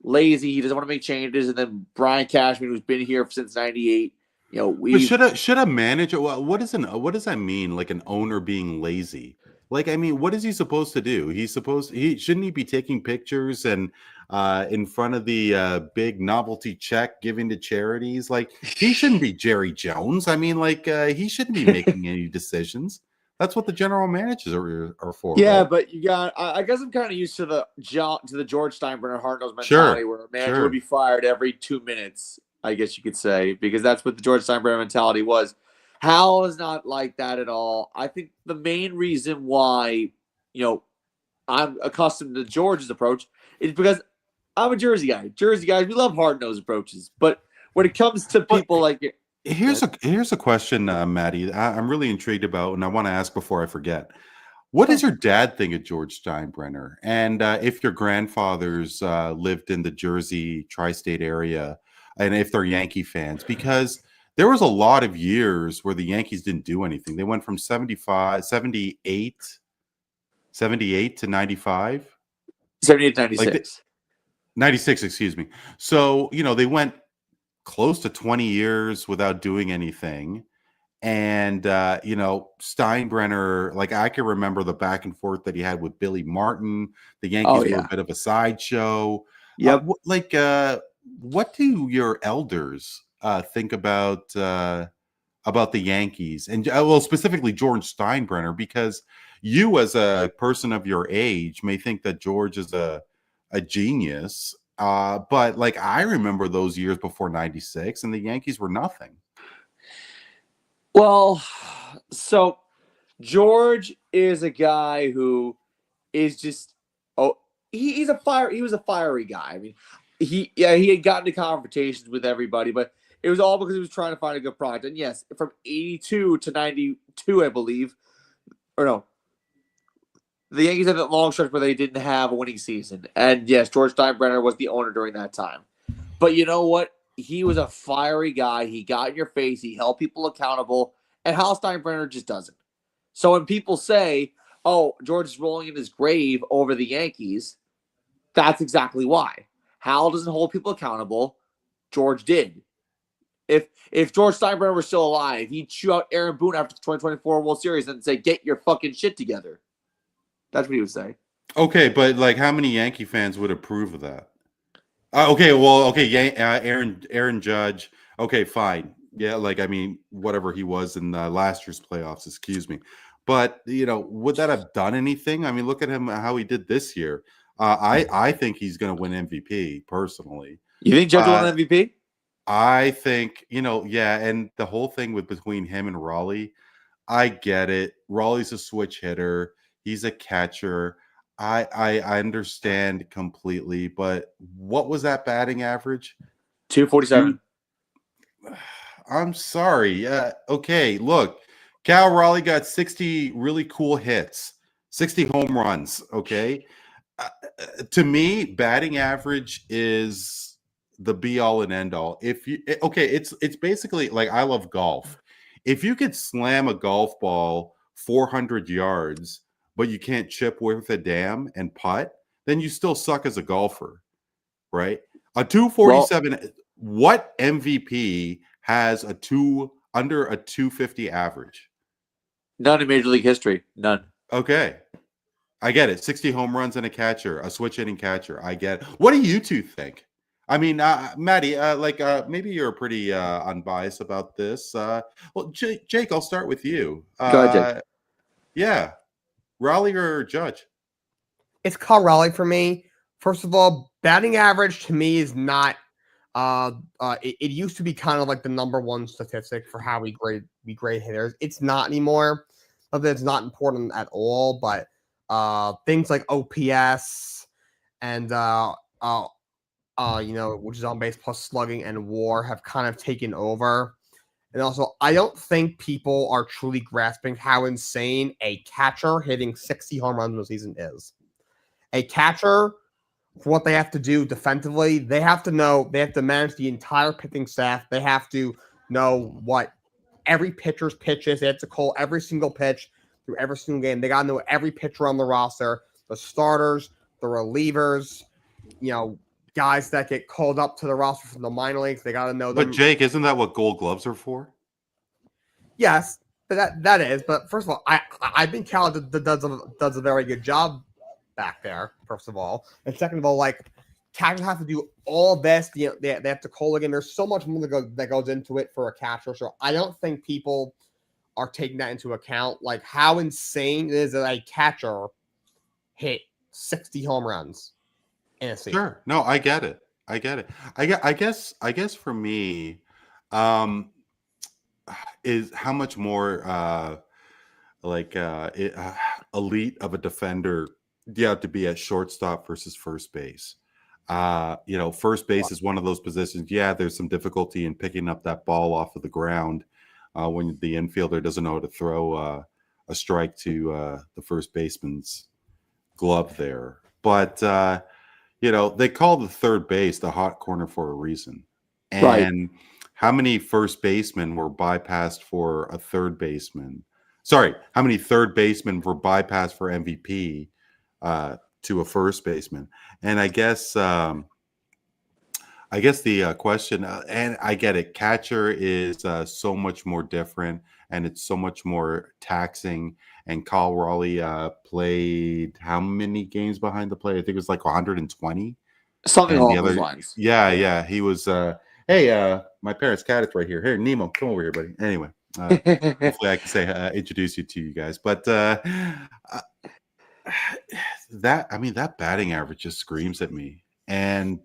lazy. He doesn't want to make changes. And then Brian Cashman, who's been here since '98, But should a manager? What does that mean? Like an owner being lazy? What is he supposed to do? Shouldn't he be taking pictures and in front of the big novelty check giving to charities? He shouldn't be Jerry Jones. He shouldn't be making any decisions. That's what the general managers are for. Yeah, right? but you got. I guess I'm kind of used to the George Steinbrenner hard-nosed mentality, where a manager would be fired every 2 minutes. I guess you could say, because that's what the George Steinbrenner mentality was. Hal is not like that at all. I think the main reason why, I'm accustomed to George's approach is because I'm a Jersey guy. Jersey guys, we love hard-nosed approaches. But when it comes to people like Here's a question, Maddie. I'm really intrigued about, and I want to ask before I forget. What does your dad think of George Steinbrenner? And if your grandfathers lived in the Jersey tri-state area, and if they're Yankee fans, because there was a lot of years where the Yankees didn't do anything. They went from 78 to 95. 78, 96. 96, excuse me. So, they went close to 20 years without doing anything. And, Steinbrenner, like I can remember the back and forth that he had with Billy Martin. The Yankees were a bit of a sideshow. Yep. What do your elders think about the Yankees? And, specifically George Steinbrenner, because you as a person of your age may think that George is a genius. But like I remember those years before 96 and the Yankees were nothing. Well, so George is a guy who is just he was a fiery guy. I mean, he had gotten into confrontations with everybody, but it was all because he was trying to find a good product. And yes, from 82 to 92, I believe, or no, the Yankees had that long stretch where they didn't have a winning season. And yes, George Steinbrenner was the owner during that time. But you know what? He was a fiery guy. He got in your face. He held people accountable. And Hal Steinbrenner just doesn't. So when people say, oh, George is rolling in his grave over the Yankees, that's exactly why. Hal doesn't hold people accountable. George did. If George Steinbrenner was still alive, he'd chew out Aaron Boone after the 2024 World Series and say, get your fucking shit together. That's what he would say. Okay, but like how many Yankee fans would approve of that? Aaron Judge. Okay, fine. Yeah, like I mean, whatever he was in last year's playoffs, excuse me. But would that have done anything? I mean, look at him how he did this year. I think he's going to win MVP personally. You think Judge will win MVP? I think and the whole thing with between him and Raleigh, I get it. Raleigh's a switch hitter. He's a catcher. I understand completely, but what was that batting average? 247. I'm sorry. Okay, look, Cal Raleigh got 60 really cool hits, 60 home runs. Okay, to me, batting average is the be all and end all. It's basically like I love golf. If you could slam a golf ball 400 yards, but you can't chip with a dam and putt, then you still suck as a golfer, right? A 247. What MVP has under a 250 average? None in Major League history. None. Okay. I get it. 60 home runs and a catcher, a switch hitting catcher. I get it. What do you two think? I mean, Maddie, maybe you're pretty unbiased about this. Jake, I'll start with you. Go ahead, Jake. Yeah. Raleigh or Judge? It's called Raleigh for me. First of all, batting average to me is not. It used to be kind of like the number one statistic for how we grade hitters. It's not anymore. Not that it's not important at all, but things like OPS and which is on base plus slugging and WAR have kind of taken over. And also, I don't think people are truly grasping how insane a catcher hitting 60 home runs in the season is. A catcher, for what they have to do defensively, they have to manage the entire pitching staff. They have to know what every pitcher's pitch is. They have to call every single pitch through every single game. They got to know every pitcher on the roster, the starters, the relievers, guys that get called up to the roster from the minor leagues. They got to know them. But Jake, isn't that what Gold Gloves are for? Yes, but that is. But first of all, I think Cal does a very good job back there. First of all, and second of all, like catchers have to do all this. They have to call again. There's so much more that goes into it for a catcher. So I don't think people are taking that into account. Like how insane it is that a catcher hit 60 home runs. Sure. No, I get it. I guess for me, is how much more elite of a defender to be at shortstop versus first base. First base is one of those positions. Yeah, there's some difficulty in picking up that ball off of the ground when the infielder doesn't know how to throw a strike to the first baseman's glove there. But they call the third base the hot corner for a reason. And how many first basemen were bypassed for a third baseman? Sorry, how many third basemen were bypassed for MVP to a first baseman? And I guess the question, and I get it, catcher is so much more different, and it's so much more taxing. And Kyle Raleigh played how many games behind the plate? I think it was like 120. Something along those lines. Yeah. He was. Hey, my parents' cat is right here. Here, Nemo, come over here, buddy. Anyway, hopefully I can say introduce you to you guys. But that batting average just screams at me, and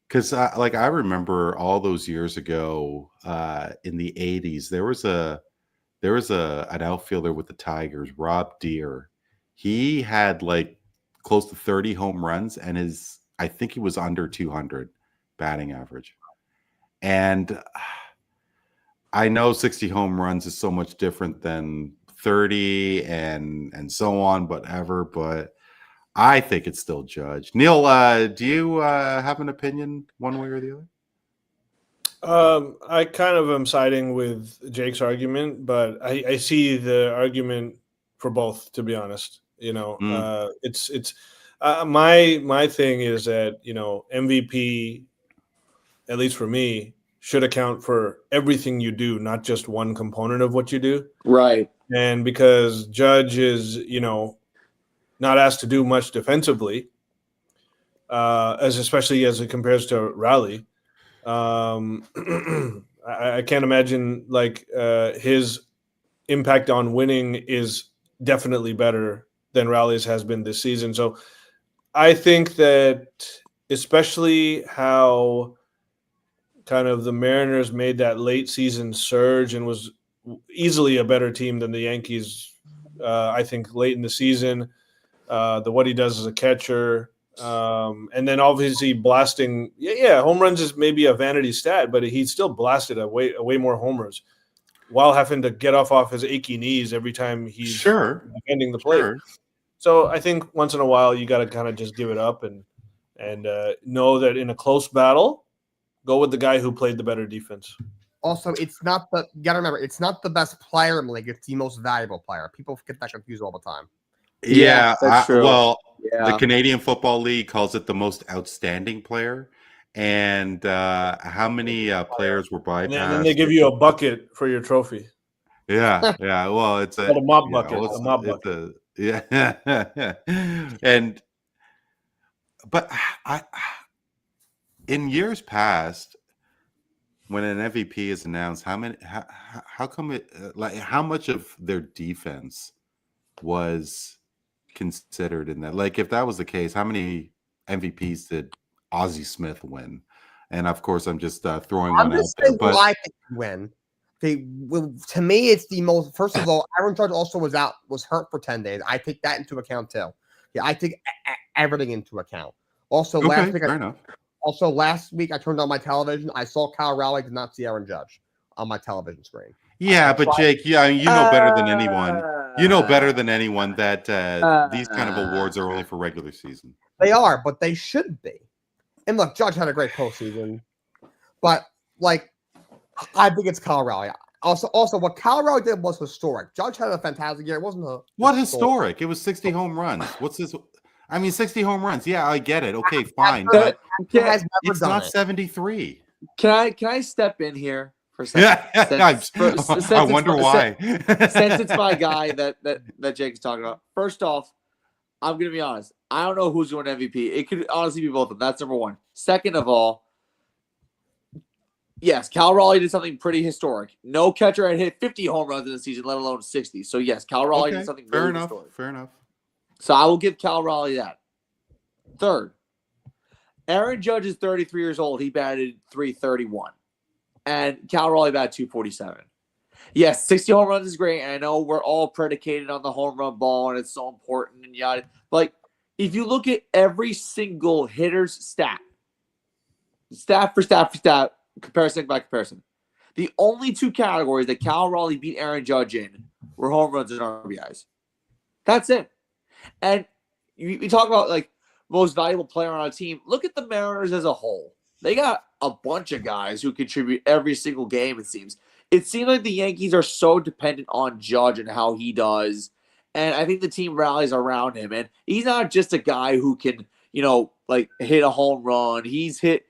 because I remember all those years ago in the 80s, there was an outfielder with the Tigers, Rob Deere. He had like close to 30 home runs, and I think he was under 200 batting average. And I know 60 home runs is so much different than 30 and so on, whatever, but I think it's still Judge. Neel, do you have an opinion one way or the other? I kind of am siding with Jake's argument, but I see the argument for both, to be honest. It's my thing is that, MVP, at least for me, should account for everything you do, not just one component of what you do. Right. And because Judge is, not asked to do much defensively, especially as it compares to Raleigh. I can't imagine his impact on winning is definitely better than Raleigh's has been this season. So I think that especially how kind of the Mariners made that late season surge and was easily a better team than the Yankees, I think, late in the season, what he does as a catcher, and then obviously blasting. Home runs is maybe a vanity stat, but he still blasted way more homers while having to get off his achy knees every time he's defending the plate. Sure. So I think once in a while you got to kind of just give it up and know that in a close battle, go with the guy who played the better defense. Also, you gotta remember, it's not the best player in the league, it's the most valuable player. People get that confused all the time. Yeah, that's true. The Canadian Football League calls it the most outstanding player. And how many players were bypassed? And then they give you a bucket for your trophy. Yeah. Well, it's a mop bucket. A mop bucket. But in years past, when an MVP is announced, how much of their defense was considered in that? Like, if that was the case, how many MVPs did Ozzie Smith win? And of course, I'm just throwing one out there. But I think win. To me, it's the most. First of all, Aaron Judge also was hurt for 10 days. I take that into account too. Yeah, I take everything into account. Also, last week I turned on my television. I saw Kyle Raleigh, did not see Aaron Judge on my television screen. Yeah, but Jake, you know better than anyone. You know better than anyone that these kind of awards are only for regular season. They are, but they should be. And look, Judge had a great postseason, but I think it's Kyle Raleigh. Also, what Kyle Raleigh did was historic. Judge had a fantastic year. It wasn't what historic? It was 60 home runs. What's this? 60 home runs. Yeah, I get it. Okay, fine. But it's not 73. Can I step in here for a second? I wonder why. Since it's my guy that Jake's talking about. First off, I'm going to be honest. I don't know who's going MVP. It could honestly be both of them. That's number one. Second of all, yes, Cal Raleigh did something pretty historic. No catcher had hit 50 home runs in the season, let alone 60. So, yes, Cal Raleigh did something very historic. Fair enough. So I will give Cal Raleigh that. Third, Aaron Judge is 33 years old. He batted .331. And Cal Raleigh batted .247. Yes, 60 home runs is great, and I know we're all predicated on the home run ball, and it's so important and yada. Like, if you look at every single hitter's stat for stat, comparison by comparison, the only two categories that Cal Raleigh beat Aaron Judge in were home runs and RBIs. That's it. And we talk about, like, most valuable player on a team. Look at the Mariners as a whole. They got a bunch of guys who contribute every single game, it seems. It seems like the Yankees are so dependent on Judge and how he does. And I think the team rallies around him. And he's not just a guy who can, like, hit a home run. He's hit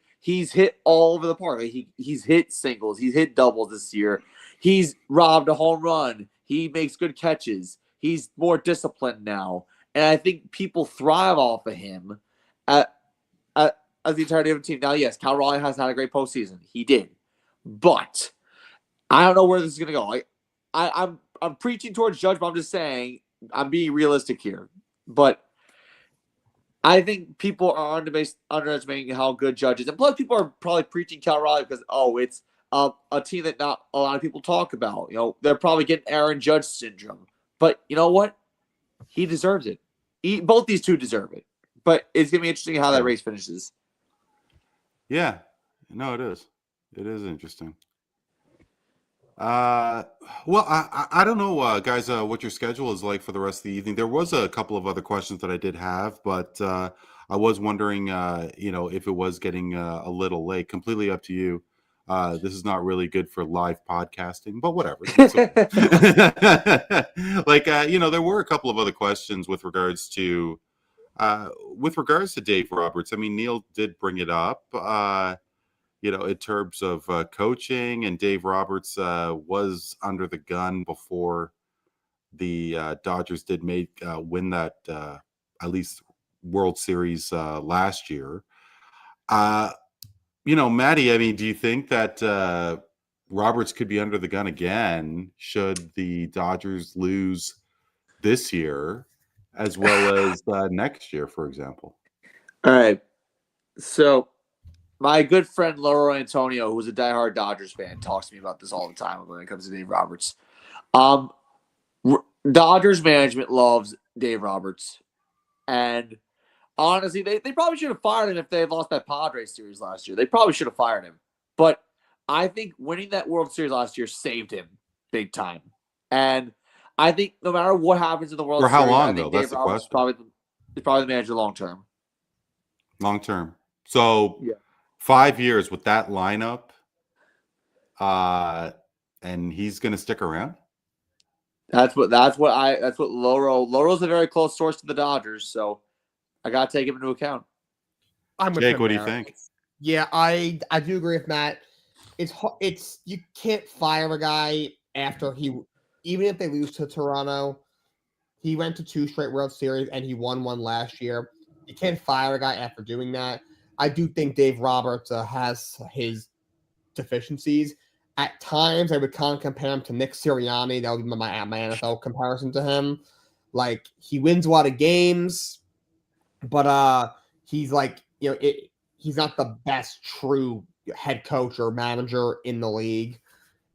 all over the park. He's hit singles. He's hit doubles this year. He's robbed a home run. He makes good catches. He's more disciplined now. And I think people thrive off of him as the entirety of the team. Now, yes, Cal Raleigh has had a great postseason. He did. But I don't know where this is going to go. Like, I'm preaching towards Judge, but I'm just saying I'm being realistic here. But I think people are underestimating how good Judge is. And plus, people are probably preaching Cal Raleigh because, it's a team that not a lot of people talk about. They're probably getting Aaron Judge syndrome. But you know what? He deserves it. Both these two deserve it. But it's going to be interesting how that race finishes. Yeah. No, it is. It is interesting. Well, I don't know, guys, what your schedule is like for the rest of the evening. There was a couple of other questions that I did have, but I was wondering, if it was getting a little late. Completely up to you. This is not really good for live podcasting, but whatever. It's okay. Like, there were a couple of other questions with regards to Dave Roberts. I mean, Neel did bring it up, in terms of coaching, and Dave Roberts was under the gun before the Dodgers did win that at least World Series last year. Maddie, I mean, do you think that Roberts could be under the gun again should the Dodgers lose this year as well as next year, for example? All right. So my good friend Lauro Antonio, who's a diehard Dodgers fan, talks to me about this all the time when it comes to Dave Roberts. Dodgers management loves Dave Roberts. And honestly, they probably should have fired him if they had lost that Padres series last year. They probably should have fired him. But I think winning that World Series last year saved him big time. And I think no matter what happens in the World For Series, how long, I think though? Dave That's the Roberts question. is probably the manager long term. Long term. So Yeah. 5 years with that lineup, and he's going to stick around? That's what Loro's a very close source to the Dodgers, so I got to take him into account. I'm with Jake, him what do you there. think? Yeah, I do agree with Matt. It's you can't fire a guy after even if they lose to Toronto. He went to 2 straight World Series and he won one last year. You can't fire a guy after doing that. I do think Dave Roberts has his deficiencies. At times, I would kind of compare him to Nick Sirianni. That would be my NFL comparison to him. Like, he wins a lot of games, but he's like, he's not the best true head coach or manager in the league.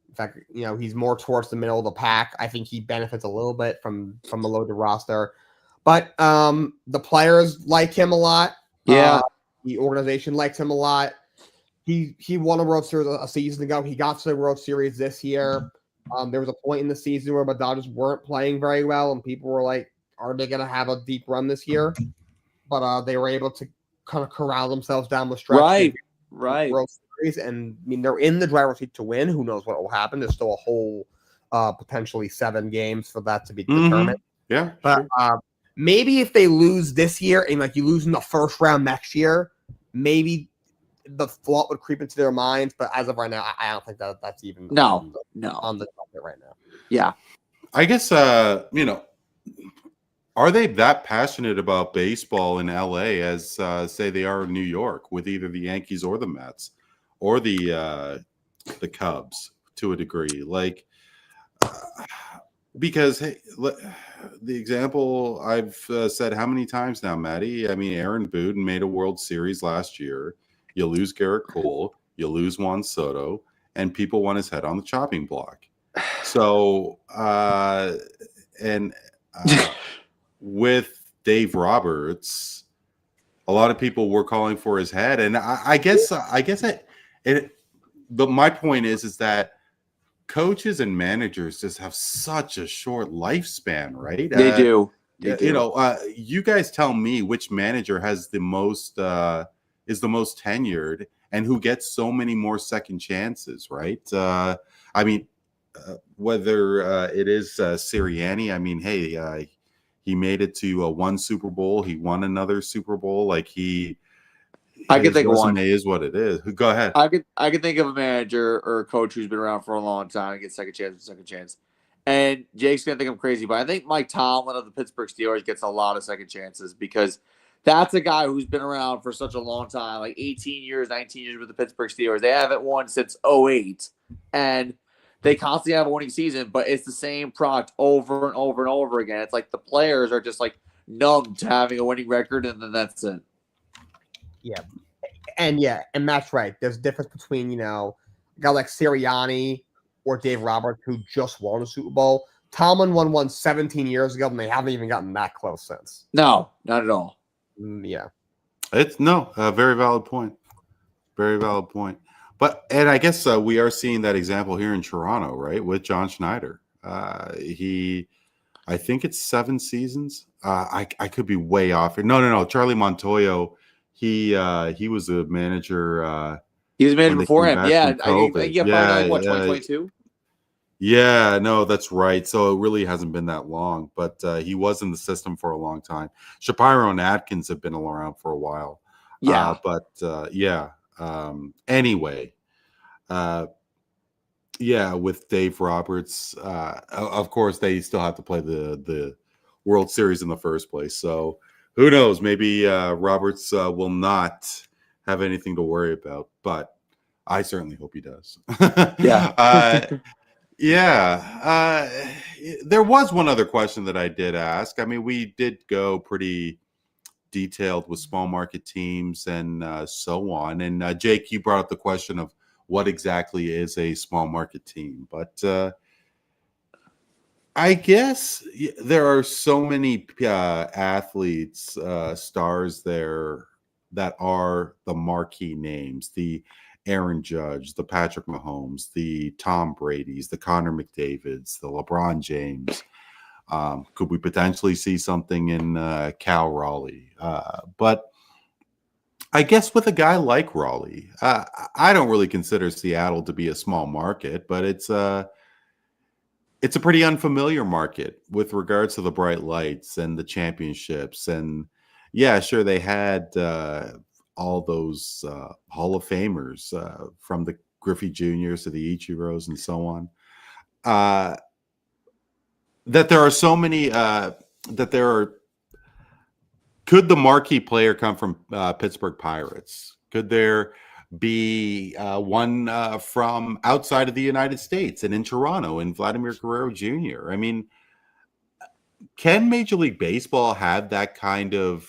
In fact, he's more towards the middle of the pack. I think he benefits a little bit from a loaded roster. But the players like him a lot. Yeah. The organization likes him a lot. He won a World Series a season ago. He got to the World Series this year. There was a point in the season where the Dodgers weren't playing very well, and people were like, are they going to have a deep run this year? But they were able to kind of corral themselves down the stretch. Right. World Series, and I mean, they're in the driver's seat to win. Who knows what will happen? There's still a whole potentially 7 games for that to be determined. Yeah. But maybe if they lose this year and like you lose in the first round next year, maybe the thought would creep into their minds. But as of right now, I don't think that's even on the topic right now. Yeah. I guess are they that passionate about baseball in LA as say they are in New York with either the Yankees or the Mets or the Cubs to a degree? Like, because hey, the example I've said how many times now, Maddie? I mean, Aaron Boone made a World Series last year. You lose Garrett Cole, you lose Juan Soto, and people want his head on the chopping block. So, and with Dave Roberts, a lot of people were calling for his head, and I guess but my point is that coaches and managers just have such a short lifespan, right? They do. They do. You know, you guys tell me which manager has the most is the most tenured and who gets so many more second chances, right? I mean, whether it is Siriani, I mean, hey, he made it to one Super Bowl, he won another Super Bowl, like I could think of one. Is what it is. Go ahead. I could think of a manager or a coach who's been around for a long time and gets second chance. And Jake's gonna think I'm crazy, but I think Mike Tomlin of the Pittsburgh Steelers gets a lot of second chances because that's a guy who's been around for such a long time, like 18 years, 19 years with the Pittsburgh Steelers. They haven't won since 2008, and they constantly have a winning season, but it's the same product over and over and over again. It's like the players are just like numb to having a winning record, and then that's it. Yeah. And Matt's right. There's a difference between, you know, a guy like Sirianni or Dave Roberts who just won a Super Bowl. Tomlin won one 17 years ago, and they haven't even gotten that close since. No, not at all. Yeah. It's a very valid point. Very valid point. But, and I guess we are seeing that example here in Toronto, right, with John Schneider. I think it's 7 seasons. I could be way off here. No. Charlie Montoyo, he was a manager. He was a manager before him. Yeah. Probably 2022? Yeah, no, that's right. So it really hasn't been that long, but he was in the system for a long time. Shapiro and Atkins have been around for a while. Yeah. Anyway, with Dave Roberts, of course, they still have to play the World Series in the first place. So who knows? Maybe Roberts will not have anything to worry about, but I certainly hope he does. There was one other question that I did ask. I mean, we did go pretty detailed with small market teams and so on. And Jake, you brought up the question of what exactly is a small market team. But I guess there are so many athletes, stars there that are the marquee names, the Aaron Judge, the Patrick Mahomes, the Tom Brady's, the Connor McDavid's, the LeBron James. Could we potentially see something in Cal Raleigh? But I guess with a guy like Raleigh, I don't really consider Seattle to be a small market, but it's a pretty unfamiliar market with regards to the bright lights and the championships. And yeah, sure, they had all those Hall of Famers from the Griffey Juniors to the Ichiros and so on. That there are so many could the marquee player come from Pittsburgh Pirates? Could there be one from outside of the United States and in Toronto and Vladimir Guerrero Jr.? I mean, can Major League Baseball have that kind of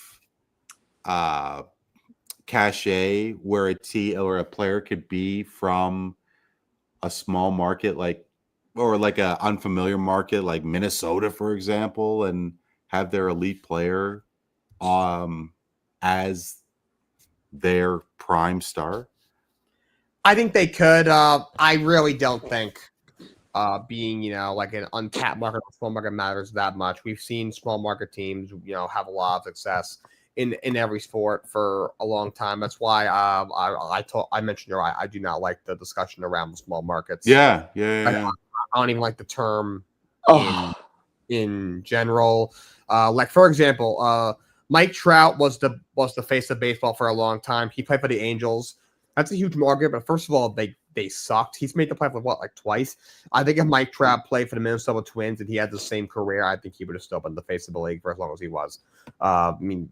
cachet where a player could be from a small market or like a unfamiliar market like Minnesota, for example, and have their elite player as their prime star? I think they could. I really don't think being, like an untapped market or small market matters that much. We've seen small market teams, have a lot of success in every sport for a long time. That's why I mentioned earlier, I do not like the discussion around the small markets. Yeah. I don't even like the term in general. Like, for example, Mike Trout was the face of baseball for a long time. He played for the Angels. That's a huge market, but first of all, they sucked. He's made the playoffs twice. I think if Mike Trout played for the Minnesota Twins and he had the same career, I think he would have still been the face of the league for as long as he was. I mean,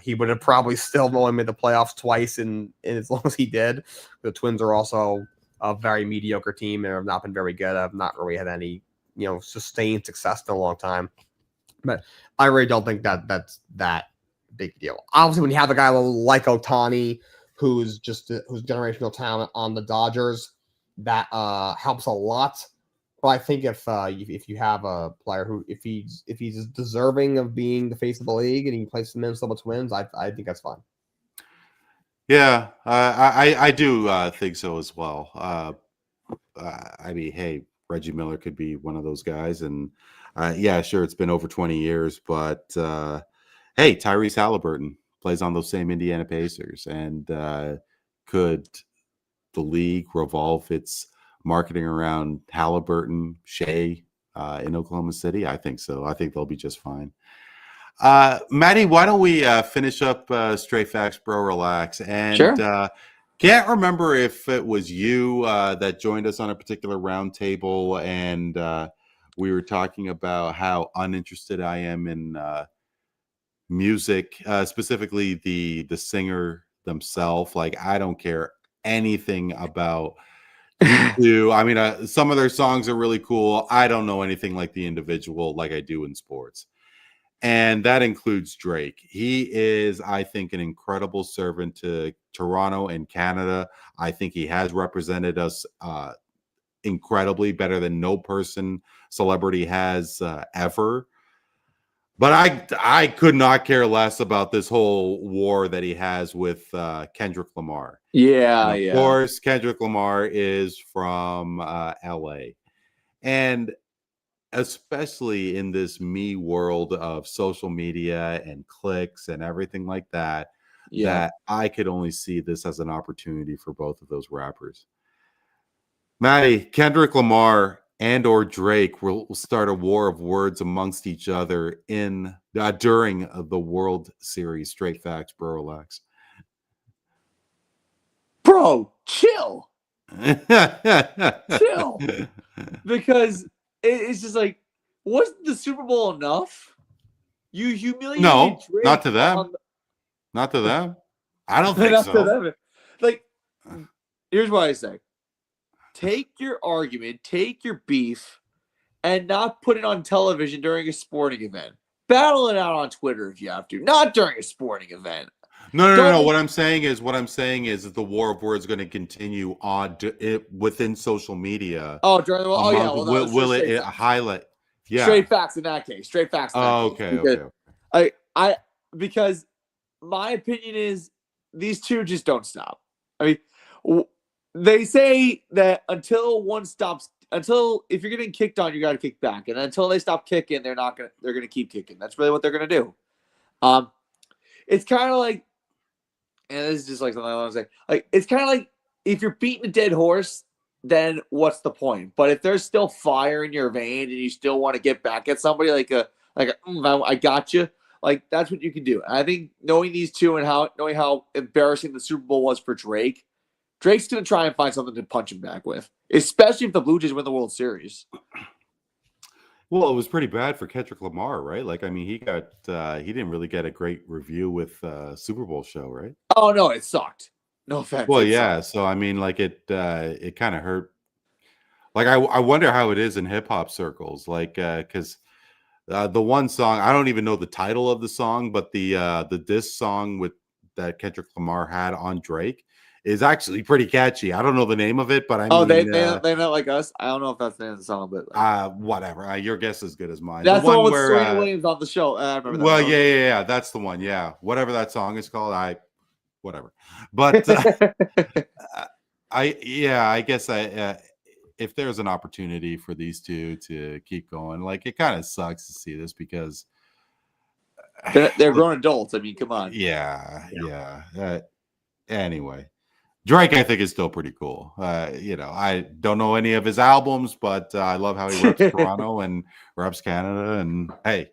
he would have probably still only made the playoffs twice in as long as he did. The Twins are also a very mediocre team and have not been very good. I've not really had any, sustained success in a long time. But I really don't think that's that big deal. Obviously, when you have a guy like Ohtani, who's generational talent on the Dodgers, that helps a lot. But I think if you have a player who if he's deserving of being the face of the league and he plays some Minnesota Twins, I think that's fine. Yeah, I do think so as well. I mean, hey, Reggie Miller could be one of those guys, and yeah, sure, it's been over 20 years, but hey, Tyrese Halliburton plays on those same Indiana Pacers, and could the league revolve its marketing around Halliburton, Shea in Oklahoma City? I think so. I think they'll be just fine. Maddie, why don't we finish up Straight Facts, Bro Relax? And Sure. can't remember if it was you that joined us on a particular roundtable, and we were talking about how uninterested I am in music, specifically the singer themselves. Like, I don't care anything about these two. I mean, some of their songs are really cool. I don't know anything like the individual like I do in sports. And that includes Drake. He is, I think, an incredible servant to Toronto and Canada. I think he has represented us incredibly, better than no celebrity has ever. But I could not care less about this whole war that he has with Kendrick Lamar. Yeah, And of course, Kendrick Lamar is from LA. And especially in this me world of social media and clicks and everything like that, that I could only see this as an opportunity for both of those rappers. Maddie, Kendrick Lamar and or Drake will start a war of words amongst each other in during the World Series. Straight Facts, Bro Relax. Bro, chill. Chill. Because it's just like, wasn't the Super Bowl enough? You humiliated No, Drake not to them. Not to them. I don't think not so. to them. Like, here's what I say. Take your argument, take your beef, and not put it on television during a sporting event. Battle it out on Twitter if you have to, not during a sporting event. No. What I'm saying is that the war of words is going to continue on within social media. Oh, during the will it highlight? Yeah, straight facts in that case. Straight facts. Okay. I because my opinion is these two just don't stop. I mean, they say that until if you're getting kicked on, you got to kick back, and until they stop kicking, they're gonna keep kicking. That's really what they're gonna do. It's kind of like, and this is just like something I want to say. Like, it's kind of like if you're beating a dead horse, then what's the point? But if there's still fire in your vein and you still want to get back at somebody, I got you. Like, that's what you can do. And I think knowing these two and knowing how embarrassing the Super Bowl was for Drake, Drake's going to try and find something to punch him back with, especially if the Blue Jays win the World Series. Well, it was pretty bad for Kendrick Lamar, right? Like, I mean, he didn't really get a great review with Super Bowl show, right? Oh, no, it sucked. No offense. Well, yeah. So, I mean, like, it kind of hurt. Like, I wonder how it is in hip hop circles, like, because the one song, I don't even know the title of the song, but the diss song that Kendrick Lamar had on Drake is actually pretty catchy. I don't know the name of it, but I mean, they not like us. I don't know if that's the name of the song, but whatever. Your guess is as good as mine. That's the one with Serena Williams on the show. I remember that. Well, yeah, that's the one. Yeah, whatever that song is called, whatever. But I guess if there's an opportunity for these two to keep going, like, it kind of sucks to see this because they're grown adults. I mean, come on. Yeah. Anyway, Drake, I think, is still pretty cool. I don't know any of his albums, but I love how he reps Toronto and reps Canada. And hey,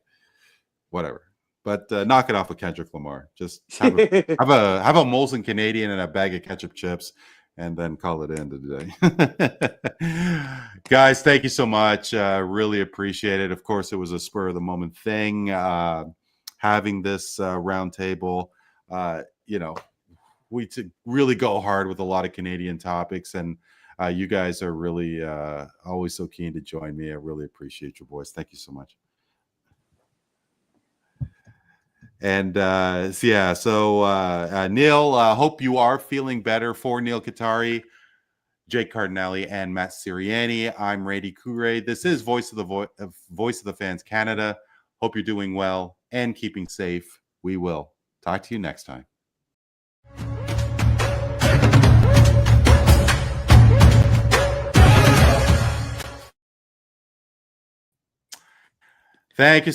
whatever. But knock it off with Kendrick Lamar. Just have a Molson Canadian and a bag of ketchup chips, and then call it in today. Guys, thank you so much. Really appreciate it. Of course, it was a spur of the moment thing. Having this roundtable, we really go hard with a lot of Canadian topics, and you guys are really always so keen to join me. I really appreciate your voice. Thank you so much. And so Neel, hope you are feeling better. For Neel Katarey, Jake Cardinale and Matt Siriani. I'm Randy Kure. This is Voice of the Fans Canada. Hope you're doing well and keeping safe. We will talk to you next time. Thank you